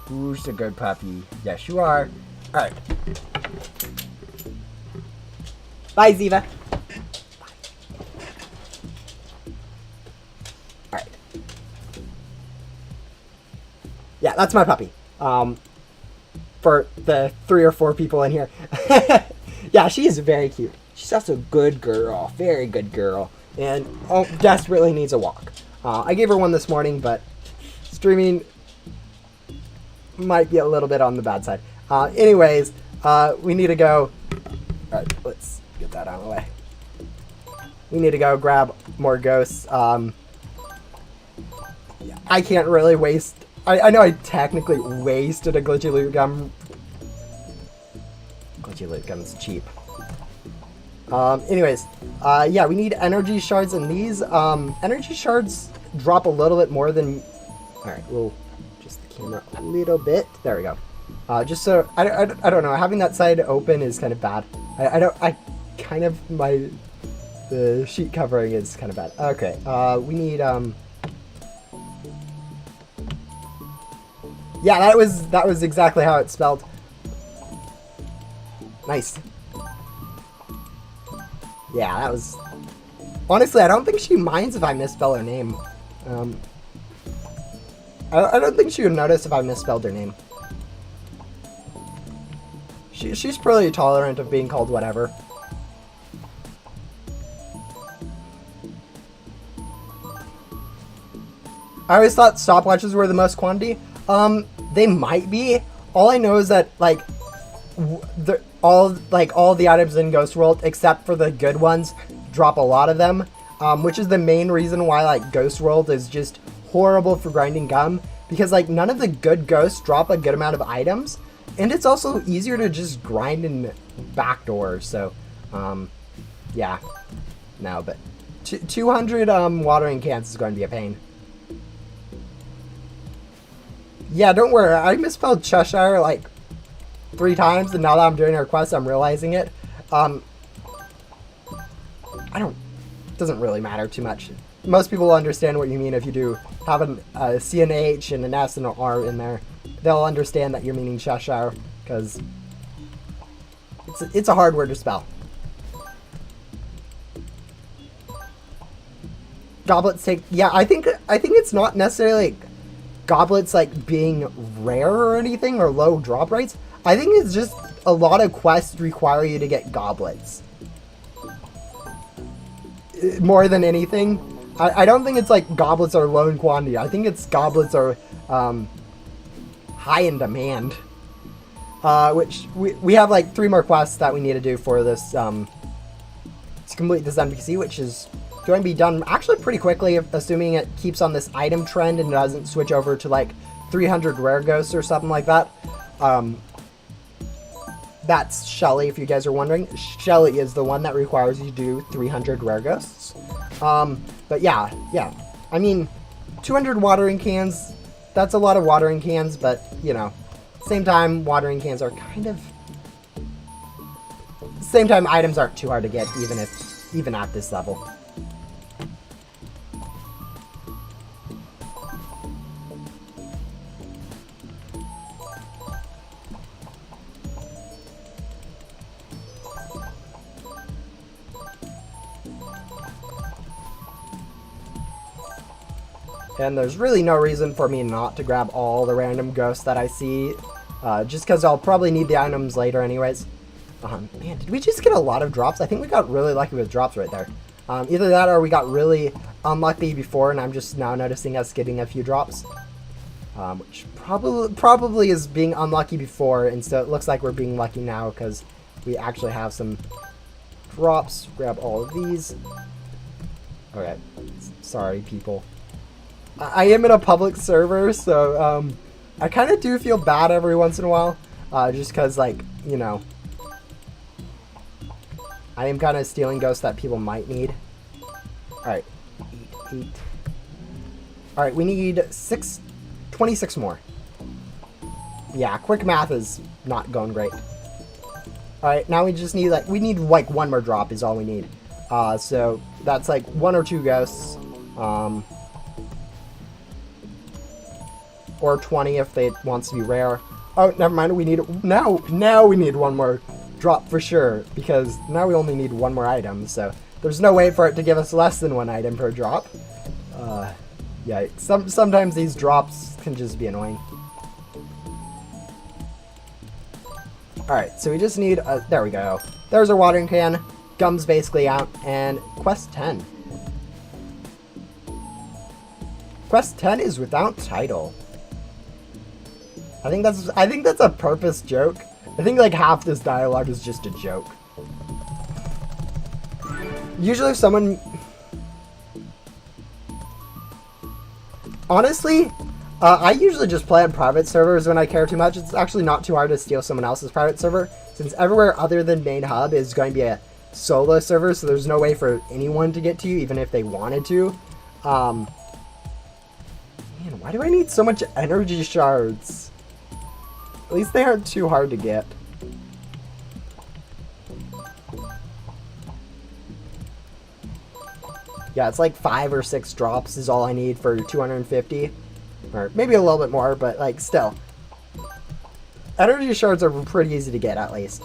Who's a good puppy? Yes, you are. Alright. Bye, Ziva. Alright. Yeah, that's my puppy. For the 3 or 4 people in here. Yeah, she is very cute. She's also a good girl. Very good girl. And desperately needs a walk. I gave her one this morning, but streaming might be a little bit on the bad side. Anyways, we need to go. Alright, let's get that out of the way. We need to go grab more ghosts. Yeah, I can't really waste. I know I technically wasted a glitchy loot gum. Glitchy loot gum's cheap. Anyways, yeah, we need energy shards, and these energy shards drop a little bit more than. Alright, we'll just the camera a little bit. There we go. Just so I don't know, having that side open is kind of bad. The sheet covering is kind of bad. Okay, we need yeah, that was exactly how it's spelled. Nice. Yeah, that was... Honestly, I don't think she minds if I misspell her name. I don't think she would notice if I misspelled her name. She's pretty tolerant of being called whatever. I always thought stopwatches were the most quantity. They might be. All I know is that, like, all the items in Ghost World, except for the good ones, drop a lot of them, which is the main reason why, like, Ghost World is just horrible for grinding gum, because, like, none of the good ghosts drop a good amount of items, and it's also easier to just grind in backdoors, so, yeah. No, but 200 watering cans is going to be a pain. Yeah, don't worry, I misspelled Cheshire, like, 3 times, and now that I'm doing a request, I'm realizing it. Doesn't really matter too much. Most people will understand what you mean if you do have a C and H and an S and an R in there. they'll understand that you're meaning Cheshire, because it's a hard word to spell. Goblets take, yeah, I think it's not necessarily like goblets like being rare or anything or low drop rates. I think it's just a lot of quests require you to get goblets more than anything. I don't think it's like goblets are low in quantity. I think it's goblets are high in demand. Which we have like 3 more quests that we need to do for this to complete this NPC, which is going to be done actually pretty quickly, assuming it keeps on this item trend and doesn't switch over to like 300 rare ghosts or something like that. That's Shelly, if you guys are wondering. Shelly is the one that requires you to do 300 rare ghosts. But yeah. I mean, 200 watering cans, that's a lot of watering cans, but, you know, same time, watering cans are kind of... Same time, items aren't too hard to get, even at this level. And there's really no reason for me not to grab all the random ghosts that I see, just because I'll probably need the items later anyways. Man, did we just get a lot of drops? I think we got really lucky with drops right there. Either that or we got really unlucky before, and I'm just now noticing us getting a few drops. Which probably is being unlucky before, and so it looks like we're being lucky now because we actually have some drops. Grab all of these. Okay, sorry people. I am in a public server, so I kind of do feel bad every once in a while, just because, like, you know, I am kind of stealing ghosts that people might need. Alright, eat. Alright, we need 26 more. Yeah, quick math is not going great. Alright, now we just need, like, like, 1 more drop is all we need. So, that's, like, 1 or 2 ghosts. Or 20 if it wants to be rare. Oh, never mind. We need now we need 1 more drop for sure, because now we only need 1 more item. So there's no way for it to give us less than 1 item per drop. Yeah. Sometimes these drops can just be annoying. All right. So we just need. There we go. There's our watering can. Gum's basically out, and quest 10. Quest 10 is without title. I think that's a purpose joke. I think like half this dialogue is just a joke. Usually if someone... Honestly, I usually just play on private servers when I care too much. It's actually not too hard to steal someone else's private server, since everywhere other than main hub is going to be a solo server, so there's no way for anyone to get to you, even if they wanted to. Man, why do I need so much energy shards? At least they aren't too hard to get. Yeah, it's like 5 or 6 drops is all I need for 250. Or maybe a little bit more, but like still. Energy shards are pretty easy to get, at least.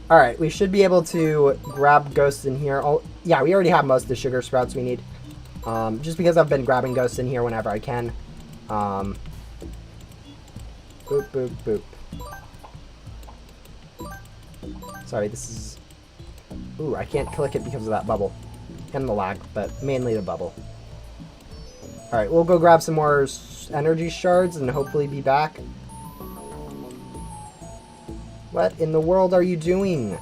Alright, we should be able to grab ghosts in here. Oh, yeah, we already have most of the sugar sprouts we need. Just because I've been grabbing ghosts in here whenever I can. Boop, boop, boop. Sorry, this is... Ooh, I can't click it because of that bubble. And the lag, but mainly the bubble. Alright, we'll go grab some more energy shards and hopefully be back. What in the world are you doing?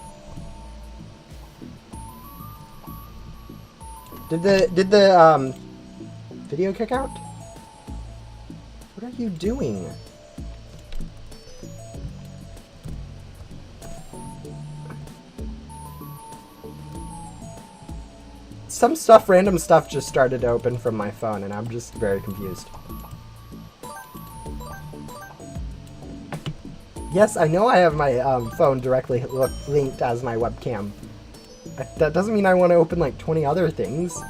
Did the video kick out? What are you doing? Some stuff, random stuff just started to open from my phone and I'm just very confused. Yes, I know I have my phone directly linked as my webcam. That doesn't mean I want to open like 20 other things.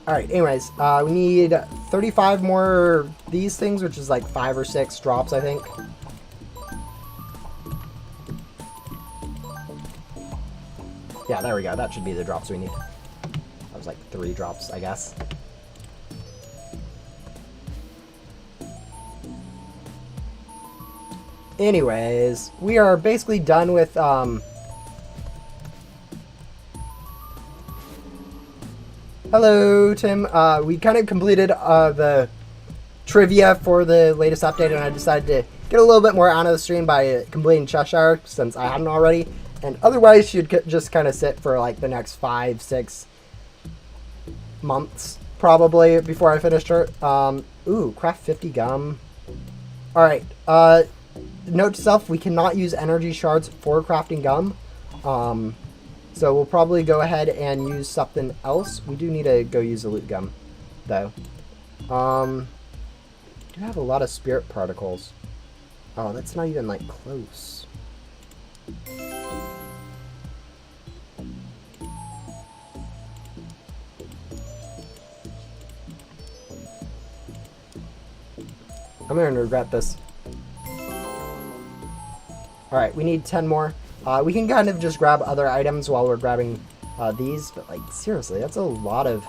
Alright, anyways, we need 35 more these things, which is like 5 or 6 drops, I think. Yeah, there we go. That should be the drops we need. That was like 3 drops, I guess. Anyways, we are basically done with, Hello, Tim. We kind of completed the trivia for the latest update, and I decided to get a little bit more out of the stream by completing Cheshire, since I hadn't already. And otherwise, she'd just kind of sit for like the next 5-6 months, probably, before I finished her. Ooh, craft 50 gum. Alright, note to self, we cannot use energy shards for crafting gum. So we'll probably go ahead and use something else. We do need to go use a loot gum, though. We do have a lot of spirit particles. Oh, that's not even, like, close. I'm gonna regret this. Alright, we need 10 more. We can kind of just grab other items while we're grabbing these, but like, seriously, that's a lot of...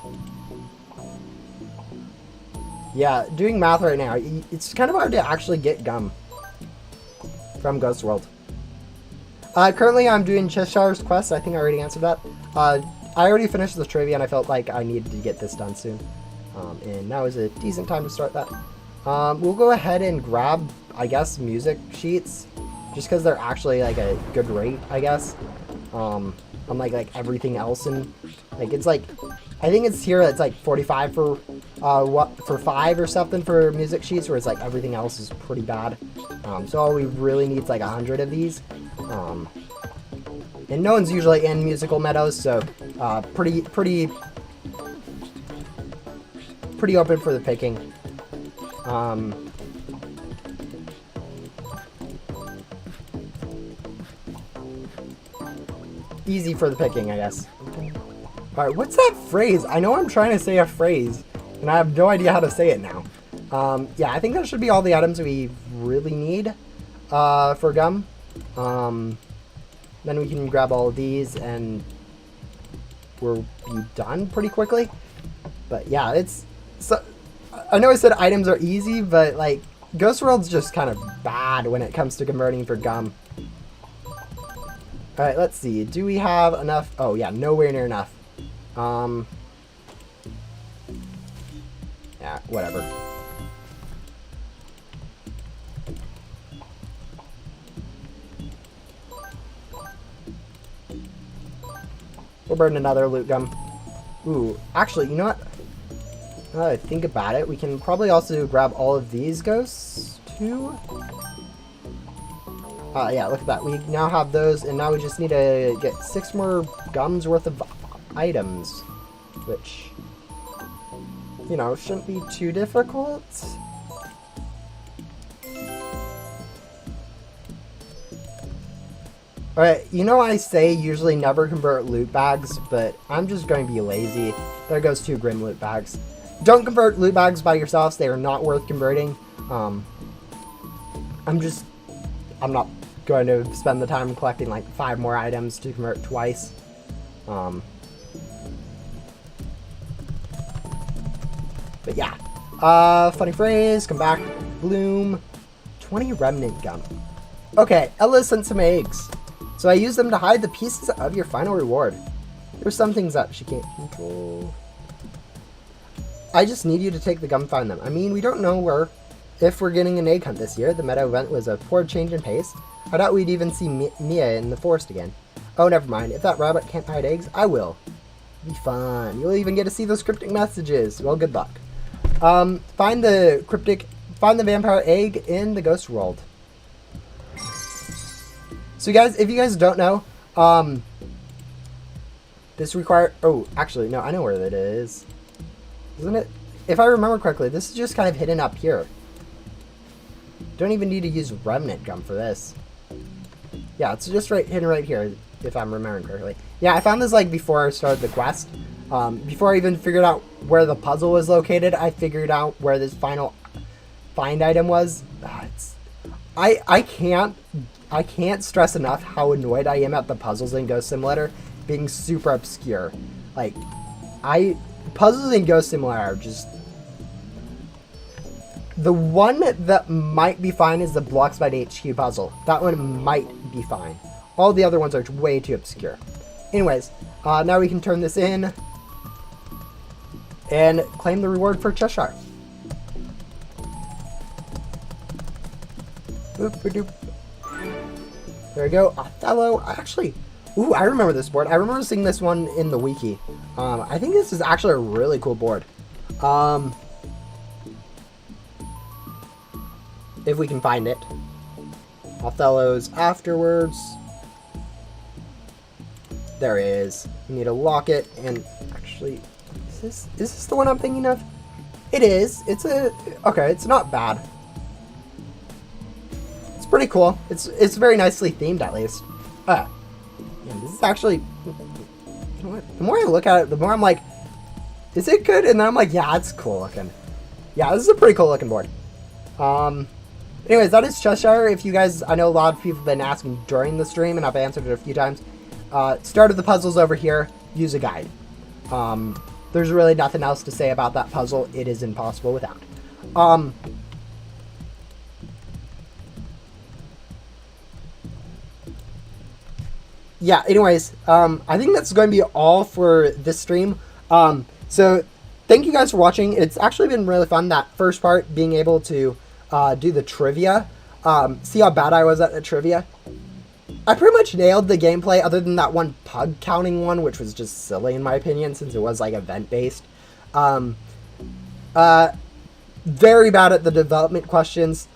Yeah, doing math right now, it's kind of hard to actually get gum from Ghost World. Currently I'm doing Cheshire's quest. I think I already answered that. I already finished the trivia and I felt like I needed to get this done soon. And now is a decent time to start that. We'll go ahead and grab, I guess, music sheets. Just because they're actually like a good rate, I guess. Unlike like everything else, and like it's like, I think it's here. It's like 45 for for 5 or something for music sheets, whereas like everything else is pretty bad. So all we really need is like 100 of these. And no one's usually in musical meadows, so pretty open for the picking. Easy for the picking, I guess. Alright, what's that phrase? I know I'm trying to say a phrase, and I have no idea how to say it now. Yeah, I think that should be all the items we really need for gum. Then we can grab all of these, and we'll be done pretty quickly. But yeah, it's... So, I know I said items are easy, but like, Ghost World's just kind of bad when it comes to converting for gum. Alright, let's see. Do we have enough? Oh, yeah, nowhere near enough. Yeah, whatever. We'll burn another loot gum. Ooh, actually, you know what? Now that I think about it, we can probably also grab all of these ghosts, too. Yeah, look at that. We now have those, and now we just need to get 6 more gums worth of items, which, you know, shouldn't be too difficult. Alright, you know I say usually never convert loot bags, but I'm just going to be lazy. There goes 2 Grim loot bags. Don't convert loot bags by yourselves. They are not worth converting. I'm not going to spend the time collecting like 5 more items to convert twice. But yeah. Funny phrase, come back, bloom, 20 remnant gum. Okay, Ella sent some eggs. So I use them to hide the pieces of your final reward. There's some things that she can't control. I just need you to take the gum, find them. I mean, we don't know if we're getting an egg hunt this year. The meadow event was a poor change in pace. I doubt we'd even see Mia in the forest again. Oh, never mind. If that rabbit can't hide eggs, I will. It'll be fun. You'll even get to see those cryptic messages. Well, good luck. Find the vampire egg in the Ghost World. So guys, if you guys don't know, this oh, actually, no, I know where that is. Isn't it? If I remember correctly, this is just kind of hidden up here. Don't even need to use remnant gum for this. Yeah, it's just hidden right here. if I'm remembering correctly. Yeah, I found this like before I started the quest. Before I even figured out where the puzzle was located, I figured out where this final find item was. I can't stress enough how annoyed I am at the puzzles in Ghost Simulator being super obscure. Like, puzzles in Ghost Simulator are just... The one that might be fine is the Blocks by HQ puzzle. That one might be fine. All the other ones are way too obscure. Anyways, now we can turn this in and claim the reward for Cheshire. Boop-a-doop. There we go. Othello. I remember this board. I remember seeing this one in the wiki. I think this is actually a really cool board. If we can find it. Othello's afterwards. There it is. We need to lock it, and actually, is this the one I'm thinking of? It is. Okay, it's not bad. It's pretty cool. It's very nicely themed, at least. Man, this is actually... You know what? The more I look at it, the more I'm like, is it good? And then I'm like, yeah, it's cool looking. Yeah, this is a pretty cool looking board. Anyways, that is Cheshire. If you guys... I know a lot of people have been asking during the stream, and I've answered it a few times. Started the puzzles over here. Use a guide. There's really nothing else to say about that puzzle. It is impossible without. Yeah, anyways, I think that's going to be all for this stream. So thank you guys for watching. It's actually been really fun, that first part, being able to do the trivia. See how bad I was at the trivia? I pretty much nailed the gameplay, other than that one pug counting one, which was just silly in my opinion, since it was like event-based. Very bad at the development questions.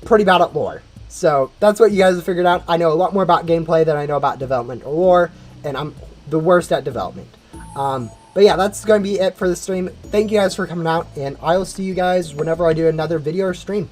Pretty bad at lore. So that's what you guys have figured out. I know a lot more about gameplay than I know about development or lore, and I'm the worst at development. But yeah, that's going to be it for the stream. Thank you guys for coming out, and I will see you guys whenever I do another video or stream.